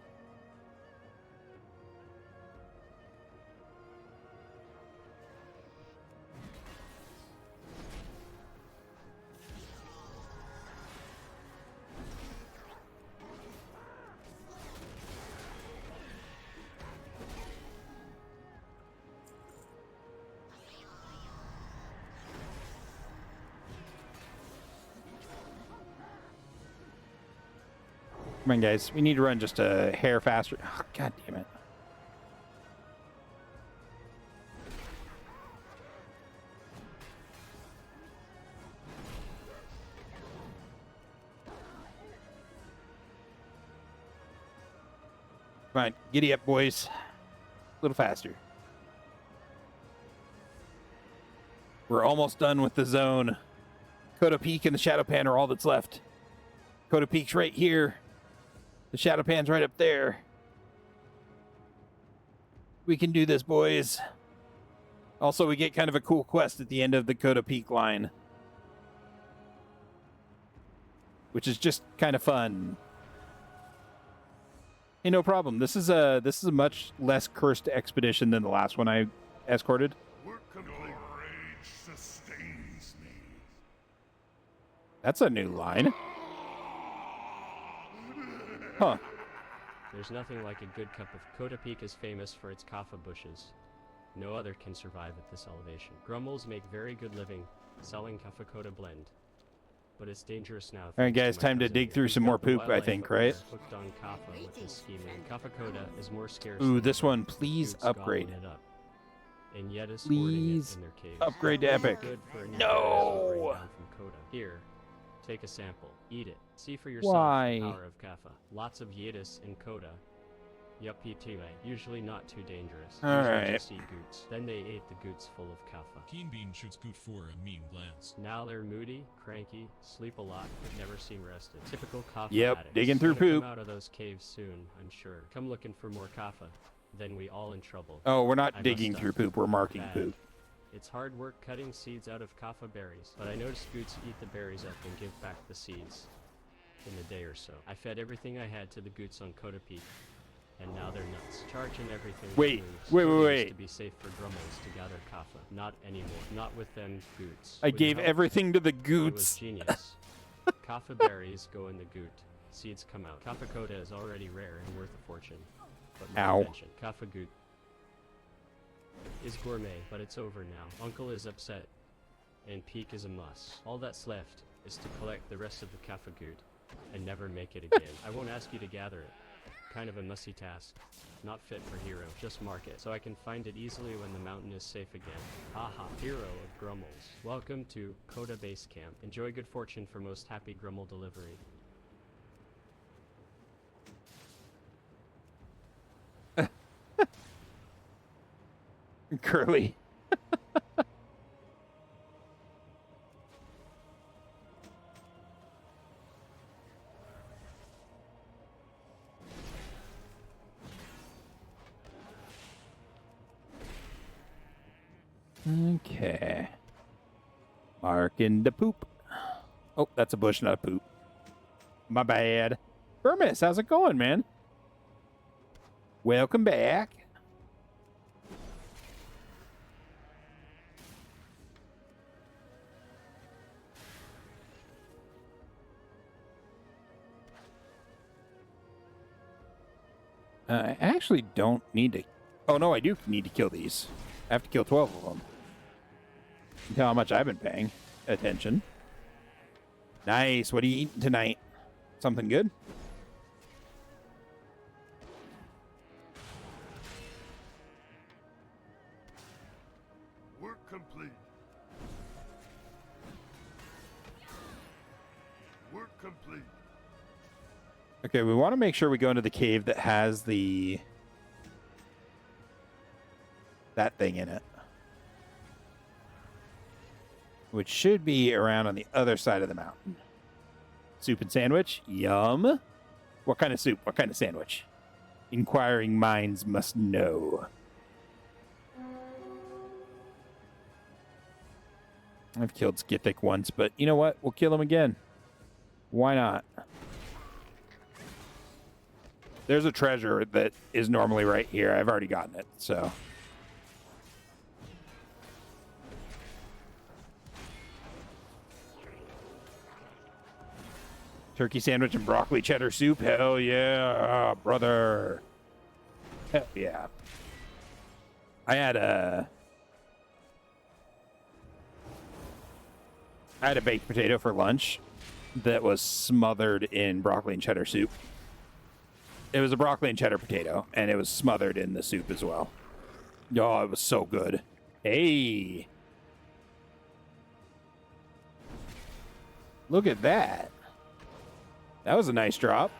Come on, guys. We need to run just a hair faster. Oh, God damn it. Come on. Giddy up, boys. A little faster. We're almost done with the zone. Kota Peak and the Shadow Pan are all that's left. Kota Peak's right here. The Shadow Pan's right up there. We can do this, boys. Also, we get kind of a cool quest at the end of the Kota Peak line, which is just kind of fun. Hey, no problem. This is a much less cursed expedition than the last one I escorted. Your rage sustains me. That's a new line. Huh. There's nothing like a good cup of Kota Peak is famous for its kaffa bushes. No other can survive at this elevation. Grummels make very good living selling kaffa Kota blend. But it's dangerous now. All right, guys, time to dig through some more poop, I think, right? Hooked on kaffa with this scheming. Kaffa Kota is more scarce. Ooh, this one, please upgrade. And yet is please in their caves. Upgrade to epic. No. Here, take a sample. Eat it. See for yourself Why? The power of kaffa. Lots of Yidis in Kota. Yuppie usually not too dangerous. Alright. Just eat goots. Then they ate the goots full of kaffa. Keen Bean shoots Goot 4 a mean glance. Now they're moody, cranky, sleep a lot, but never seem rested. Typical kaffa Yep, addicts. digging through Gonna poop. Come out of those caves soon, I'm sure. Come looking for more kaffa. Then we all in trouble. Oh, we're not I digging must through up. poop. We're marking Bad. poop. It's hard work cutting seeds out of kaffa berries, but I noticed goots eat the berries up and give back the seeds in a day or so. I fed everything I had to the goots on Kota Peak, and now they're nuts. Charging everything. with Wait, moves. wait, It wait, used wait. To be safe for Grummels to gather kaffa. Not anymore. Not with them goots. I Wouldn't gave help. everything to the It was goots. genius. Kaffa berries go in the goot. Seeds come out. Kaffa Kota is already rare and worth a fortune. But more Ow. mention. Kaffa goot is gourmet, but it's over now. Uncle is upset, and Peak is a must. All that's left is to collect the rest of the kaffa goot and never make it again. I won't ask you to gather it. Kind of a mussy task. Not fit for hero. Just mark it, so I can find it easily when the mountain is safe again. Haha, hero of Grummels. Welcome to Kota Base Camp. Enjoy good fortune for most happy Grummel delivery. Curly. Okay. Marking the poop. Oh, that's a bush, not a poop. My bad. Burmis, how's it going, man? Welcome back. I actually don't need to... Oh, no, I do need to kill these. I have to kill 12 of them. You can tell how much I've been paying attention. Nice. What are you eating tonight? Something good? Work complete. Work complete. Okay, we want to make sure we go into the cave that has that thing in it. Which should be around on the other side of the mountain. Soup and sandwich? Yum. What kind of soup? What kind of sandwich? Inquiring minds must know. I've killed Skithic once, but you know what? We'll kill him again. Why not? There's a treasure that is normally right here. I've already gotten it, so... Turkey sandwich and broccoli cheddar soup. Hell yeah, brother. Hell yeah. I had a baked potato for lunch that was smothered in broccoli and cheddar soup. It was a broccoli and cheddar potato, and it was smothered in the soup as well. Oh, it was so good. Hey. Look at that. That was a nice drop.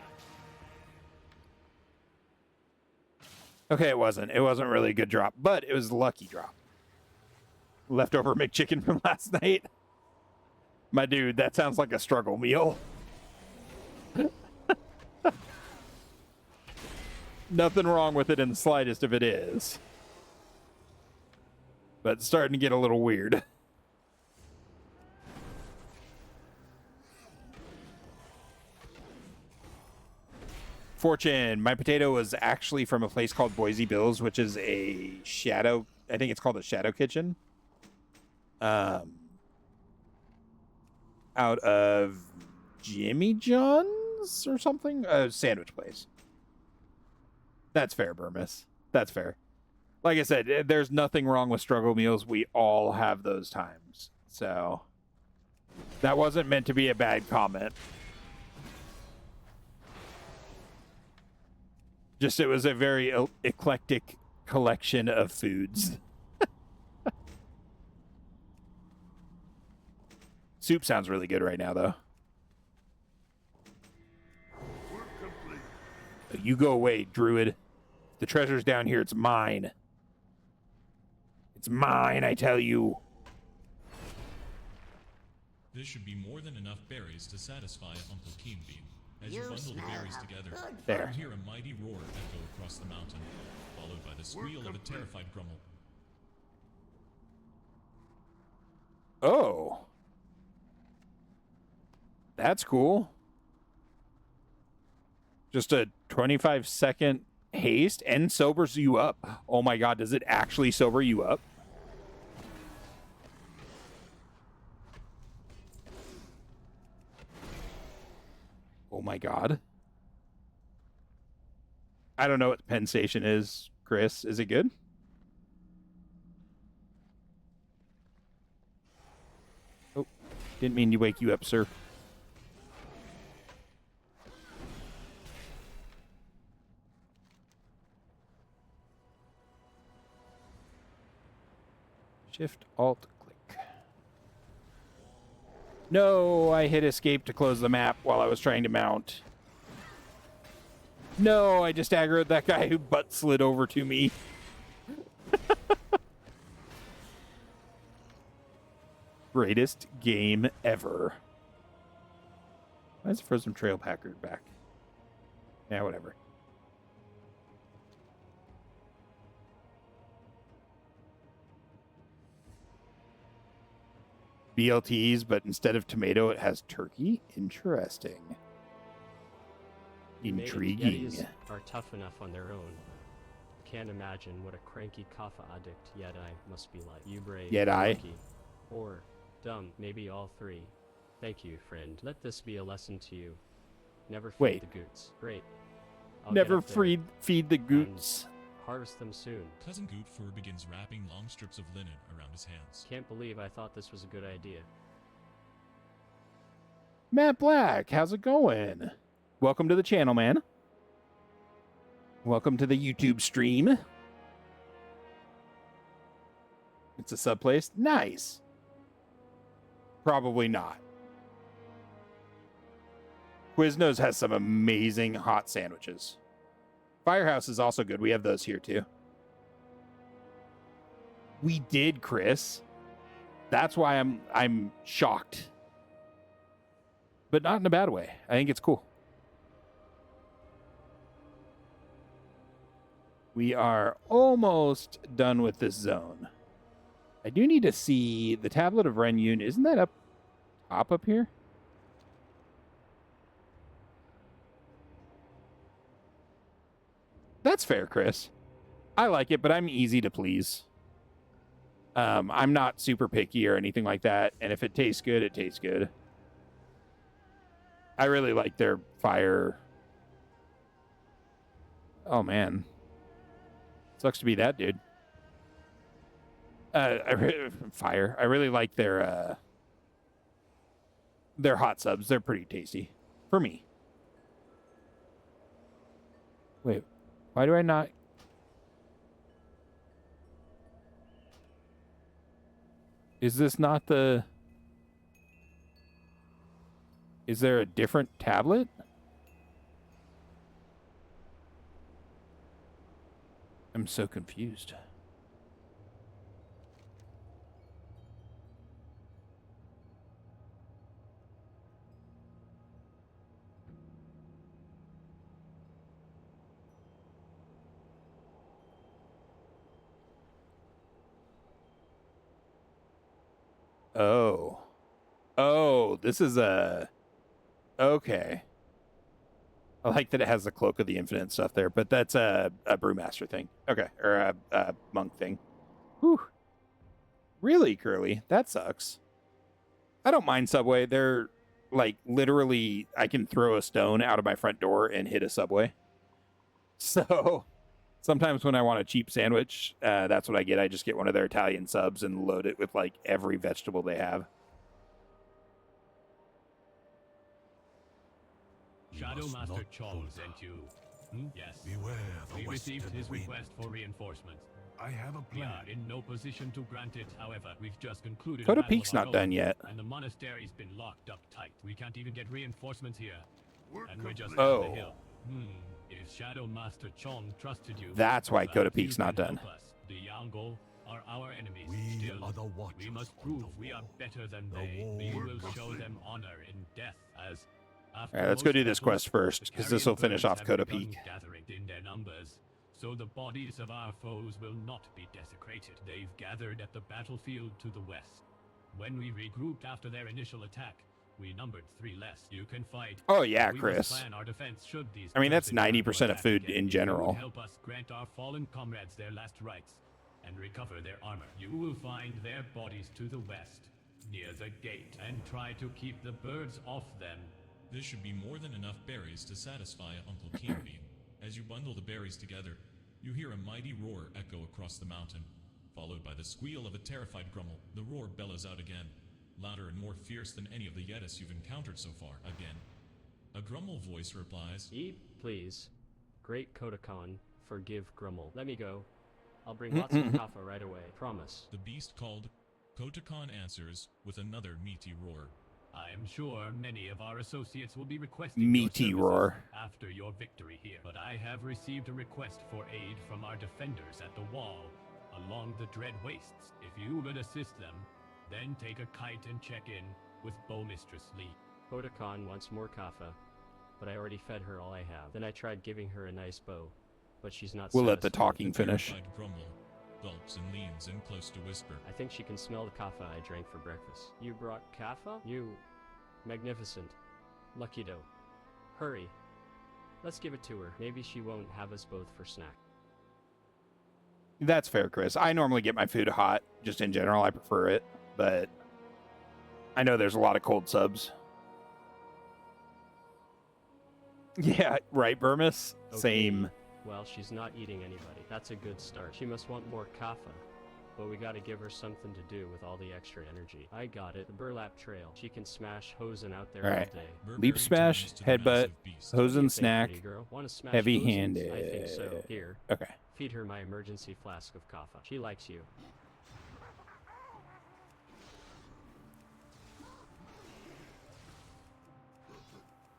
Okay, it wasn't. It wasn't really a good drop, but it was a lucky drop. Leftover McChicken from last night. My dude, that sounds like a struggle meal. Nothing wrong with it in the slightest if it is. But it's starting to get a little weird. Fortune, my potato was actually from a place called Boise Bills, which is a shadow, I think it's called a shadow kitchen. Out of Jimmy John's or something? A sandwich place. That's fair, Burmis. That's fair. Like I said, there's nothing wrong with struggle meals. We all have those times. So, that wasn't meant to be a bad comment. Just, it was a very eclectic collection of foods. Soup sounds really good right now, though. You go away, druid. The treasure's down here. It's mine. It's mine, I tell you. This should be more than enough berries to satisfy Uncle Keenbeam. As you bundle the berries together, there. you hear a mighty roar echo across the mountain, followed by the squeal of a terrified Grummel. Oh. That's cool. Just a 25-second haste and sobers you up. Oh my god, does it actually sober you up? Oh my god. I don't know what the pen station is, Chris. Is it good? Oh, didn't mean to wake you up, sir. Shift, Alt, click. No, I hit escape to close the map while I was trying to mount. No, I just aggroed that guy who butt slid over to me. greatest game ever. Why is Frozen Trail Packard back? Yeah, whatever. BLTs, but instead of tomato, it has turkey. Interesting. Intriguing. Yetis are tough enough on their own. Can't imagine what a cranky kappa addict Yeti must be like. You brave, Yeti. lucky, or dumb, maybe all three. Thank you, friend. Let this be a lesson to you. Never feed the goots. Great. Never feed the goots. Harvest them soon. Cousin Gootfur begins wrapping long strips of linen around his hands. Can't believe I thought this was a good idea. Matt Black, how's it going? Welcome to the channel, man. Welcome to the YouTube stream. It's a sub place. Nice. Probably not. Quiznos has some amazing hot sandwiches. Firehouse is also good. We have those here too. We did, Chris. That's why I'm shocked. But not in a bad way. I think it's cool. We are almost done with this zone. I do need to see the Tablet of Renyun. Isn't that up here? That's fair, Chris. I like it, but I'm easy to please. I'm not super picky or anything like that. And if it tastes good, it tastes good. I really like their fire. Oh, man. Sucks to be that dude. Fire. I really like their hot subs. They're pretty tasty. For me. Wait. Why do I not... Is this not the... Is there a different tablet? I'm so confused. Oh. Oh, this is a... Okay. I like that it has the Cloak of the Infinite stuff there, but that's a Brewmaster thing. Okay, or a Monk thing. Whew. Really, Curly? That sucks. I don't mind Subway. They're, like, literally, I can throw a stone out of my front door and hit a Subway. So... Sometimes when I want a cheap sandwich, that's what I get. I just get one of their Italian subs and load it with, like, every vegetable they have. Shadowmaster Chong sent you. Yes. Beware the we western received his wind. request for reinforcements. I have a We plan. are in no position to grant it. However, we've just concluded. Coda a battle Peak's of our not done own, yet. And the monastery's been locked up tight. We can't even get reinforcements here. And we're just Oh. down the hill. If Shadowmaster Chong trusted you, That's why Coda you Peak's not can done. help us. The Yangol are our enemies. We Still, are the watchers we must on prove the we are wall. better than The they. wall We will will not show fail. them honor in death as. All right, let's go do this quest first, because this will finish off Coda Peak. Peak. Gathering in their numbers, so the bodies of our foes will not be desecrated. They've gathered at the battlefield to the west. When we regrouped after their initial attack, we numbered 3 less. You can fight. Oh, yeah, We Chris. must plan our defense should these I mean, that's cursed Yangol 90% of attack food again. in You general. will help us grant our fallen comrades their last rites and recover their armor. You will find their bodies to the west, near the gate, and try to keep the birds off them. This should be more than enough berries to satisfy Uncle Keenbeam. As you bundle the berries together, you hear a mighty roar echo across the mountain, followed by the squeal of a terrified Grummel. The roar bellows out again, louder and more fierce than any of the Yetis you've encountered so far. Again. A Grummel voice replies, Eat, please. Great Kodakan, forgive Grummel. Let me go. I'll bring lots of kaffa right away. Promise. The beast called Kotakan answers with another meaty roar. I am sure many of our associates will be requesting Meaty your roar. services after your victory here. But I have received a request for aid from our defenders at the wall along the Dread Wastes. If you would assist them, Then take a kite and check in with Bowmistress Lee. Podakon wants more kaffa, but I already fed her all I have. Then I tried giving her a nice bow, but she's not We'll let the satisfied. talking finish. Terrified grumble, gulps and leans in close to whisper. I think she can smell the kaffa I drank for breakfast. You brought kaffa? You... magnificent. Lucky dough. Hurry. Let's give it to her. Maybe she won't have us both for snack. That's fair, Chris. I normally get my food hot, just in general. I prefer it, but I know there's a lot of cold subs. Yeah, right, Burmis? Okay. Same. Well, she's not eating anybody. That's a good start. She must want more kaffa, but we gotta give her something to do with all the extra energy. I got it. The burlap trail. She can smash Hosen out there All all right. day. Leap smash, headbutt, Hosen snack, Wanna smash heavy Hosens? handed. I think so. Here. Okay. Feed her my emergency flask of kaffa. She likes you.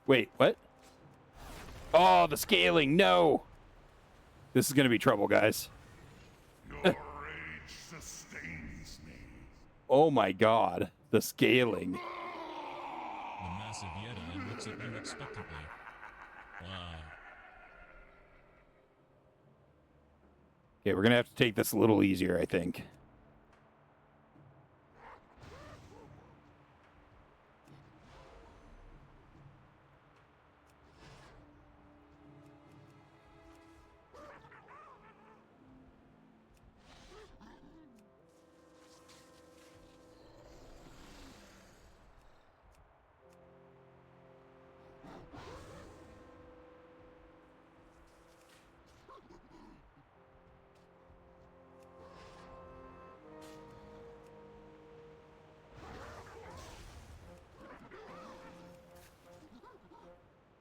Wait, what? Oh, the scaling. No. This is going to be trouble, guys. Your rage sustains me. Oh my god. The scaling. The massive Yeta looks at you expectantly. Wow. Okay, we're going to have to take this a little easier, I think.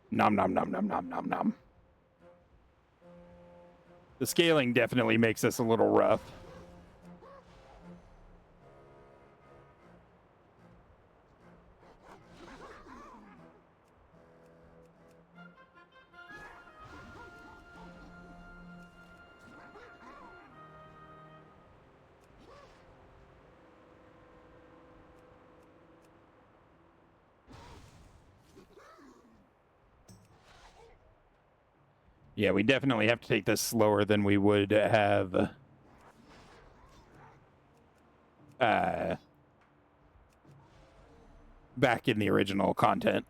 Nom nom nom nom nom nom nom. The scaling definitely makes this a little rough. Yeah, we definitely have to take this slower than we would have back in the original content.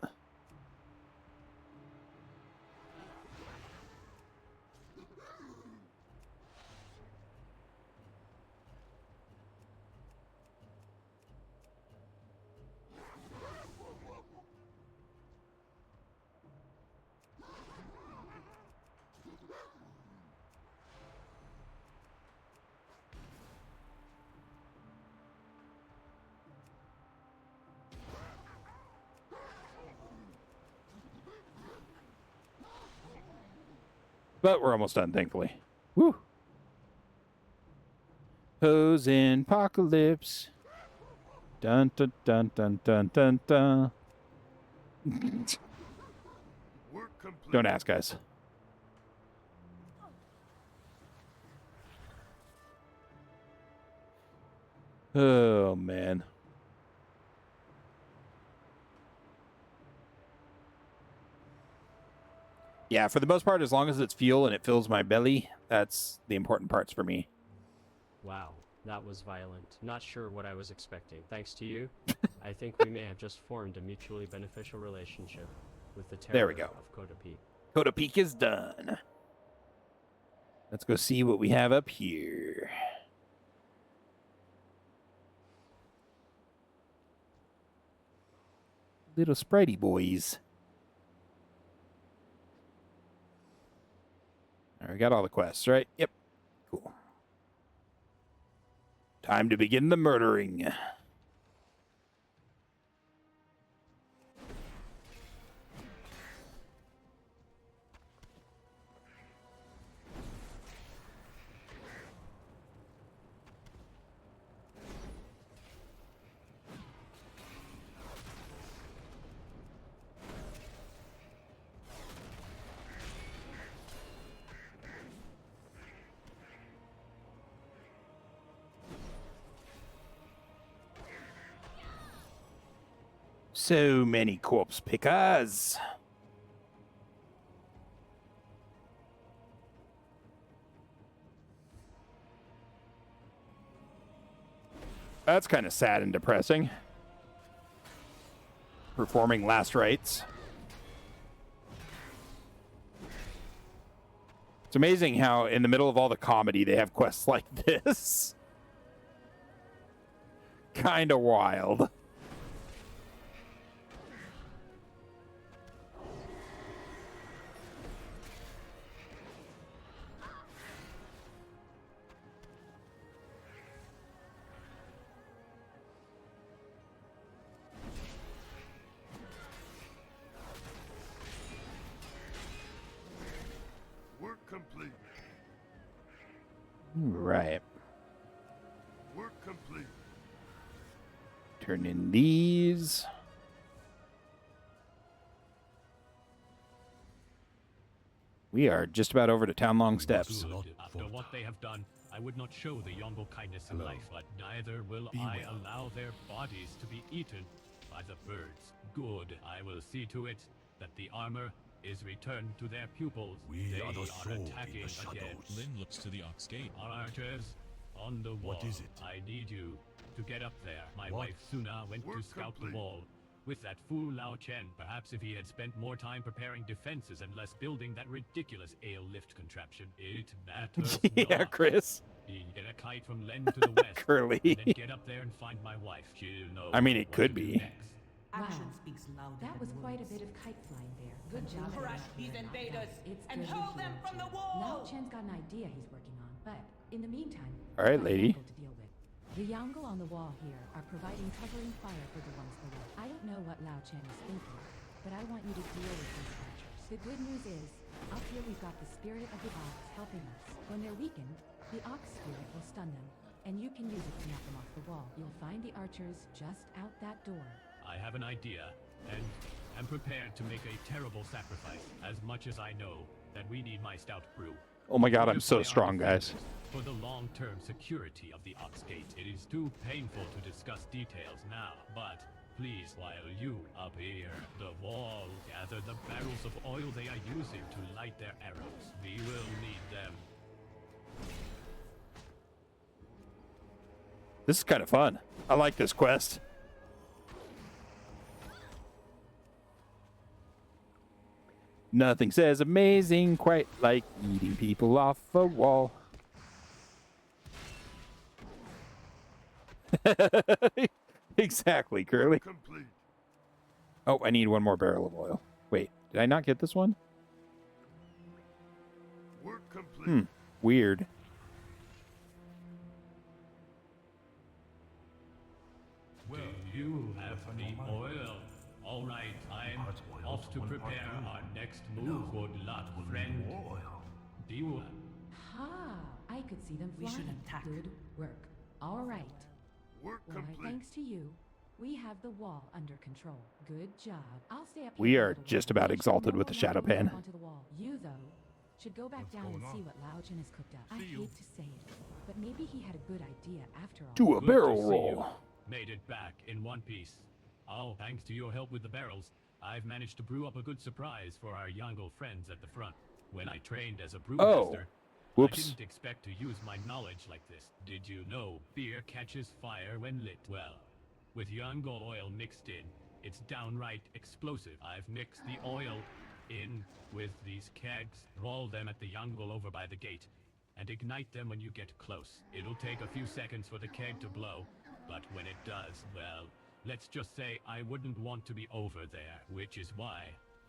But we're almost done, thankfully. Woo! Hosen apocalypse. Dun dun dun dun dun dun dun. Don't ask, guys. Oh, man. Yeah, for the most part, as long as it's fuel and it fills my belly, that's the important parts for me. Wow, that was violent. Not sure what I was expecting. Thanks to you, I think we may have just formed a mutually beneficial relationship with the terror There we go. of Coda Peak. Coda Peak is done. Let's go see what we have up here. Little spritey boys. All right, we got all the quests, right? Yep. Cool. Time to begin the murdering. So many corpse pickers. That's kind of sad and depressing. Performing last rites. It's amazing how in the middle of all the comedy they have quests like this. Kind of wild. Work complete. Right. Work complete. Turn in these. We are just about over to Townlong Steps. After what they have done, I would not show the Yongle kindness in life, but neither will I allow their bodies to be eaten by the birds. Good. I will see to it that the armor is returned to their pupils. They are attacking again. Lin looks to the Ox Gate. Archers, on the wall. What is it? I need you to get up there. My wife Suna went to scout the wall. With that fool Lao Chen, perhaps if he had spent more time preparing defenses and less building that ridiculous ale lift contraption, it matters Yeah, not. Chris. Get a kite from Len to the west. Curly. And then get up there and find my wife. She'll know. I mean, it what could to do be. next. Action speaks louder. That was quite a bit of kite flying there. Good job. Crush these invaders and good hurl you're them here, from the Chen. wall! Lao Chen's got an idea he's working on, but in the meantime, All right, I've got lady. people to deal with. The Yongle on the wall here are providing covering fire for the ones below. I don't know what Lao Chen is thinking, but I want you to deal with these archers. The good news is, up here we've got the spirit of the ox helping us. When they're weakened, the ox spirit will stun them, and you can use it to knock them off the wall. You'll find the archers just out that door. I have an idea, and am prepared to make a terrible sacrifice, as much as I know that we need my stout brew. Oh my god, I'm Use so my strong, guys. artifacts for the long-term security of the Ox Gate. It is too painful to discuss details now, but please, while you up here, the wall, gather the barrels of oil they are using to light their arrows. We will need them. This is kind of fun. I like this quest. Nothing says amazing quite like eating people off a wall. Exactly, Curly. Complete. Oh, I need one more barrel of oil. Wait, did I not get this one? Work complete. Weird. Well, you have the oil. All right, I'm off to prepare our next move. Good luck, friend. Do you... Ha! I could see them flying. We should attack. Good work. All right. Work Why, complete. thanks to you, we have the wall under control. Good job. I'll stay up here. We for a are little just while. about Make sure exalted no with the one shadow wants to pan. move onto the wall. You, though, should go back down and see what Lao Chen has cooked up. I hate to say it, but maybe he had a good idea after all. Do a Good barrel to see roll. you. Made it back in one piece. Oh, thanks to your help with the barrels, I've managed to brew up a good surprise for our Yongle friends at the front. When I trained as a brewmaster, whoops. I didn't expect to use my knowledge like this. Did you know beer catches fire when lit? Well, with Yongle oil mixed in, it's downright explosive. I've mixed the oil in with these kegs, roll them at the Yongle over by the gate, and ignite them when you get close. It'll take a few seconds for the keg to blow, but when it does, well, let's just say I wouldn't want to be over there, which is why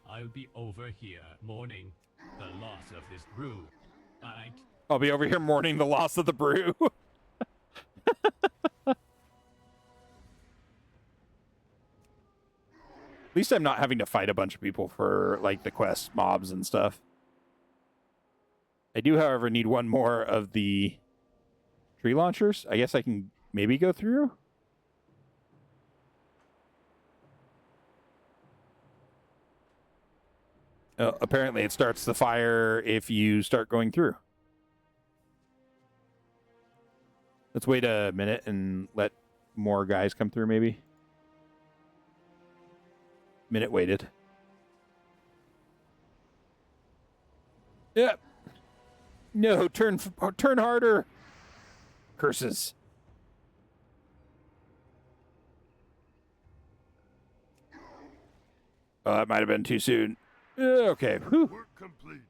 I'll be over here mourning the loss of this brew. Right? I'll be over here mourning the loss of the brew. At least I'm not having to fight a bunch of people for, like, the quest mobs and stuff. I do, however, need one more of the tree launchers. I guess I can maybe go through. Apparently it starts the fire if you start going through. Let's wait a minute and let more guys come through, maybe. Minute waited. Yep. No, turn harder. Curses. Oh, that might have been too soon. Okay. Whew. Work complete.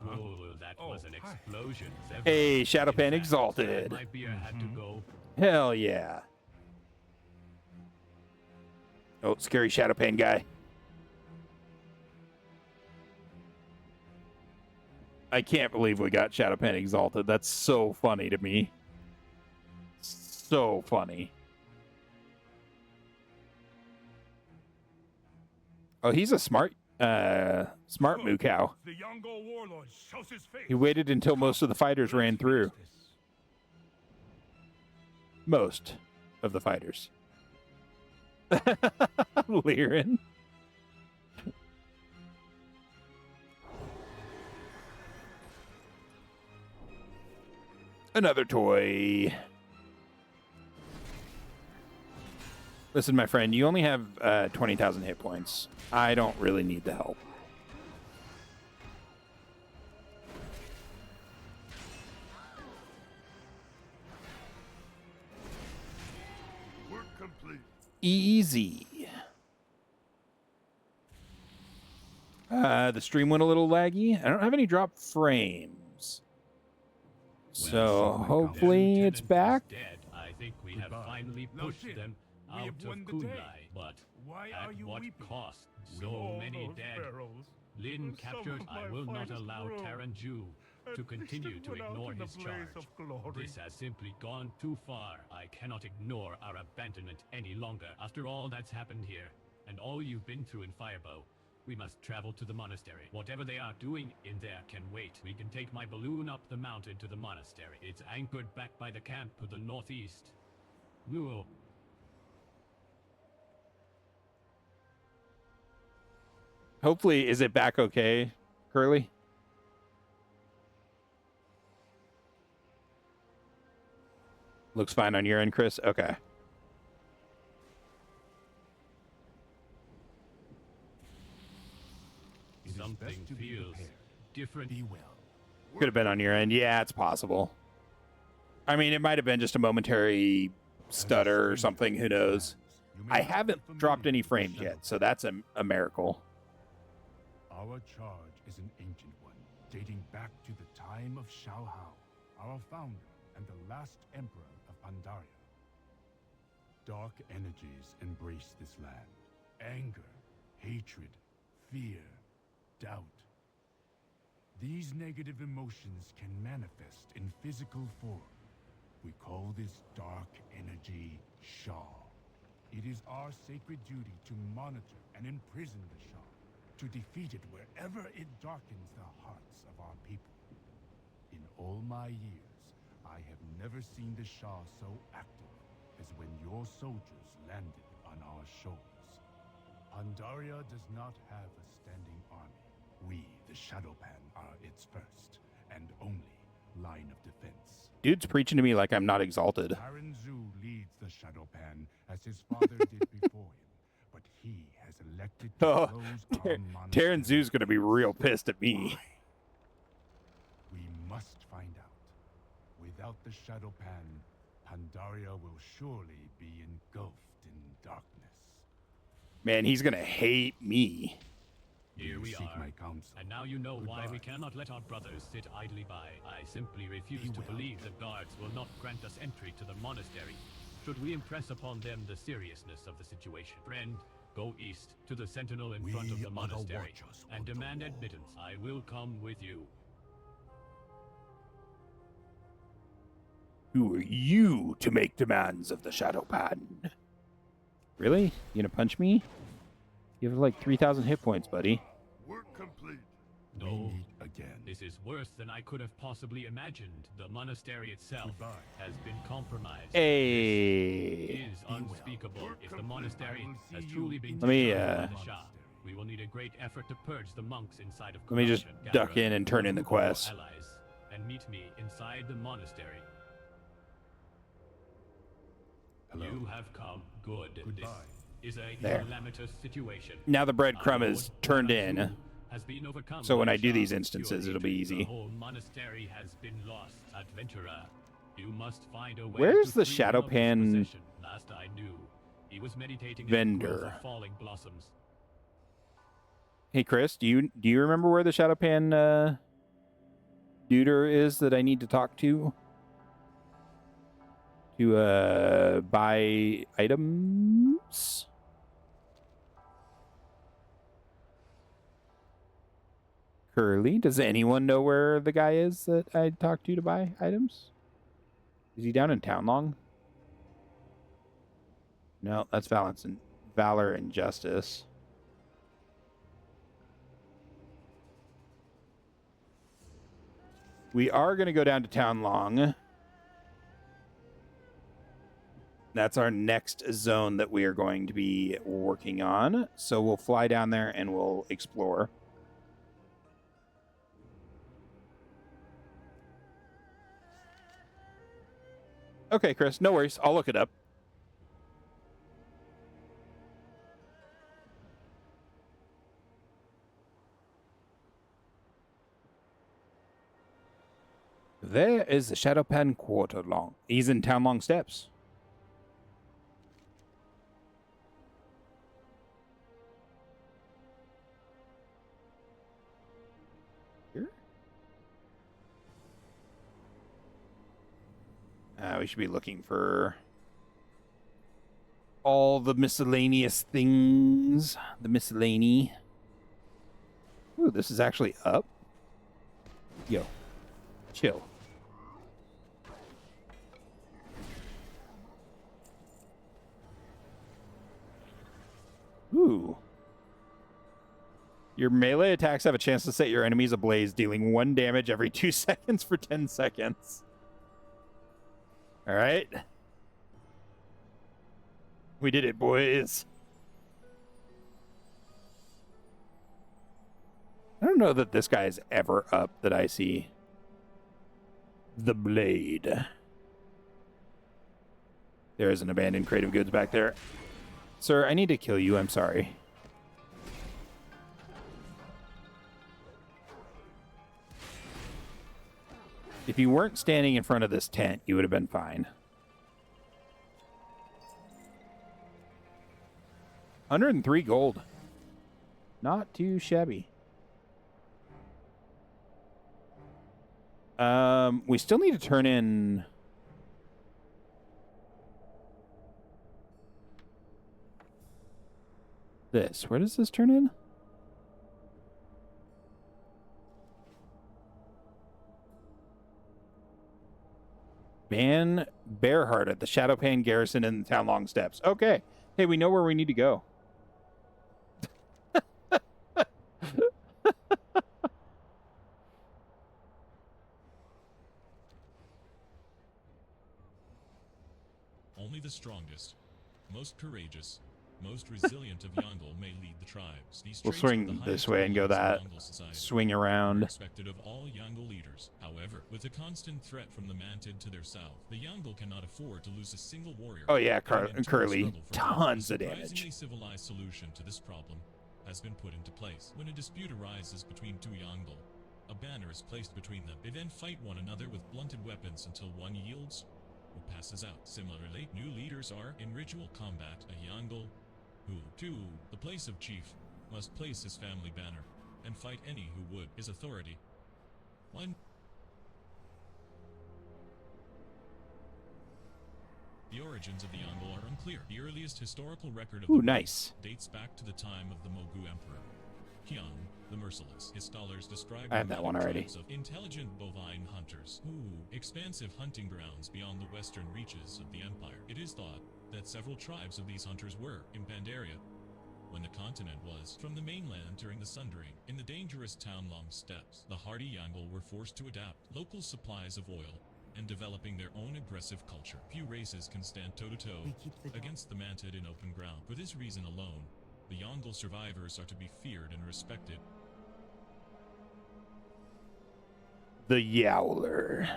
Oh, that was an explosion. Hey, Shadowpan Exalted. My beer had to go. Hell yeah. Oh, scary Shadowpan guy. I can't believe we got Shadowpan Exalted. That's so funny to me. So funny. Oh, he's a smart moo cow. The Yongo warlord shows his face. He waited until most of the fighters ran through. Most of the fighters. Lirin. Another toy. Listen, my friend, you only have 20,000 hit points. I don't really need the help. Work complete. Easy. The stream went a little laggy. I don't have any drop frames. So hopefully it's back. Dead. I think we have finally pushed them out of Kun-Lai, but at what cost? So many dead. Lin captured. I will not allow Taranju to continue to ignore his charge. This has simply gone too far. I cannot ignore our abandonment any longer. After all that's happened here, and all you've been through in Firebow, we must travel to the monastery. Whatever they are doing in there can wait. We can take my balloon up the mountain to the monastery. It's anchored back by the camp to the northeast. We will... Hopefully, is it back okay, Curly? Looks fine on your end, Chris? Okay. Something feels different. Could have been on your end. Yeah, it's possible. I mean, it might have been just a momentary stutter or something. Who knows? I haven't dropped any frames yet, so that's a miracle. Our charge is an ancient one, dating back to the time of Xiao Hao, our founder and the last emperor of Pandaria. Dark energies embrace this land. Anger, hatred, fear, doubt. These negative emotions can manifest in physical form. We call this dark energy Sha. It is our sacred duty to monitor and imprison the Sha, to defeat it wherever it darkens the hearts of our people. In all my years, I have never seen the Sha so active as when your soldiers landed on our shores. Pandaria does not have a standing army. We, the Shadowpan, are its first and only line of defense. Dude's preaching to me like I'm not exalted. Taranzu leads the Shadowpan as his father did before him, but he has elected to close our monastery. Taranzu's gonna be real pissed at me. We must find out. Without the Shadowpan, Pandaria will surely be engulfed in darkness. Man, he's gonna hate me. Here we are, and now you know why we cannot let our brothers sit idly by. I simply refuse to believe the guards will not grant us entry to the monastery. Should we impress upon them the seriousness of the situation? Friend, go east to the sentinel in front of the monastery and demand admittance. I will come with you. Who are you to make demands of the Shadowpan? Really? You gonna punch me? You have like 3,000 hit points, buddy. Work complete. No, this is worse than I could have possibly imagined. The monastery itself has been compromised. Hey. This is unspeakable. If the monastery has truly been Let me, destroyed by the Shah, we will need a great effort to purge the monks inside of Let me just corruption. duck Gather in and turn in the quest. allies and meet me inside the monastery. You have come good. This is a There. calamitous situation. Now the breadcrumb is turned in. Has been overcome So when by I do these Shah. instances, Your it'll be agent, easy. The whole monastery has been lost, adventurer. You must find a way Where's to the free Shadow him of his Pan possession. Last I knew, he was meditating in the grove vendor? of falling blossoms. Hey Chris, do you remember where the Shadow Pan duder is that I need to talk to buy items? Curly, does anyone know where the guy is that I talked to buy items? Is he down in Town Long? No, that's Valor and Justice. We are going to go down to Town Long. That's our next zone that we are going to be working on. So we'll fly down there and we'll explore. Okay, Chris, no worries. I'll look it up. There is the Shadow Pan Quarter Long. He's in Town Long Steps. Here? We should be looking for all the miscellaneous things. The miscellany. Ooh, this is actually up. Yo. Chill. Ooh. Your melee attacks have a chance to set your enemies ablaze, dealing 1 damage every 2 seconds for 10 seconds. All right. We did it, boys. I don't know that this guy is ever up that I see. The Blade. There is an abandoned crate of goods back there. Sir, I need to kill you. I'm sorry. If you weren't standing in front of this tent, you would have been fine. 103 gold. Not too shabby. We still need to turn in... this. Where does this turn in? Ban Bearheart at the Shadow Pan Garrison in the Town Long Steps. Okay. Hey, we know where we need to go. Only the strongest, most courageous, most resilient of Yongle may lead the tribes. These We'll traits are swing the this highest way and go qualities of that. Yongle society. Swing around. Are expected of all Yongle leaders. However, with a constant threat from the Mantid to their south, the Yongle cannot afford to lose a single warrior. Oh yeah, In an internal Curly. struggle for Tons power, of a damage. surprisingly civilized solution to this problem has been put into place. When a dispute arises between two Yongle, a banner is placed between them. They then fight one another with blunted weapons until one yields or passes out. Similarly, new leaders are, in ritual combat, a Yongle who, to the place of chief, must place his family banner and fight any who would his authority. One. The origins of the Yongle are unclear. The earliest historical record of Ooh, the nice. dates back to the time of the Mogu Emperor, Qian the Merciless. His scholars describe I have that one already. tribes of intelligent bovine hunters who expansive hunting grounds beyond the western reaches of the empire. It is thought that several tribes of these hunters were in Pandaria when the continent was from the mainland during the Sundering. In the dangerous Town Long Steppes, the hardy Yongle were forced to adapt local supplies of oil and developing their own aggressive culture. Few races can stand toe-to-toe against the Mantid in open ground. For this reason alone, the Yongle survivors are to be feared and respected. The Yowler.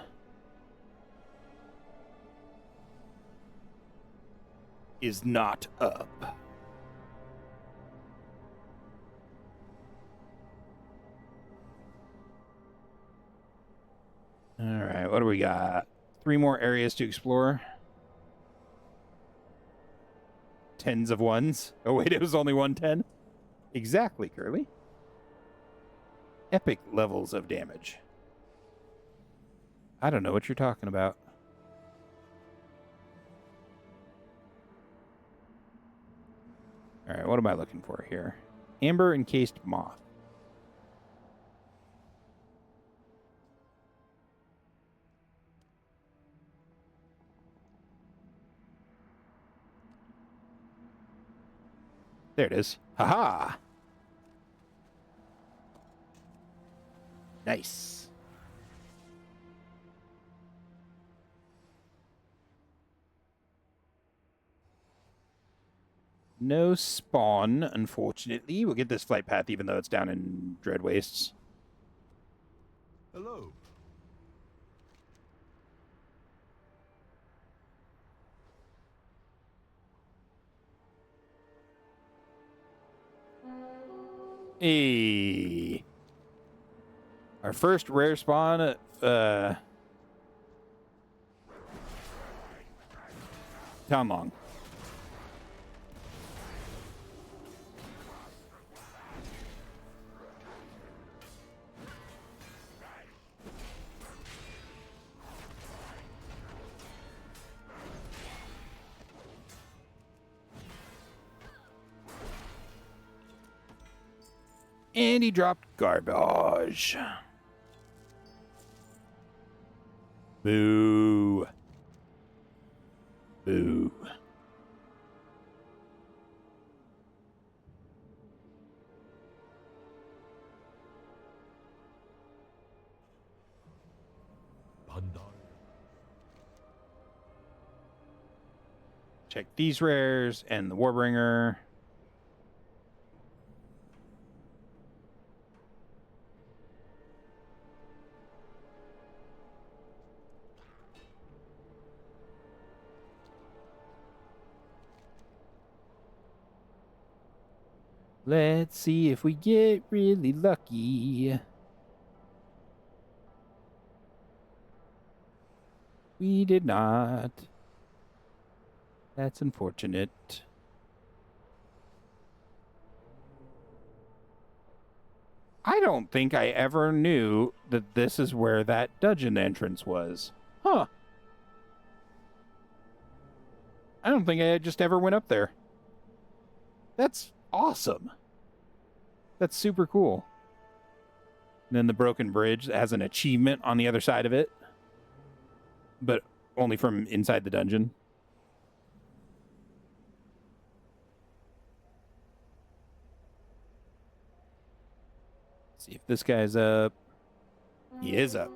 is not up. All right, what do we got? 3 more areas to explore. Tens of ones. Oh, wait, it was only 110? Exactly, Curly. Epic levels of damage. I don't know what you're talking about. All right, what am I looking for here? Amber encased moth. There it is. Haha! Nice. No spawn, unfortunately. We'll get this flight path even though it's down in Dread Wastes. Hello. Hey. Our first rare spawn, Town Long. And he dropped garbage. Boo. Boo. Pandaria. Check these rares and the Warbringer. Let's see if we get really lucky. We did not. That's unfortunate. I don't think I ever knew that this is where that dungeon entrance was. Huh. I don't think I just ever went up there. That's awesome. That's super cool. And then the broken bridge has an achievement on the other side of it, but only from inside the dungeon. See if this guy's up. He is up.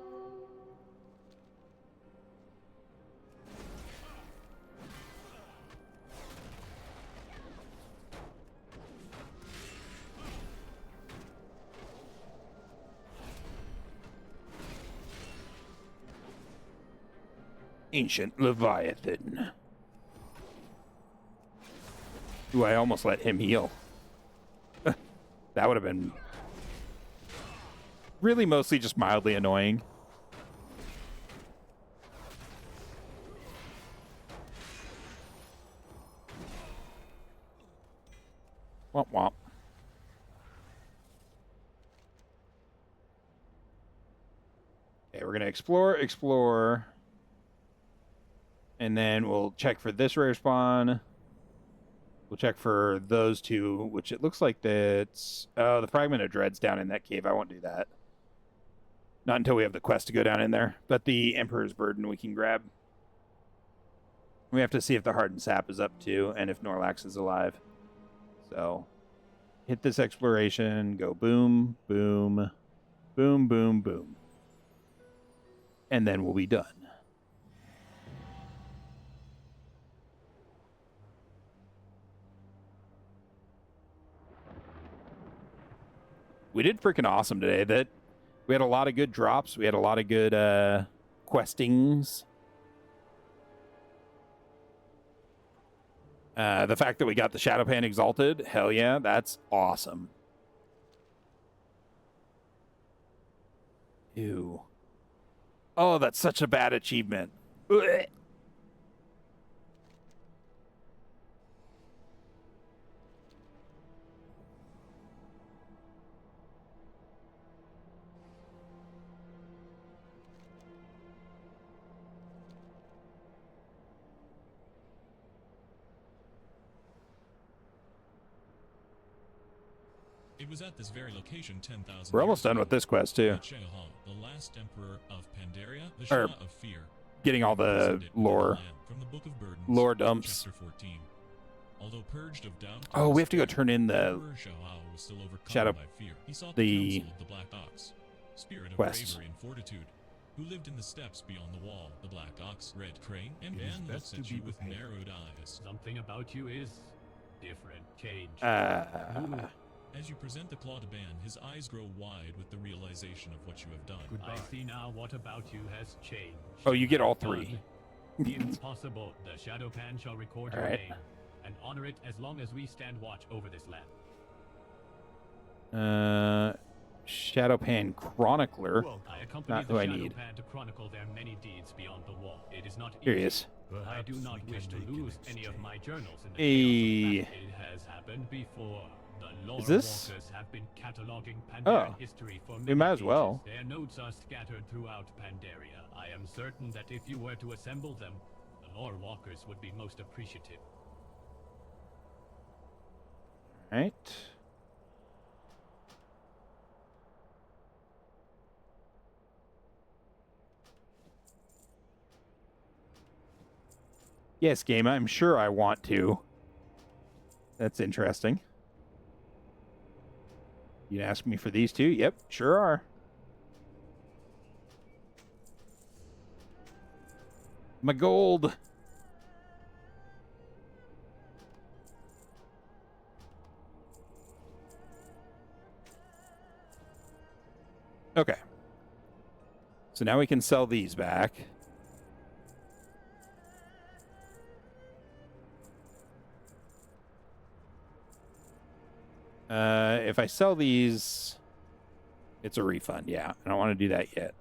Ancient Leviathan. Ooh, I almost let him heal. That would have been really mostly just mildly annoying. Womp womp. Okay, we're going to explore. And then we'll check for this rare spawn. We'll check for those two, which it looks like that's... Oh, the Fragment of Dread's down in that cave. I won't do that. Not until we have the quest to go down in there. But the Emperor's Burden we can grab. We have to see if the Hardened Sap is up too, and if Norlax is alive. So, hit this exploration, go boom, boom, boom, boom, boom. And then we'll be done. We did freaking awesome today. That we had a lot of good drops. We had a lot of good questings. The fact that we got the Shadowpan Exalted, hell yeah, that's awesome. Ew. Oh, that's such a bad achievement. Ugh. It was at this very location 10,000 We're almost years done ago with this quest, too. that Sheohong, the last emperor of Pandaria, the Shah of Fear, Getting all the visited lore. land from the Book of Burdens, Lore dumps. Chapter 14. Although purged of doubt, Oh, we have to go turn in the Emperor Xiao was still overcome Shadow. by fear. He sought The counsel of the Black Ox, spirit of quest. bravery and fortitude, who lived in the steppes beyond the wall. The Black Ox, Red Crane, and It is man best looks to at be you with prepared. narrowed eyes. Something about you is different. Change. As you present the claw to Ban, his eyes grow wide with the realization of what you have done. I see now what about you has changed. Oh, you get all three. If possible, the Shadowpan shall record your Alright. name and honor it as long as we stand watch over this land. Shadowpan Chronicler. I accompany Not the who I need. Shadowpan to chronicle their many deeds beyond the wall. It is not Here he easy. is. I do not wish to lose any of my journals in the Hey. chaos of battle. It has happened before. The lore Is this- walkers have been cataloging Oh. Pandarian history for We many might as ages. well. Their notes are scattered throughout Pandaria. I am certain that if you were to assemble them, the lore walkers would be most appreciative. Right. Yes, game, I'm sure I want to. That's interesting. You ask me for these two? Yep, sure are. My gold. Okay. So now we can sell these back. If I sell these, it's a refund. Yeah, I don't want to do that yet.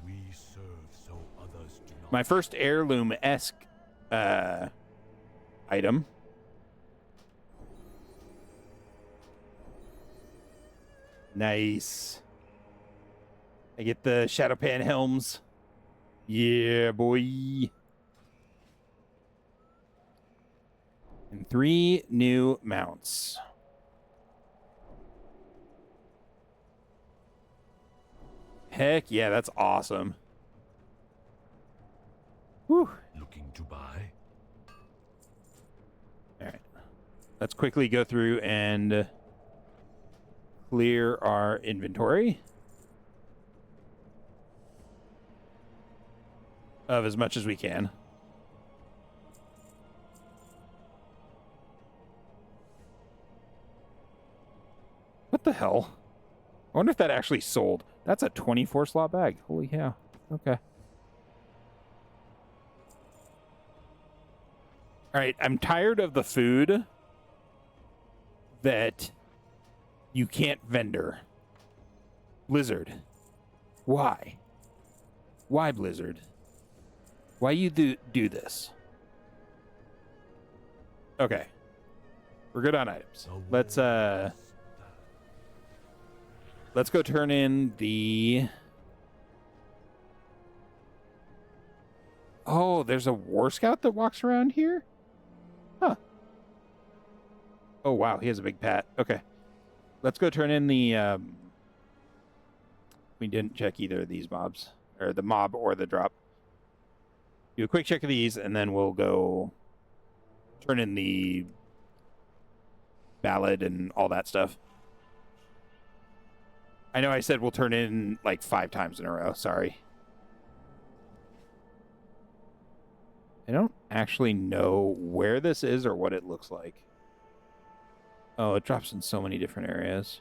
We serve so others do not. My first heirloom-esque item. Nice. I get the Shadowpan helms. Yeah, boy. And 3 new mounts. Heck yeah, that's awesome. Whew. Looking to buy? All right. Let's quickly go through and clear our inventory of as much as we can. What the hell? I wonder if that actually sold. That's a 24 slot bag. Holy cow. Okay. All right, I'm tired of the food that you can't vendor. Blizzard. Why? Why, Blizzard? Why you do this? Okay. We're good on items. Let's go turn in the... Oh, there's a war scout that walks around here? Huh. Oh, wow, he has a big pat. Okay. Let's go turn in the... We didn't check either of these mobs. Or the mob or the drop. Do a quick check of these, and then we'll go turn in the ballad and all that stuff. I know I said we'll turn in like 5 times in a row. Sorry. I don't actually know where this is or what it looks like. Oh, it drops in so many different areas.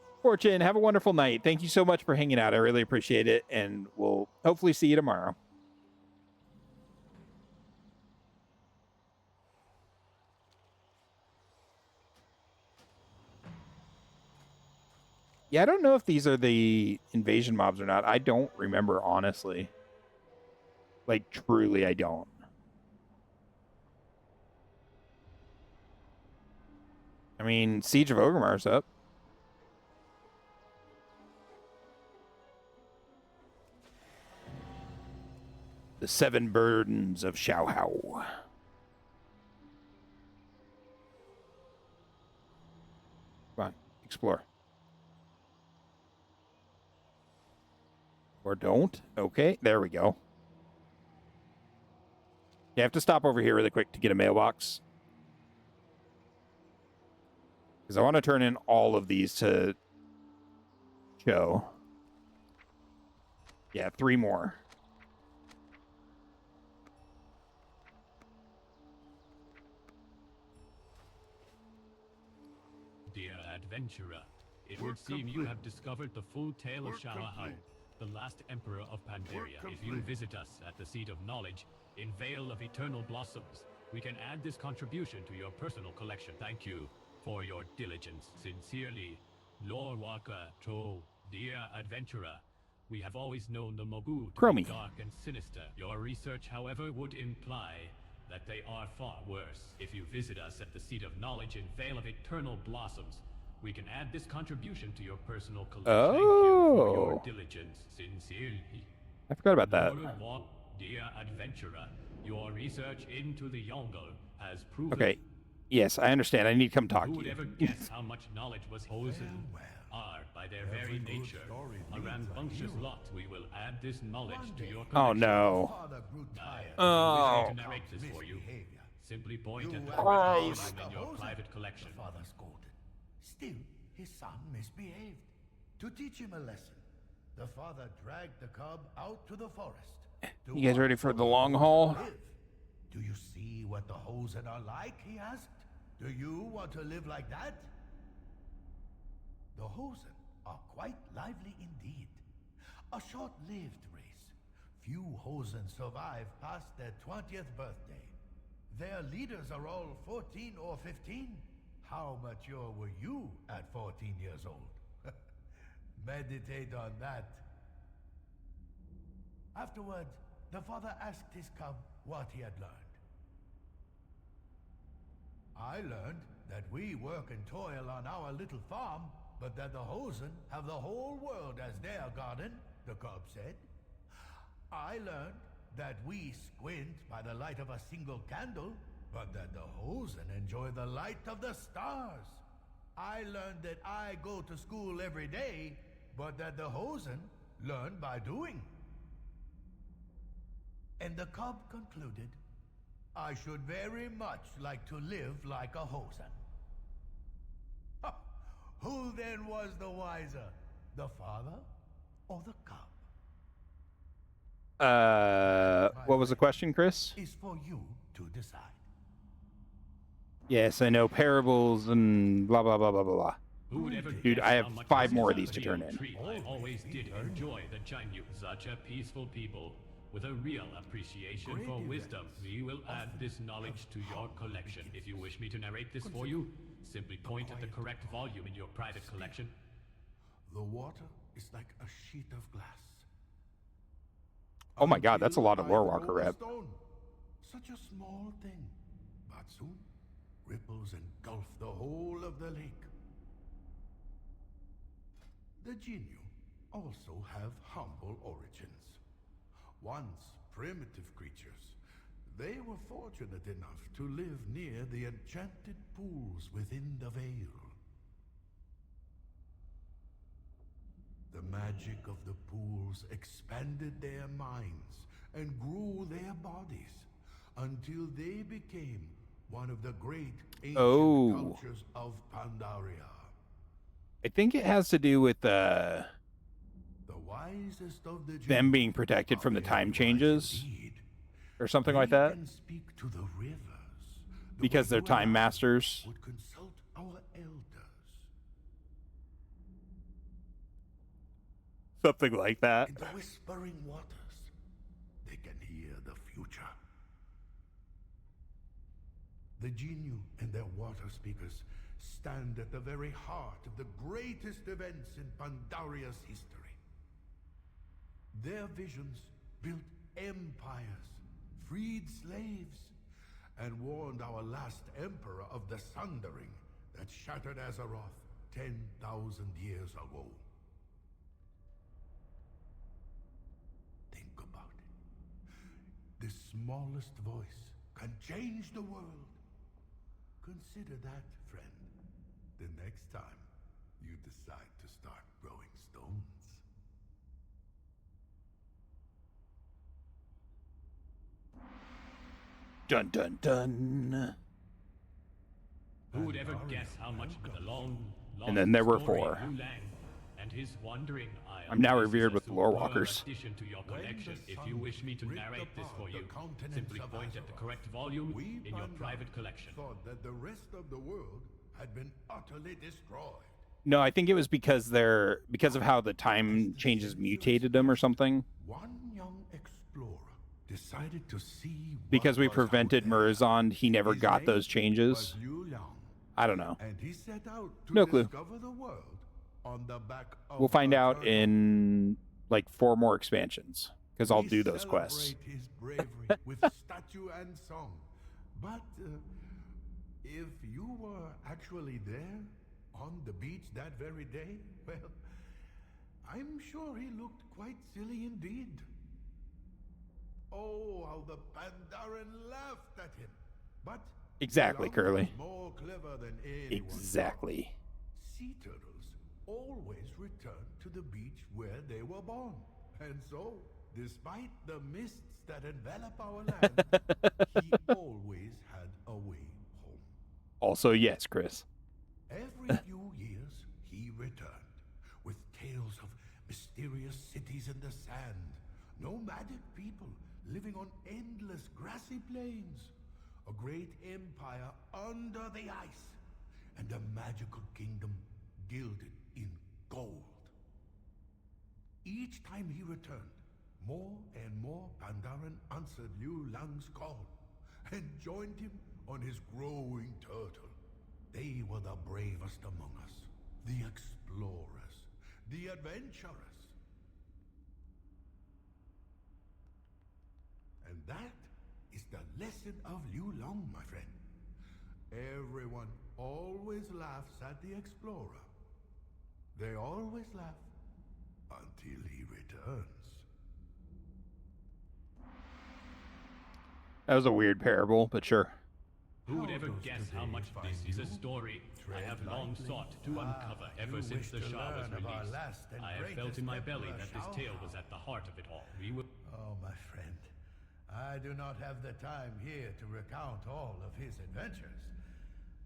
Fortune, have a wonderful night. Thank you so much for hanging out. I really appreciate it, and we'll hopefully see you tomorrow. Yeah, I don't know if these are the invasion mobs or not. I don't remember, honestly. Like, truly, I don't. I mean, Siege of Orgrimmar's up. The 7 Burdens of Xiaohao. Come on, explore. Or don't. Okay, there we go. You have to stop over here really quick to get a mailbox. Because I want to turn in all of these to show. Yeah, 3 more. Dear adventurer, it would seem you have discovered the full tale of Xiaohao, the last emperor of Pandaria. If you visit us at the Seat of Knowledge in Vale of Eternal Blossoms, we can add this contribution to your personal collection. Thank you for your diligence. Sincerely, Lord Walker Cho, dear adventurer. We have always known the Mogu to be dark and sinister. Your research, however, would imply that they are far worse. If you visit us at the Seat of Knowledge in Vale of Eternal Blossoms, we can add this contribution to your personal collection. Oh. Thank you for your diligence. Sincerely. I forgot about that. Dear adventurer, your research into the Yongle has proven... Okay. Yes, I understand. I need to come talk Who to would you. ever guess how much knowledge was Hosen are by their very nature? A rambunctious lot. We will add this knowledge to your collection. Oh, no. Oh. To narrate this for you. Simply point at the correct volume in your private collection. Father scolded. Still, his son misbehaved. To teach him a lesson, the father dragged the cub out to the forest. You guys ready for the long haul? Do you see what the Hosen are like? He asked. Do you want to live like that? The Hosen are quite lively indeed. A short-lived race. Few Hosen survive past their 20th birthday. Their leaders are all 14 or 15. How mature were you at 14 years old? Meditate on that. Afterward, the father asked his cub what he had learned. I learned that we work and toil on our little farm, but that the Hosen have the whole world as their garden, the cub said. I learned that we squint by the light of a single candle, but that the Hosen enjoy the light of the stars. I learned that I go to school every day, but that the Hosen learn by doing. And the cub concluded, I should very much like to live like a Hosen. Who then was the wiser, the father or the cub? What was the question, Chris? Is for you to decide. Yes, I know parables and blah, blah, blah, blah, blah, blah. Dude, I have 5 more of these to turn in. I always did enjoy the Chinese. Such a peaceful people with a real appreciation for wisdom. We will add this knowledge to your collection. If you wish me to narrate this for you, simply point at the correct volume in your private collection. The water is like a sheet of glass. Oh my god, that's a lot of lore walker rep. Such a small thing, but soon ripples engulf the whole of the lake. The Jinyu also have humble origins. Once primitive creatures, they were fortunate enough to live near the enchanted pools within the veil. The magic of the pools expanded their minds and grew their bodies until they became one of the great ancient cultures of Pandaria. I think it has to do with The wisest of the them being protected from the time changes or something like that. speak to the rivers. Because they're time masters. Would consult our elders. Something like that. In the whispering waters, they can hear the future. The Jinyu and their water speakers stand at the very heart of the greatest events in Pandaria's history. Their visions built empires, freed slaves, and warned our last emperor of the Sundering that shattered Azeroth 10,000 years ago. Think about it. The smallest voice can change the world. Consider that, friend, the next time you decide to start throwing stones. Dun dun dun. Who would ever guess how much of the long And then there were story 4. Kun-Lai and his wandering isle I'm now is revered a with lore superb walkers. addition to your collection. If you wish me to narrate this for you, simply point at the correct volume in your private collection. Thought that the rest of the world had been utterly destroyed. No, I think it was because of how the time changes mutated them or something. One young explorer decided to see Because we what was prevented out there. Murazond, he never His got name those changes. was Liu Liang, I don't know. and he set out to No clue. discover the world on the back of We'll find a out turtle. in like 4 more expansions because I'll We do those quests. celebrate his bravery with statue and song. But if you were actually there on the beach that very day, well, I'm sure he looked quite silly indeed. Oh, how the Pandaren laughed at him. But Exactly, Liang Curly. was more clever than anyone Exactly. thought. Sea turtles always return to the beach where they were born. And so, despite the mists that envelop our land, he always had a way home. Also, yes, Chris. Every few years, he returned with tales of mysterious cities in the sand, nomadic people living on endless grassy plains, a great empire under the ice, and a magical kingdom gilded in gold. Each time he returned, more and more Pandaren answered Liu Lang's call and joined him on his growing turtle. They were the bravest among us, the explorers, the adventurers. And that is the lesson of Liu Lang, my friend. Everyone always laughs at the explorer. They always laugh until he returns. That was a weird parable, but sure. Who would ever guess how much of this is a story I have long sought to uncover ever since the Shah was released? I have felt in my belly that this tale was at the heart of it all. We will... Oh, my friend, I do not have the time here to recount all of his adventures,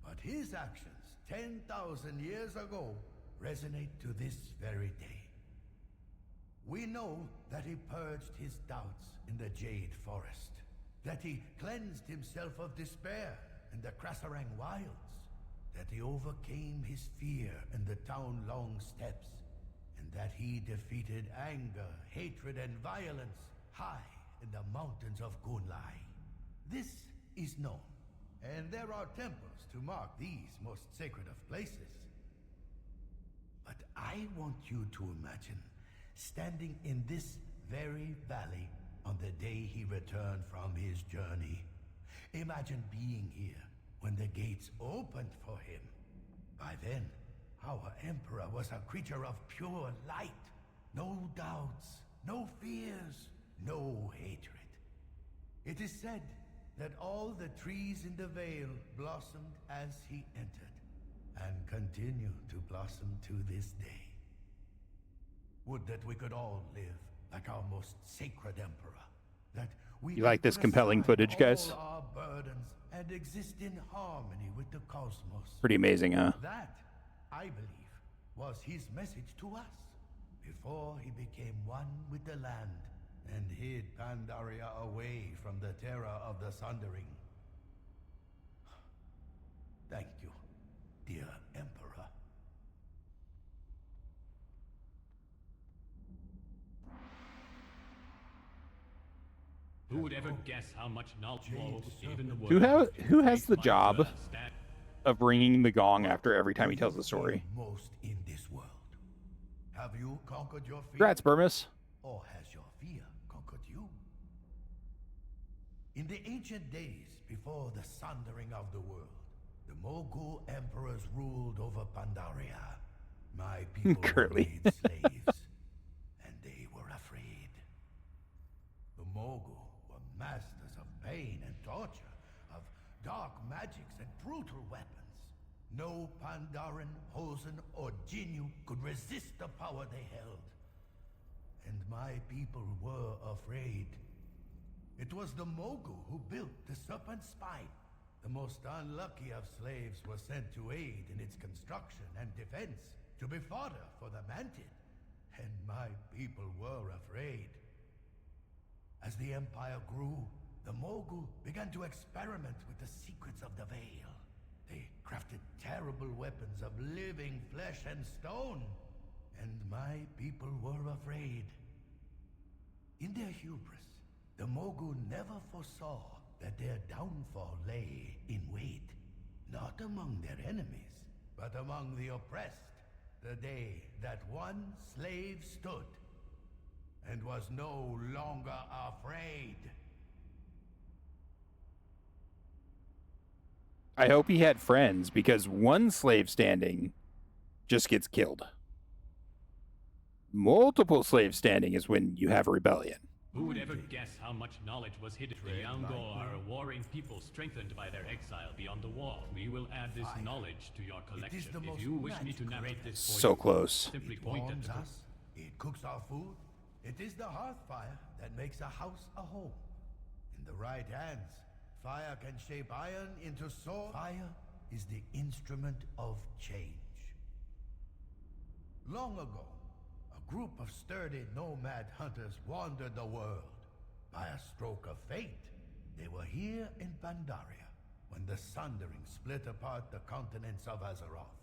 but his actions 10,000 years ago resonate to this very day. We know that he purged his doubts in the Jade Forest, that he cleansed himself of despair in the Krasarang Wilds, that he overcame his fear in the Town-Long Steppes, and that he defeated anger, hatred, and violence high in the mountains of Kun-Lai. This is known, and there are temples to mark these most sacred of places. But I want you to imagine standing in this very valley on the day he returned from his journey. Imagine being here when the gates opened for him. By then, our Emperor was a creature of pure light. No doubts, no fears, no hatred. It is said that all the trees in the Vale blossomed as he entered, and continue to blossom to this day. Would that we could all live like our most sacred Emperor. That we You like could this put compelling aside footage, guys? all our burdens and exist in harmony with the cosmos. Pretty amazing, huh? That, I believe, was his message to us before he became one with the land and hid Pandaria away from the terror of the Sundering. Thank you, dear Emperor. Who would ever guess how much knowledge even the Who has the job of ringing the gong after every time he tells the story? Most in this world. Have you conquered your fear? Congrats, Burmis. Or has your fear conquered you? In the ancient days, before the sundering of the world, the Mogul emperors ruled over Pandaria. My people were made slaves, and they were afraid. The Mogul were masters of pain and torture, of dark magics and brutal weapons. No Pandaren, Hosen, or Jinyu could resist the power they held. And my people were afraid. It was the Mogul who built the Serpent Spine. The most unlucky of slaves were sent to aid in its construction and defense, to be fodder for the Manted. And my people were afraid. As the Empire grew, the Mogul began to experiment with the secrets of the Veil. They crafted terrible weapons of living flesh and stone, and my people were afraid. In their hubris, the Mogul never foresaw that their downfall lay in wait, not among their enemies, but among the oppressed, the day that one slave stood and was no longer afraid. I hope he had friends, because one slave standing just gets killed. Multiple slaves standing is when you have a rebellion. Who would ever guess how much knowledge was hidden? The Yangor are a warring people strengthened by their exile beyond the wall. We will add this knowledge to your collection. If you wish me to narrate this for So you, close. simply It point at warms the us, it cooks our food. It is the hearth fire that makes a house a home. In the right hands, fire can shape iron into sword. Fire is the instrument of change. Long ago, a group of sturdy nomad hunters wandered the world. By a stroke of fate, they were here in Pandaria when the Sundering split apart the continents of Azeroth.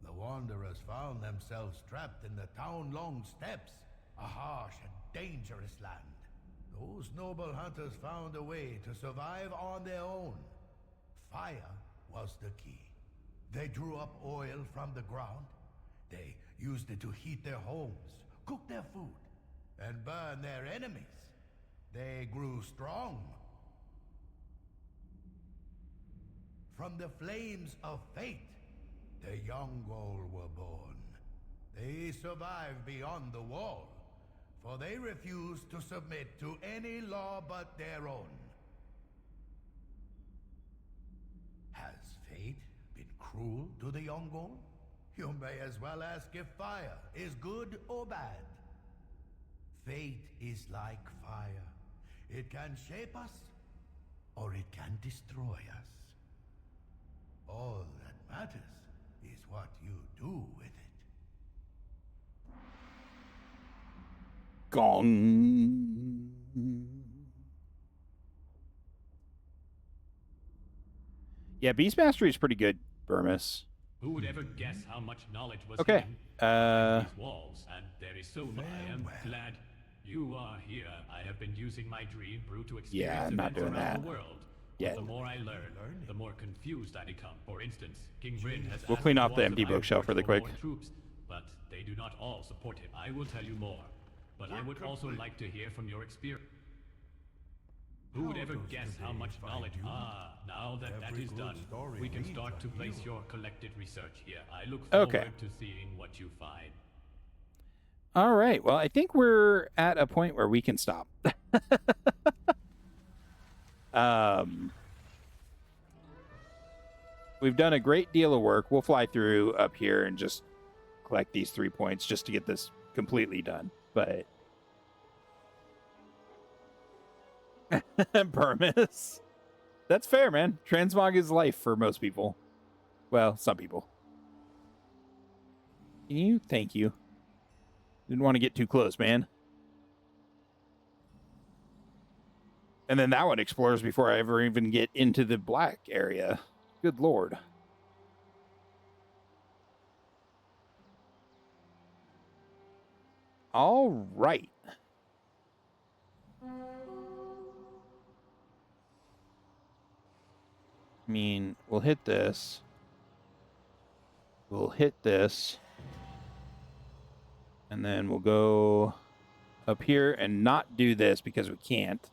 The wanderers found themselves trapped in the town-long steppes, a harsh and dangerous land. Those noble hunters found a way to survive on their own. Fire was the key. They drew up oil from the ground. They used it to heat their homes, cook their food, and burn their enemies. They grew strong. From the flames of fate, the Yangol were born. They survived beyond the wall, for they refused to submit to any law but their own. Has fate been cruel to the Yangol? You may as well ask if fire is good or bad. Fate is like fire. It can shape us, or it can destroy us. All that matters is what you do with it. Gong. Yeah, Beast Mastery is pretty good, Burmis. Who would ever guess how much knowledge was Okay. hidden behind these walls? And there is so much. I am glad you are here. I have been using my dream brew to experience Yeah, I'm not events doing around that the world. yet. The more I learn, the more confused I become. For instance, King Bryn has We'll asked clean off Dwarves the of empty bookshelf Ironforge really for quick. more troops, but they do not all support him. I will tell you more, but I would also like to hear from your experience. Who would ever guess how much knowledge? Now that that is done, we can start to place your collected research here. I look forward to seeing what you find. All right. Well, I think we're at a point where we can stop. We've done a great deal of work. We'll fly through up here and just collect these 3 points just to get this completely done. But Burmis. That's fair, man. Transmog is life for most people. Well, some people. Can you? Thank you. Didn't want to get too close, man. And then that one explores before I ever even get into the black area. Good lord. All right. mean, we'll hit this. We'll hit this. And then we'll go up here and not do this because we can't.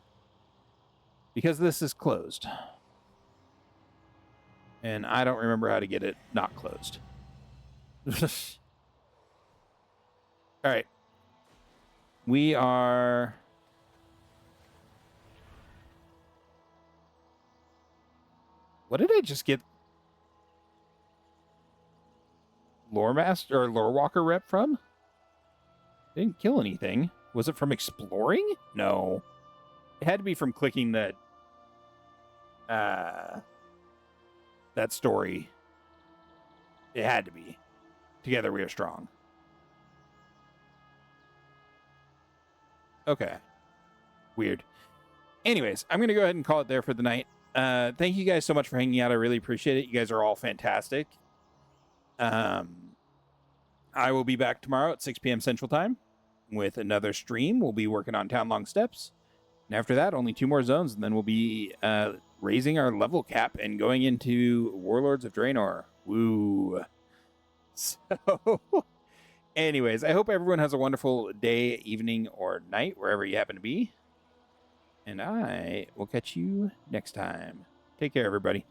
Because this is closed. And I don't remember how to get it not closed. All right. We are... What did I just get? Lore Master or Lore Walker rep from? Didn't kill anything. Was it from exploring? No. It had to be from clicking that story. It had to be. Together we are strong. Okay. Weird. Anyways, I'm going to go ahead and call it there for the night. Thank you guys so much for hanging out. I really appreciate it. You guys are all fantastic. I will be back tomorrow at 6 p.m. Central Time with another stream. We'll be working on Town Long Steps. And after that, only 2 more zones, and then we'll be raising our level cap and going into Warlords of Draenor. Woo. So, anyways, I hope everyone has a wonderful day, evening, or night, wherever you happen to be. And I will catch you next time. Take care, everybody.